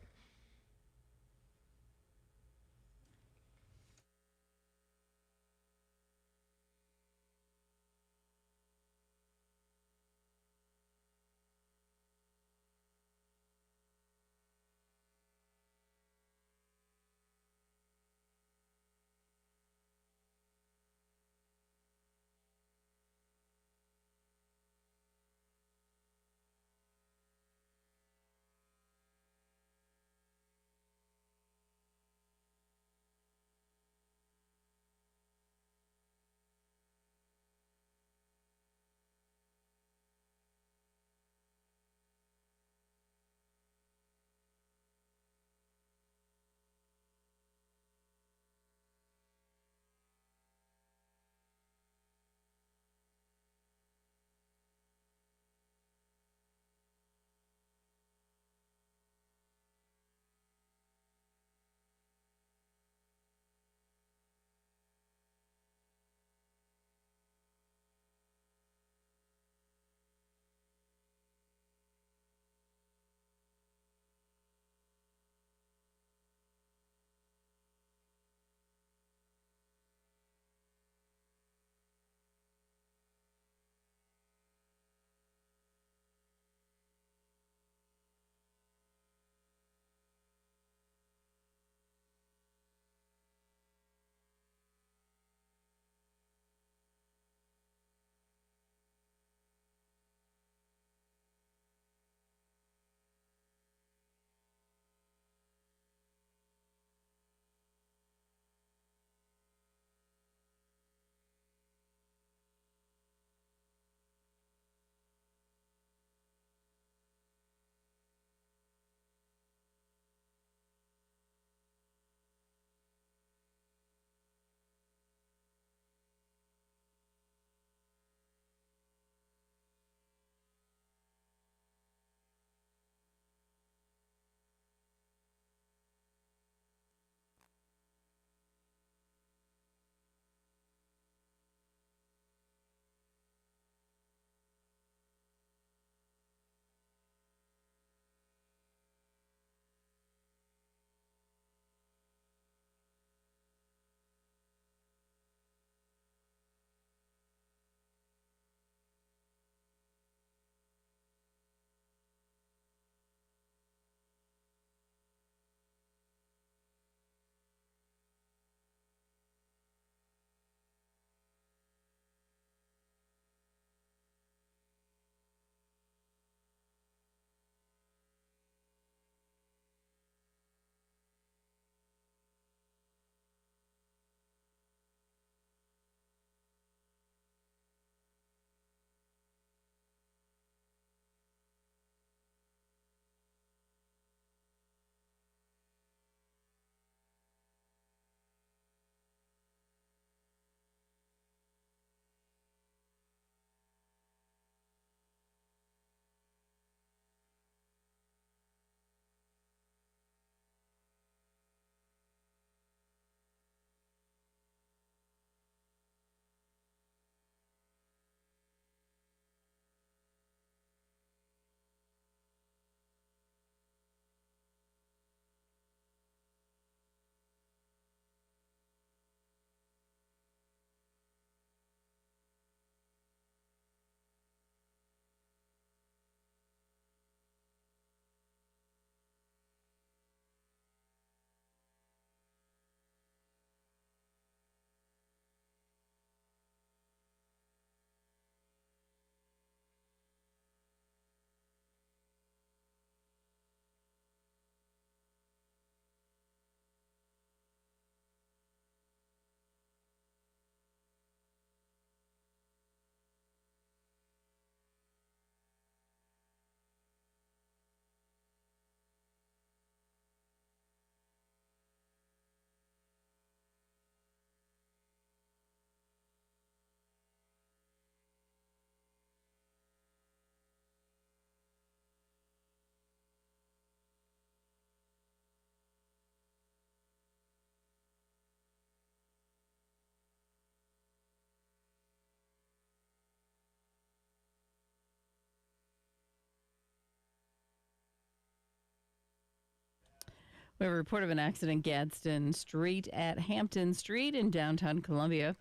We have a report of an accident Gadsden Street at Hampton Street in downtown Columbia.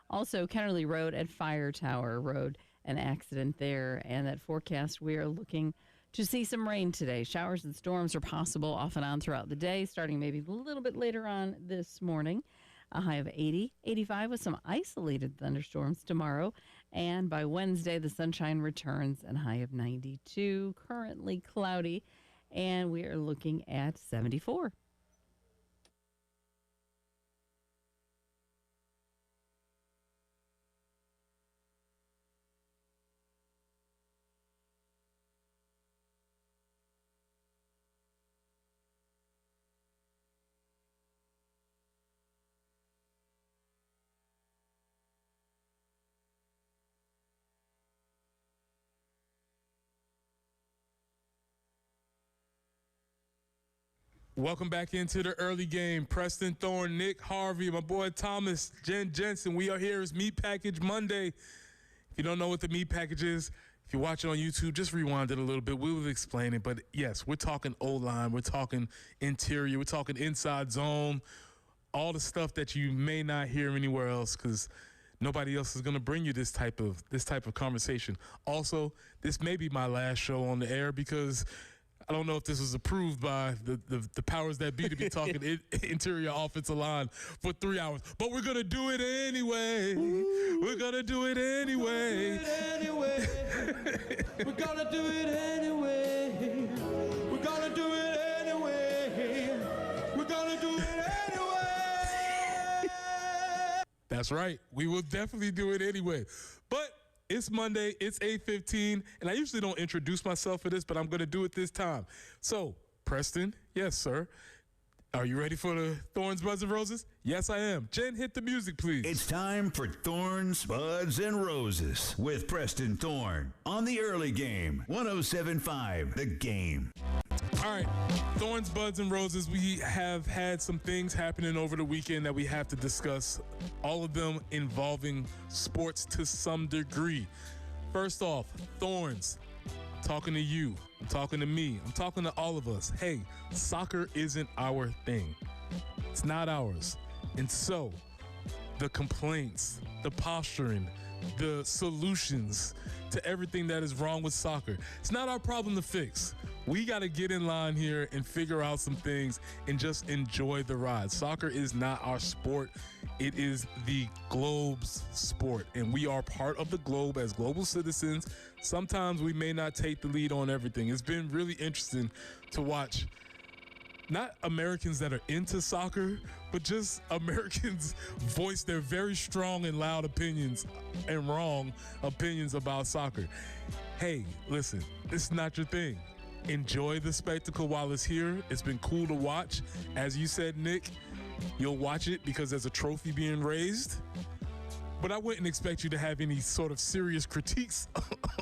Also, Kennerly Road at Fire Tower Road, an accident there. And that forecast, we are looking to see some rain today. Showers and storms are possible off and on throughout the day, starting maybe a little bit later on this morning. A high of 80, 85 with some isolated thunderstorms tomorrow. And by Wednesday, the sunshine returns and high of 92. Currently cloudy, and we are looking at 74. Welcome back into the early game. Preston Thorne, Nick Harvey, my boy Thomas, Jen Jensen. We are here. It's Meat Package Monday. If you don't know what the meat package is, if you're watching on YouTube, just rewind it a little bit. We will explain it. But, yes, we're talking O-line. We're talking interior. We're talking inside zone, all the stuff that you may not hear anywhere else because nobody else is going to bring you this type of conversation. Also, this may be my last show on the air because – I don't know if this was approved by the powers that be to be talking interior offensive line for 3 hours. But we're going to do it anyway. We're going to do it anyway. We're going to do it anyway. We're going to do it anyway. We're going to do it anyway. That's right. We will definitely do it anyway. But it's Monday, it's 8:15, and I usually don't introduce myself for this, but I'm going to do it this time. So, Preston, yes, sir. Are you ready for the Thorns, Buds, and Roses? Yes, I am. Jen, hit the music, please. It's time for Thorns, Buds, and Roses with Preston Thorne on the early game, 107.5 The Game. All right, Thorns, Buds, and Roses, we have had some things happening over the weekend that we have to discuss, all of them involving sports to some degree. First off, Thorns, I'm talking to you, I'm talking to me, I'm talking to all of us. Hey, soccer isn't our thing. It's not ours. And so, the complaints, the posturing, the solutions to everything that is wrong with soccer, it's not our problem to fix. We got to get in line here and figure out some things and just enjoy the ride. Soccer is not our sport. It is the globe's sport, and we are part of the globe as global citizens. Sometimes we may not take the lead on everything. It's been really interesting to watch not Americans that are into soccer, but just Americans voice their very strong and loud opinions and wrong opinions about soccer. Hey, listen, this is not your thing. Enjoy the spectacle while it's here. It's been cool to watch. As you said, Nick, you'll watch it because there's a trophy being raised. But I wouldn't expect you to have any sort of serious critiques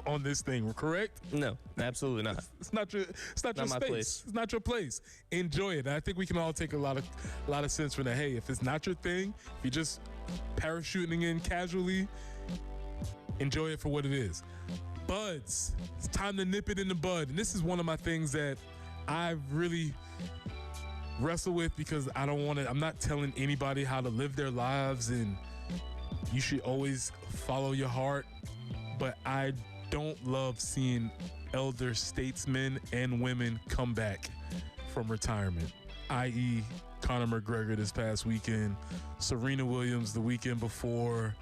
on this thing, correct? No, absolutely not. It's not your my space. place. It's not your place. Enjoy it. I think we can all take a lot of sense from that. Hey, if it's not your thing, if you're just parachuting in casually, enjoy it for what it is. Buds, it's time to nip it in the bud. And this is one of my things that I really wrestle with because I'm not telling anybody how to live their lives and you should always follow your heart. But I don't love seeing elder statesmen and women come back from retirement, i.e. Conor McGregor this past weekend, Serena Williams the weekend before.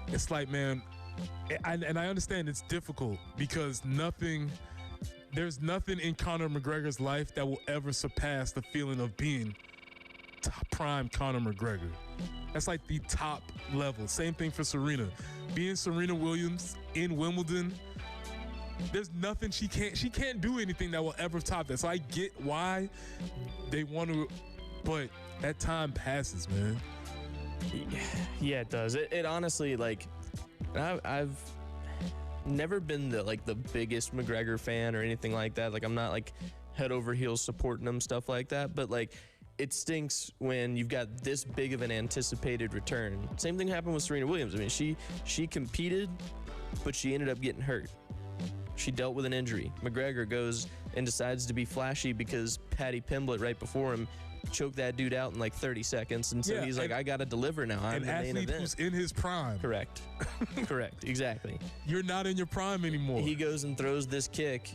It's like, man, and I understand it's difficult because there's nothing in Conor McGregor's life that will ever surpass the feeling of being top prime Conor McGregor. That's like the top level. Same thing for Serena. Being Serena Williams in Wimbledon, there's nothing she can't do anything that will ever top that. So I get why they want to, but that time passes, man. Yeah, it does. It honestly, like, I've never been the biggest McGregor fan or anything like that. Like, I'm not like head over heels supporting him, stuff like that. But like, it stinks when you've got this big of an anticipated return. Same thing happened with Serena Williams. I mean, she competed, but she ended up getting hurt. She dealt with an injury. McGregor goes and decides to be flashy because Patty Pimblett right before him choked that dude out in like 30 seconds. And so Yeah, he's like, I got to deliver now. I'm An the main athlete event. who's in his prime. Correct. Correct. Exactly. You're not in your prime anymore. He goes and throws this kick.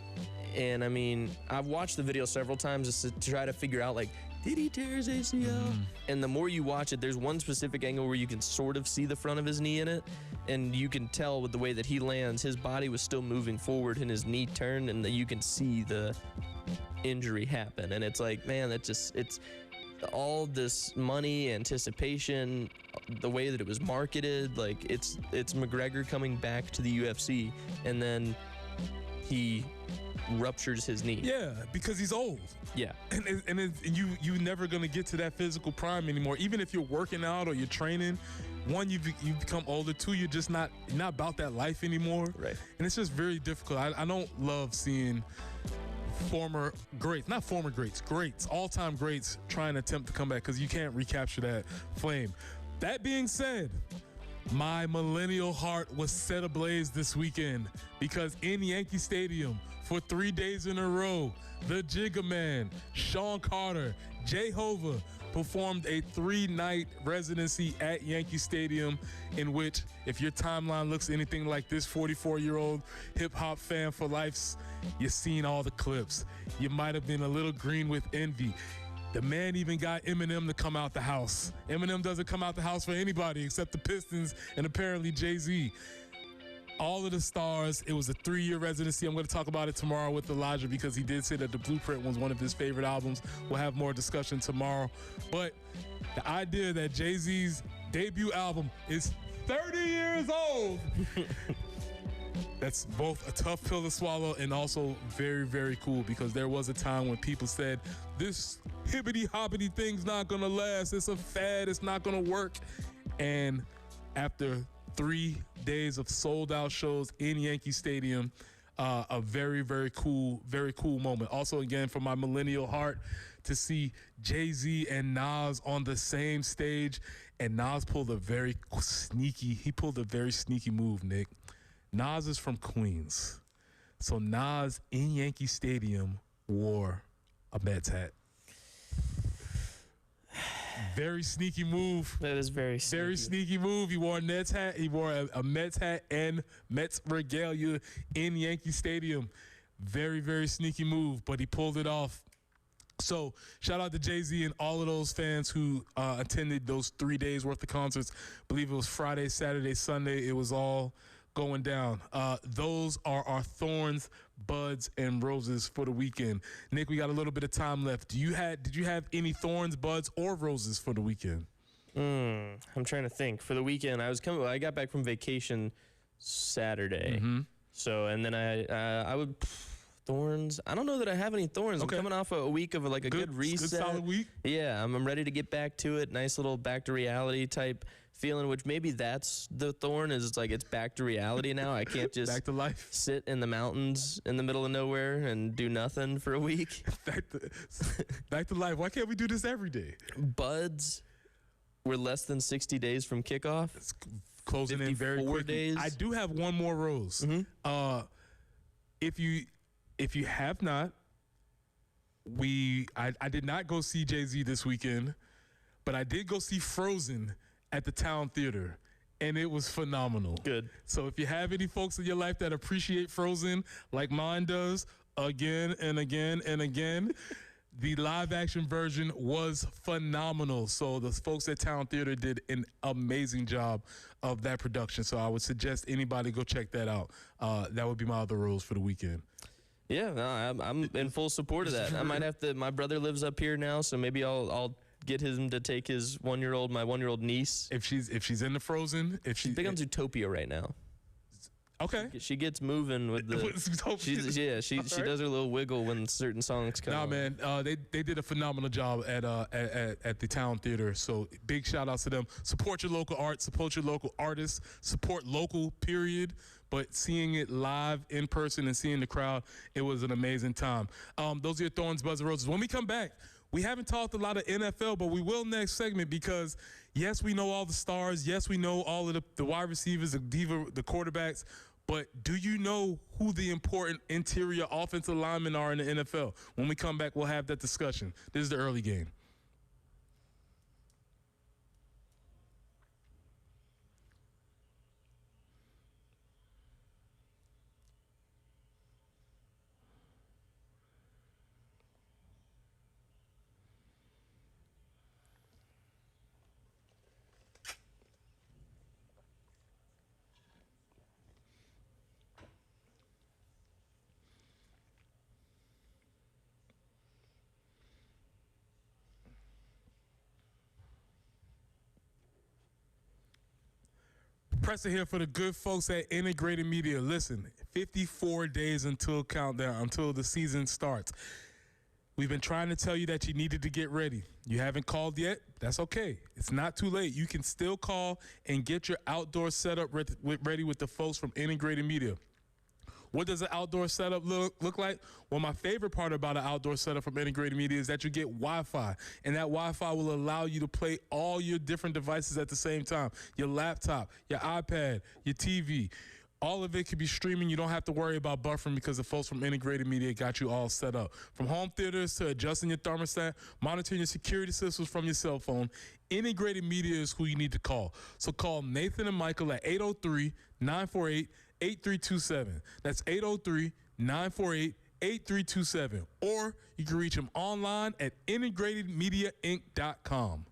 And I mean, I've watched the video several times just to try to figure out, like, did he tear his ACL? And the more you watch it, there's one specific angle where you can sort of see the front of his knee in it. And you can tell with the way that he lands, his body was still moving forward and his knee turned, and that you can see the injury happen. And it's like, man, it's all this money, anticipation, the way that it was marketed. Like, it's McGregor coming back to the UFC, and then he ruptures his knee. Yeah, because he's old. Yeah. And you never gonna get to that physical prime anymore. Even if you're working out or you're training, one, you become older. Two, you're just not about that life anymore. Right. And it's just very difficult. I don't love seeing former greats, not former greats, all-time greats trying to attempt to come back, because you can't recapture that flame. That being said, my millennial heart was set ablaze this weekend because in Yankee Stadium for 3 days in a row, the Jigga Man, Sean Carter, Jehovah performed a 3-night residency at Yankee Stadium, in which, if your timeline looks anything like this 44-year-old hip-hop fan for life, you've seen all the clips. You might have been a little green with envy. The man even got Eminem to come out the house. Eminem doesn't come out the house for anybody except the Pistons and apparently Jay-Z. All of the stars. It was a 3-year residency. I'm going to talk about it tomorrow with Elijah, because he did say that The Blueprint was one of his favorite albums. We'll have more discussion tomorrow. But the idea that Jay-Z's debut album is 30 years old, that's both a tough pill to swallow and also very, very cool, because there was a time when people said, this hibbity-hobbity thing's not going to last. It's a fad. It's not going to work. And after 3 days of sold-out shows in Yankee Stadium, a very, very cool moment. Also, again, for my millennial heart, to see Jay-Z and Nas on the same stage, and Nas pulled a very sneaky move, Nick. Nas is from Queens. So Nas in Yankee Stadium wore a Mets hat. Very sneaky move. That is very sneaky. Very sneaky move. He wore a Mets hat. He wore a Mets hat and Mets regalia in Yankee Stadium. Very, very sneaky move, but he pulled it off. So shout out to Jay-Z and all of those fans who attended those 3 days worth of concerts. I believe it was Friday, Saturday, Sunday. It was all going down. Those are our thorns, buds, and roses for the weekend. Nick, we got a little bit of time left. Did you have any thorns, buds, or roses for the weekend? I'm trying to think. For the weekend, I got back from vacation Saturday. So, and then I would thorns. I don't know that I have any thorns. Okay. I'm coming off a week of like a good reset. Good solid week. Yeah, I'm ready to get back to it. Nice little back to reality type feeling, which maybe that's the thorn, is it's like it's back to reality now. I can't just Back to life. sit in the mountains in the middle of nowhere and do nothing for a week. Back to life. Why can't we do this every day? Buds, we're less than 60 days from kickoff. It's closing in very 54 quickly. days. I do have one more rose. If you have not, I did not go see Jay-Z this weekend, but I did go see Frozen at the Town Theater, and it was phenomenal. Good. So if you have any folks in your life that appreciate Frozen like mine does, again and again and again, the live action version was phenomenal. So the folks at Town Theater did an amazing job of that production. So I would suggest anybody go check that out. That would be my other rules for the weekend. Yeah, no, I'm in full support of that. I might have to. My brother lives up here now, so maybe I'll get him to take his my 1-year-old niece. If she's into Frozen, She's big on Zootopia right now. Okay. She gets moving with the. She does her little wiggle when certain songs come. Nah, on. man, they did a phenomenal job at the Town Theater. So big shout outs to them. Support your local art, support your local artists, support local. Period. But seeing it live in person and seeing the crowd, it was an amazing time. Those are your thorns, buds, and roses. When we come back, we haven't talked a lot of NFL, but we will next segment, because yes, we know all the stars. Yes, we know all of the wide receivers, the quarterbacks. But do you know who the important interior offensive linemen are in the NFL? When we come back, we'll have that discussion. This is the early game. Preston here for the good folks at Integrated Media. Listen, 54 days until countdown, until the season starts. We've been trying to tell you that you needed to get ready. You haven't called yet? That's okay. It's not too late. You can still call and get your outdoor setup ready with the folks from Integrated Media. What does an outdoor setup look like? Well, my favorite part about an outdoor setup from Integrated Media is that you get Wi-Fi, and that Wi-Fi will allow you to play all your different devices at the same time. Your laptop, your iPad, your TV. All of it can be streaming. You don't have to worry about buffering because the folks from Integrated Media got you all set up. From home theaters to adjusting your thermostat, monitoring your security systems from your cell phone, Integrated Media is who you need to call. So call Nathan and Michael at 803-948-8327. That's 803-948-8327. Or you can reach them online at integratedmediainc.com.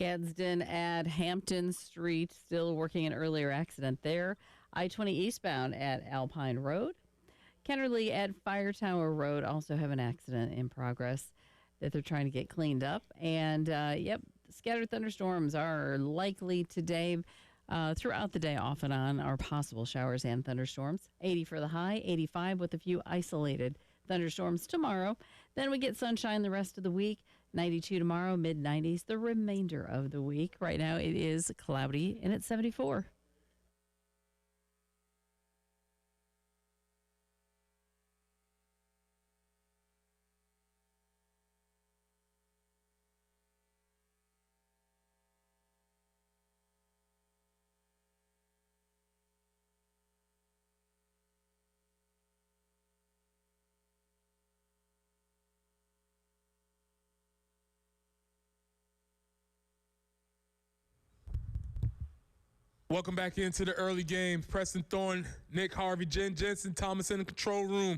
Gadsden at Hampton Street, still working an earlier accident there. I-20 eastbound at Alpine Road. Kennerly at Fire Tower Road also have an accident in progress that they're trying to get cleaned up. And, scattered thunderstorms are likely today throughout the day, off and on, are possible showers and thunderstorms. 80 for the high, 85 with a few isolated thunderstorms tomorrow. Then we get sunshine the rest of the week. 92 tomorrow, mid-90s the remainder of the week. Right now it is cloudy and it's 74. Welcome back into the early game. Preston Thorne, Nick Harvey, Jen Jensen, Thomas in the control room.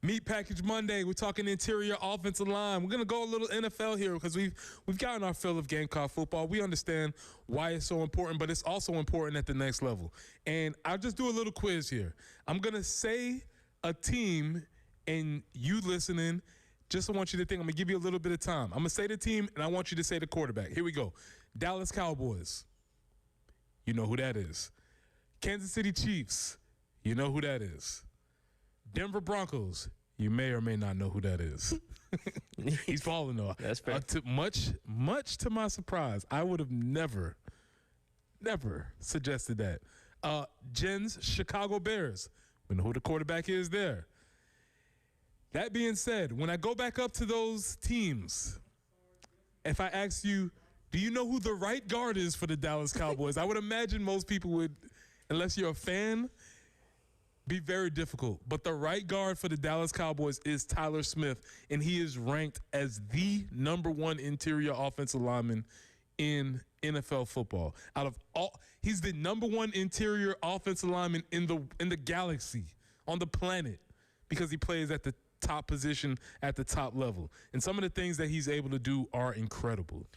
Meat Package Monday. We're talking interior offensive line. We're gonna go a little NFL here because we've gotten our fill of Gamecock football. We understand why it's so important, but it's also important at the next level. And I'll just do a little quiz here. I'm gonna say a team, and you listening, just I want you to think. I'm gonna give you a little bit of time. I'm gonna say the team, and I want you to say the quarterback. Here we go. Dallas Cowboys. You know who that is. Kansas City Chiefs. You know who that is. Denver Broncos. You may or may not know who that is. He's falling though. That's fair. Much to my surprise, I would have never suggested that. Jen's Chicago Bears. We know who the quarterback is there. That being said, when I go back up to those teams, if I ask you, do you know who the right guard is for the Dallas Cowboys? I would imagine most people would, unless you're a fan, be very difficult. But the right guard for the Dallas Cowboys is Tyler Smith, and he is ranked as the #1 interior offensive lineman in NFL football. He's the #1 interior offensive lineman in the galaxy, on the planet, because he plays at the top position at the top level. And some of the things that he's able to do are incredible.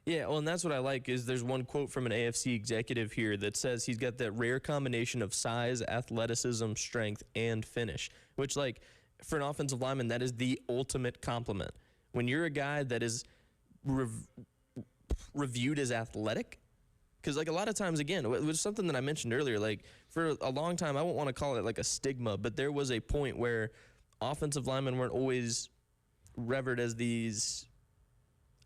Yeah, well, and that's what I like is there's one quote from an AFC executive here that says he's got that rare combination of size, athleticism, strength, and finish, which, like, for an offensive lineman, that is the ultimate compliment. When you're a guy that is reviewed as athletic, because, like, a lot of times, again, it was something that I mentioned earlier, like, for a long time, I won't want to call it, like, a stigma, but there was a point where offensive linemen weren't always revered as these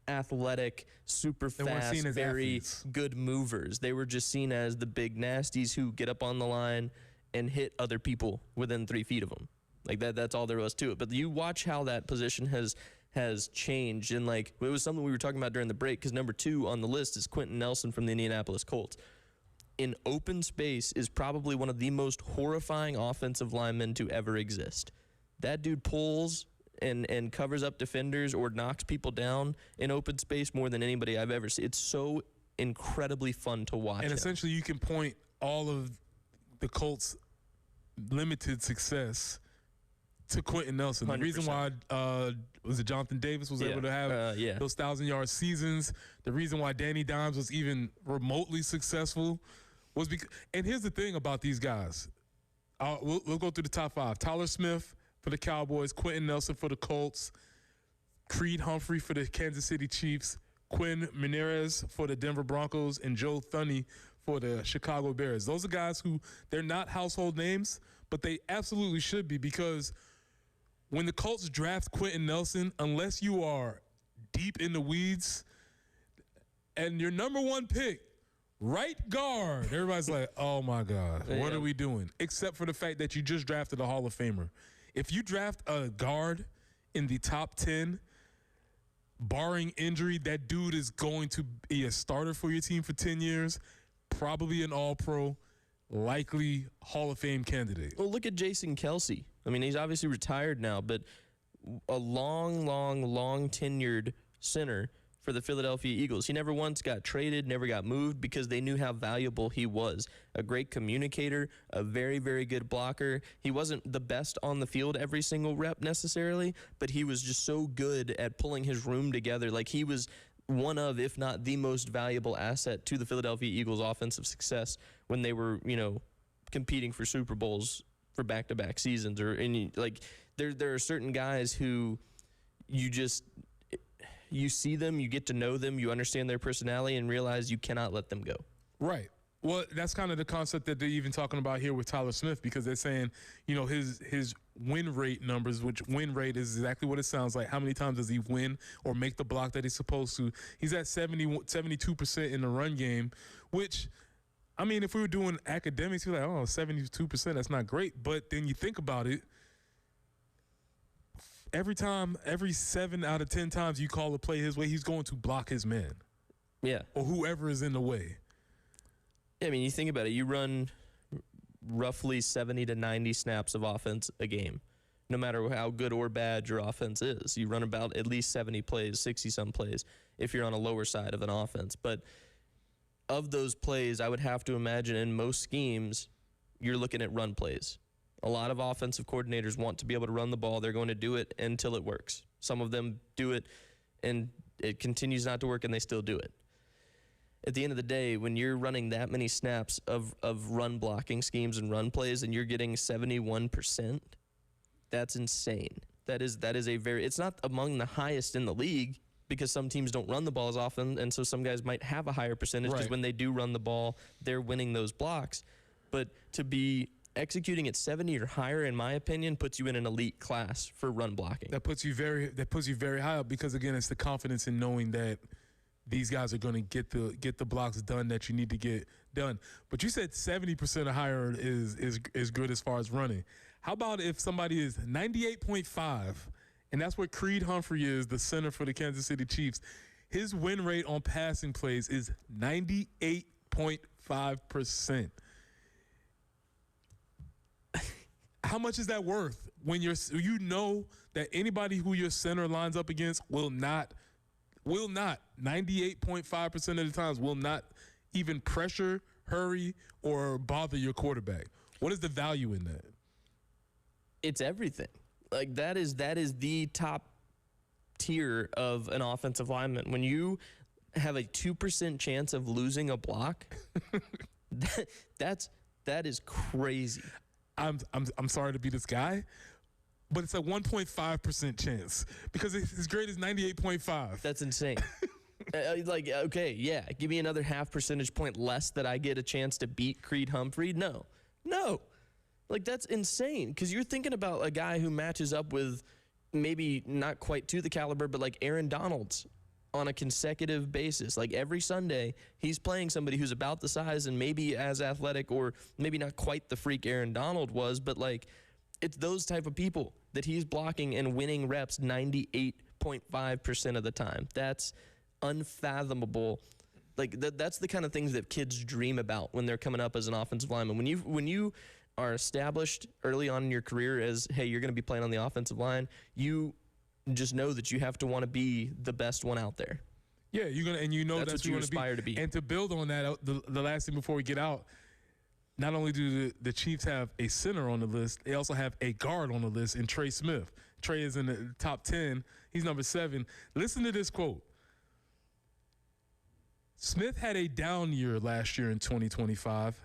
athletic, super fast, very athletes. Good movers. They were just seen as the big nasties who get up on the line and hit other people within 3 feet of them. Like that's all there was to it. But you watch how that position has changed, and like it was something we were talking about during the break, because number 2 on the list is Quentin Nelson from the Indianapolis Colts. In open space is probably one of the most horrifying offensive linemen to ever exist. That dude pulls and covers up defenders or knocks people down in open space more than anybody I've ever seen. It's so incredibly fun to watch. And essentially you can point all of the Colts' limited success to Quentin Nelson. 100%. The reason why was it Jonathan Davis was able to have those 1,000-yard seasons, the reason why Danny Dimes was even remotely successful was because, and here's the thing about these guys. We'll go through the top 5. Tyler Smith for the Cowboys, Quentin Nelson for the Colts, Creed Humphrey for the Kansas City Chiefs, Quinn Menarez for the Denver Broncos, and Joe Thuney for the Chicago Bears. Those are guys who, they're not household names, but they absolutely should be, because when the Colts draft Quentin Nelson, unless you are deep in the weeds and your #1 pick, right guard, everybody's like, oh my God, what are we doing? Except for the fact that you just drafted a Hall of Famer. If you draft a guard in the top 10, barring injury, that dude is going to be a starter for your team for 10 years, probably an All-Pro, likely Hall of Fame candidate. Well, look at Jason Kelsey. I mean, he's obviously retired now, but a long tenured center for the Philadelphia Eagles. He never once got traded, never got moved, because they knew how valuable he was. A great communicator, a very, very good blocker. He wasn't the best on the field every single rep necessarily, but he was just so good at pulling his room together. Like, he was one of, if not the most valuable asset to the Philadelphia Eagles' offensive success when they were, competing for Super Bowls for back-to-back seasons. There are certain guys who you see them, you get to know them, you understand their personality, and realize you cannot let them go. Right. Well, that's kind of the concept that they're even talking about here with Tyler Smith, because they're saying, his win rate numbers, which win rate is exactly what it sounds like. How many times does he win or make the block that he's supposed to? He's at 72% in the run game, which, I mean, if we were doing academics, you're like, 72%, that's not great. But then you think about it, every 7 out of 10 times you call a play his way, he's going to block his man. Yeah. Or whoever is in the way. I mean, you think about it. You run roughly 70 to 90 snaps of offense a game, no matter how good or bad your offense is. You run about at least 70 plays, 60-some plays, if you're on a lower side of an offense. But of those plays, I would have to imagine in most schemes, you're looking at run plays. A lot of offensive coordinators want to be able to run the ball. They're going to do it until it works. Some of them do it, and it continues not to work, and they still do it. At the end of the day, when you're running that many snaps of run blocking schemes and run plays and you're getting 71%, that's insane. That is it's not among the highest in the league, because some teams don't run the ball as often, and so some guys might have a higher percentage because when they do run the ball, they're winning those blocks. But to be executing at 70 or higher, in my opinion, puts you in an elite class for run blocking. That puts you very high up, because again, it's the confidence in knowing that these guys are going to get the blocks done that you need to get done. But you said 70% or higher is good as far as running. How about if somebody is 98.5, and that's what Creed Humphrey is, the center for the Kansas City Chiefs. His win rate on passing plays is 98.5%. How much is that worth when you know that anybody who your center lines up against will not 98.5% of the times will not even pressure, hurry, or bother your quarterback? What is the value in that? It's everything. Like that is the top tier of an offensive lineman. When you have a 2% chance of losing a block, that is crazy. I'm sorry to be this guy, but it's a 1.5% chance, because his grade is 98.5. That's insane. Okay, yeah, give me another half percentage point less that I get a chance to beat Creed Humphrey. No. Like, that's insane, because you're thinking about a guy who matches up with maybe not quite to the caliber, but like Aaron Donald's on a consecutive basis. Like every Sunday, he's playing somebody who's about the size and maybe as athletic, or maybe not quite the freak Aaron Donald was, but like it's those type of people that he's blocking and winning reps 98.5% of the time. That's unfathomable. Like that's the kind of things that kids dream about when they're coming up as an offensive lineman. When you are established early on in your career as, hey, you're going to be playing on the offensive line, you just know that you have to want to be the best one out there. Yeah, that's what you aspire to be. And to build on that, the last thing before we get out, not only do the Chiefs have a center on the list, they also have a guard on the list in Trey Smith. Trey is in the top 10. He's number 7. Listen to this quote. Smith had a down year last year in 2025,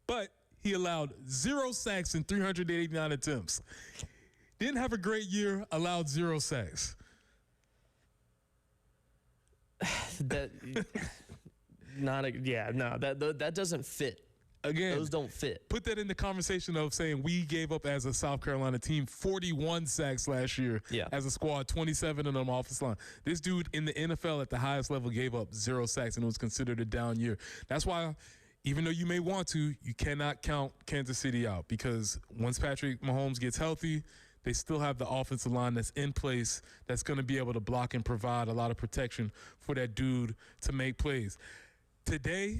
but he allowed 0 sacks in 389 attempts. Didn't have a great year, allowed 0 sacks. That doesn't fit. Again, those don't fit. Put that in the conversation of saying we gave up as a South Carolina team 41 sacks last year as a squad, 27 of them offensive line. This dude in the NFL at the highest level gave up 0 sacks, and it was considered a down year. That's why, even though you may want to, you cannot count Kansas City out, because once Patrick Mahomes gets healthy, they still have the offensive line that's in place that's going to be able to block and provide a lot of protection for that dude to make plays. Today,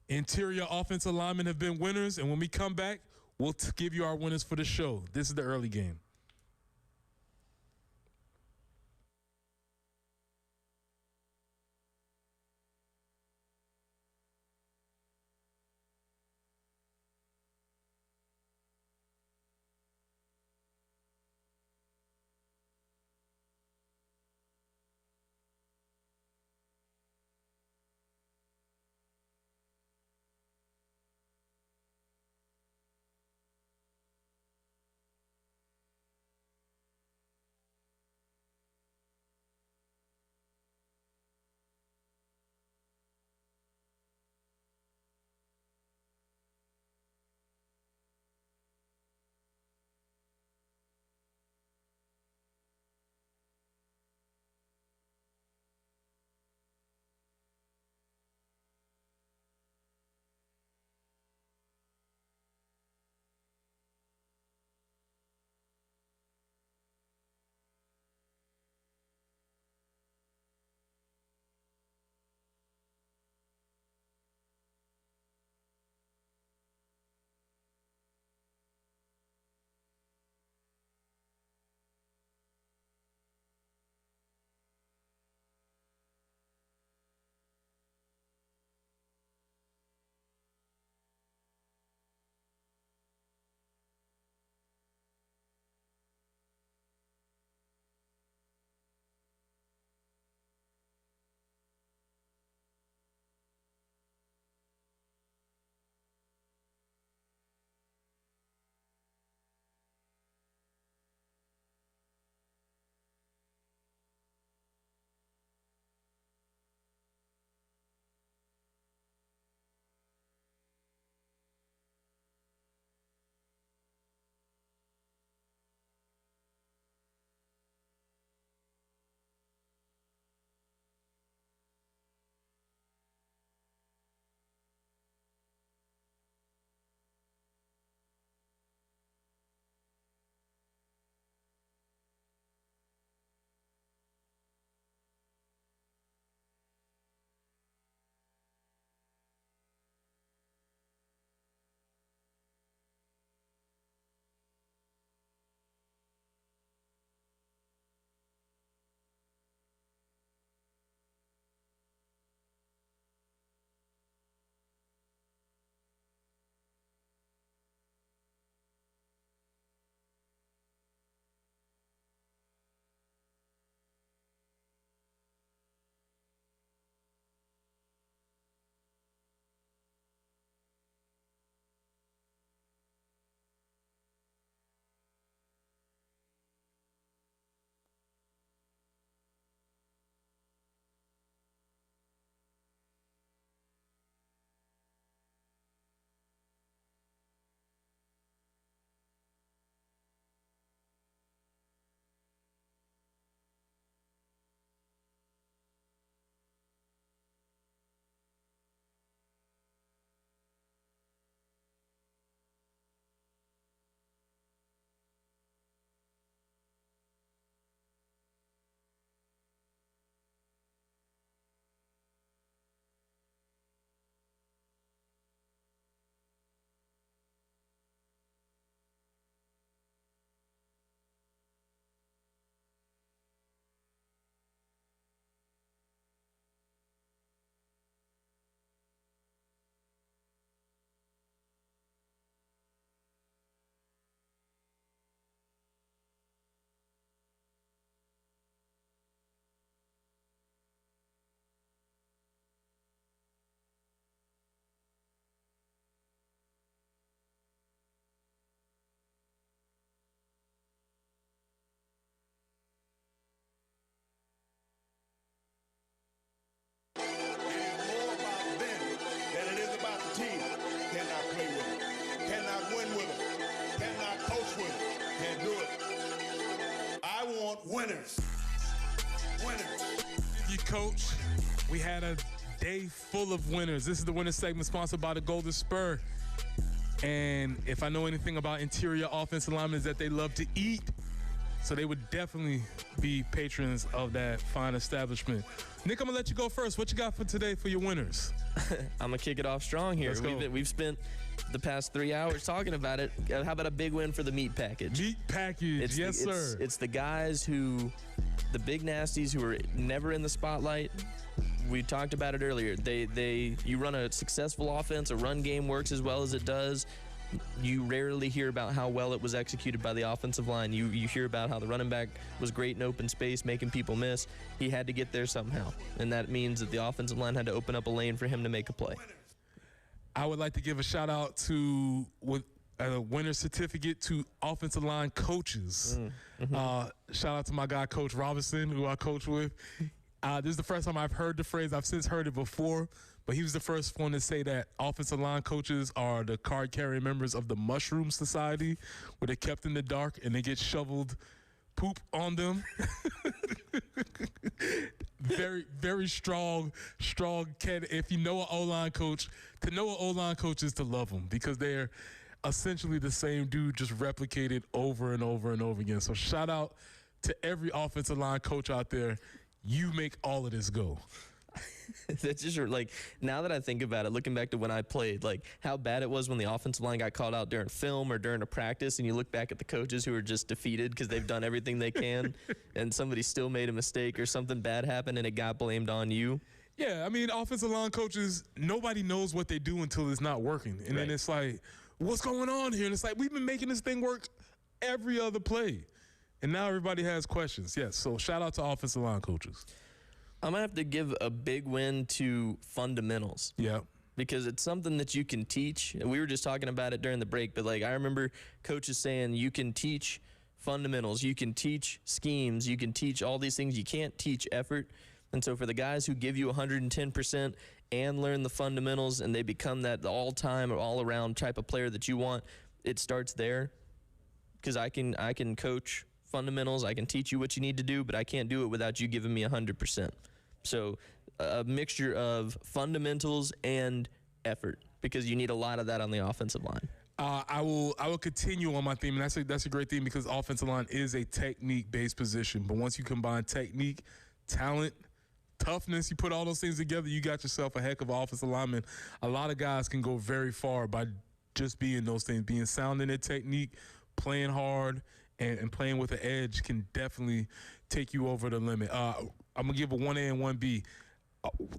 interior offensive linemen have been winners, and when we come back, we'll give you our winners for the show. This is the early game. Winners. Winners. You, coach. We had a day full of winners. This is the winner segment sponsored by the Golden Spur. And if I know anything about interior offensive linemen, is that they love to eat. So they would definitely be patrons of that fine establishment. Nick, I'm going to let you go first. What you got for today for your winners? I'm going to kick it off strong here. Let's go. We've spent the past 3 hours talking about it. How about a big win for the meat package? Meat package, yes, sir. It's the guys who, the big nasties who are never in the spotlight. We talked about it earlier. You run a successful offense, a run game works as well as it does. You rarely hear about how well it was executed by the offensive line. You hear about how the running back was great in open space, making people miss. He had to get there somehow, and that means that the offensive line had to open up a lane for him to make a play. I would like to give a shout out to a winner certificate to offensive line coaches. Shout out to my guy, Coach Robinson, who I coach with. This is the first time I've heard the phrase. I've since heard it before, but he was the first one to say that offensive line coaches are the card-carrying members of the Mushroom Society, where they're kept in the dark and they get shoveled poop on them. Very, very strong can. If you know an O-line coach, to know an O-line coach is to love them, because they're essentially the same dude just replicated over and over and over again. So shout out to every offensive line coach out there. You make all of this go. That's just like, now that I think about it, looking back to when I played, like how bad it was when the offensive line got called out during film or during a practice, and you look back at the coaches who are just defeated because they've done everything they can and somebody still made a mistake or something bad happened and it got blamed on you. Yeah, I mean, offensive line coaches, nobody knows what they do until it's not working. And then it's like, what's going on here? And it's like, we've been making this thing work every other play. And now everybody has questions. Yes, so shout out to offensive line coaches. I'm going to have to give a big win to fundamentals. Yeah. Because it's something that you can teach. We were just talking about it during the break, but like I remember coaches saying you can teach fundamentals, you can teach schemes, you can teach all these things. You can't teach effort. And so for the guys who give you 110% and learn the fundamentals and they become that all-time or all-around type of player that you want, it starts there. Because I can coach fundamentals, I can teach you what you need to do, but I can't do it without you giving me 100%. So a mixture of fundamentals and effort, because you need a lot of that on the offensive line. I will continue on my theme, and that's a great theme, because offensive line is a technique-based position. But once you combine technique, talent, toughness, you put all those things together, you got yourself a heck of an offensive lineman. A lot of guys can go very far by just being those things, being sound in their technique, playing hard, and playing with an edge can definitely take you over the limit. I'm going to give a 1A and 1B.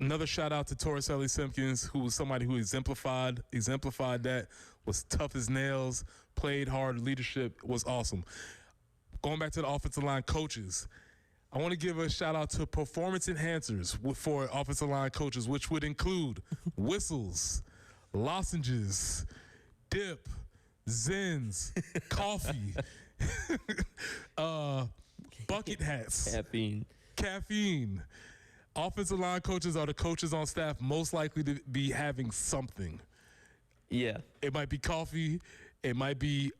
Another shout out to Taurus Ellie Simpkins, who was somebody who exemplified that, was tough as nails, played hard, leadership was awesome. Going back to the offensive line coaches, I want to give a shout out to performance enhancers for offensive line coaches, which would include whistles, lozenges, dip, Zins, coffee, bucket hats, caffeine. Offensive line coaches are the coaches on staff most likely to be having something. Yeah. It might be coffee. It might be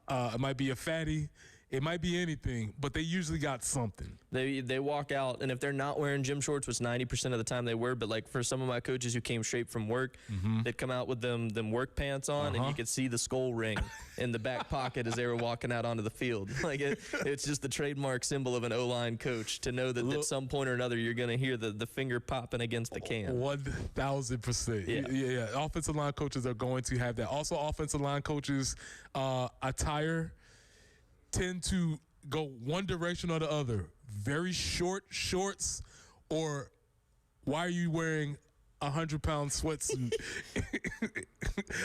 a fatty. It might be anything, but they usually got something. They walk out, and if they're not wearing gym shorts, which 90% of the time they were, but like for some of my coaches who came straight from work, they'd come out with them work pants on, and you could see the skull ring in the back pocket as they were walking out onto the field. Like it's just the trademark symbol of an O-line coach to know that at some point or another you're going to hear the finger popping against the can. 1,000%. Yeah. Offensive line coaches are going to have that. Also, offensive line coaches attire tend to go one direction or the other. Very short shorts, or why are you wearing 100-pound sweatsuit?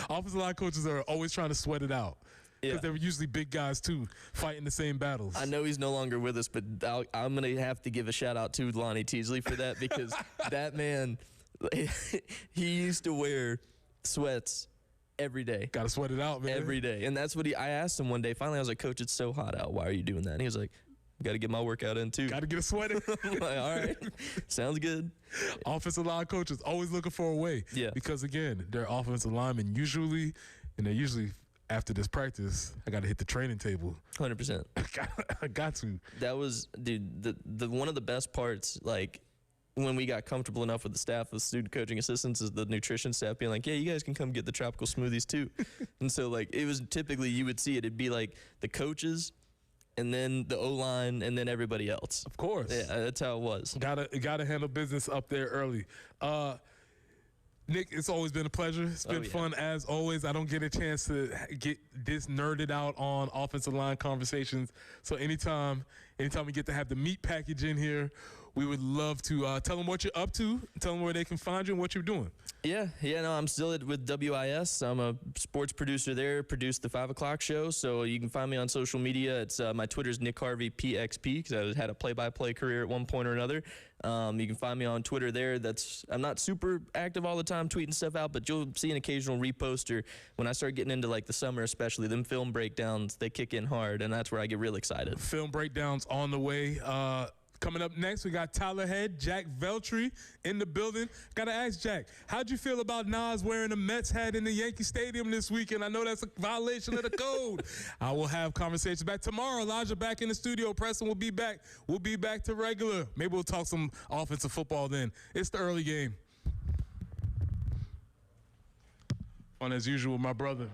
Offensive line coaches are always trying to sweat it out, because they're usually big guys too, fighting the same battles. I know he's no longer with us, but I'm going to have to give a shout out to Lonnie Teasley for that, because that man, he used to wear sweats every day. Gotta sweat it out, man. Every day. And that's what I asked him one day. Finally, I was like, Coach, it's so hot out. Why are you doing that? And he was like, got to get my workout in too. Got to get a sweat in. I'm like, all right. Sounds good. Offensive line coaches always looking for a way. Yeah. Because, again, they're offensive linemen usually, and they're usually after this practice, I got to hit the training table. 100%. I got to. That was, dude, the one of the best parts, like, when we got comfortable enough with the staff, the student coaching assistants, is the nutrition staff being like, yeah, you guys can come get the tropical smoothies too. And so, like, it was typically, you would see it'd be like the coaches and then the O-line and then everybody else. Of course. Yeah, that's how it was. Gotta handle business up there early. Nick, it's always been a pleasure. It's been fun as always. I don't get a chance to get this nerded out on offensive line conversations. So anytime we get to have the meat package in here, we would love to tell them what you're up to, tell them where they can find you and what you're doing. Yeah, no, I'm still with WIS. I'm a sports producer there, produced the 5 o'clock show. So you can find me on social media. It's my Twitter's Nick Harvey PXP, because I had a play-by-play career at one point or another. You can find me on Twitter there. I'm not super active all the time tweeting stuff out, but you'll see an occasional repost, or when I start getting into like the summer especially, them film breakdowns, they kick in hard, and that's where I get real excited. Film breakdowns on the way. Coming up next, we got Tyler Head, Jack Veltri in the building. Got to ask Jack, how'd you feel about Nas wearing a Mets hat in the Yankee Stadium this weekend? I know that's a violation of the code. I will have conversations back tomorrow. Elijah back in the studio. Preston will be back. We'll be back to regular. Maybe we'll talk some offensive football then. It's the early game. Fun as usual, my brother.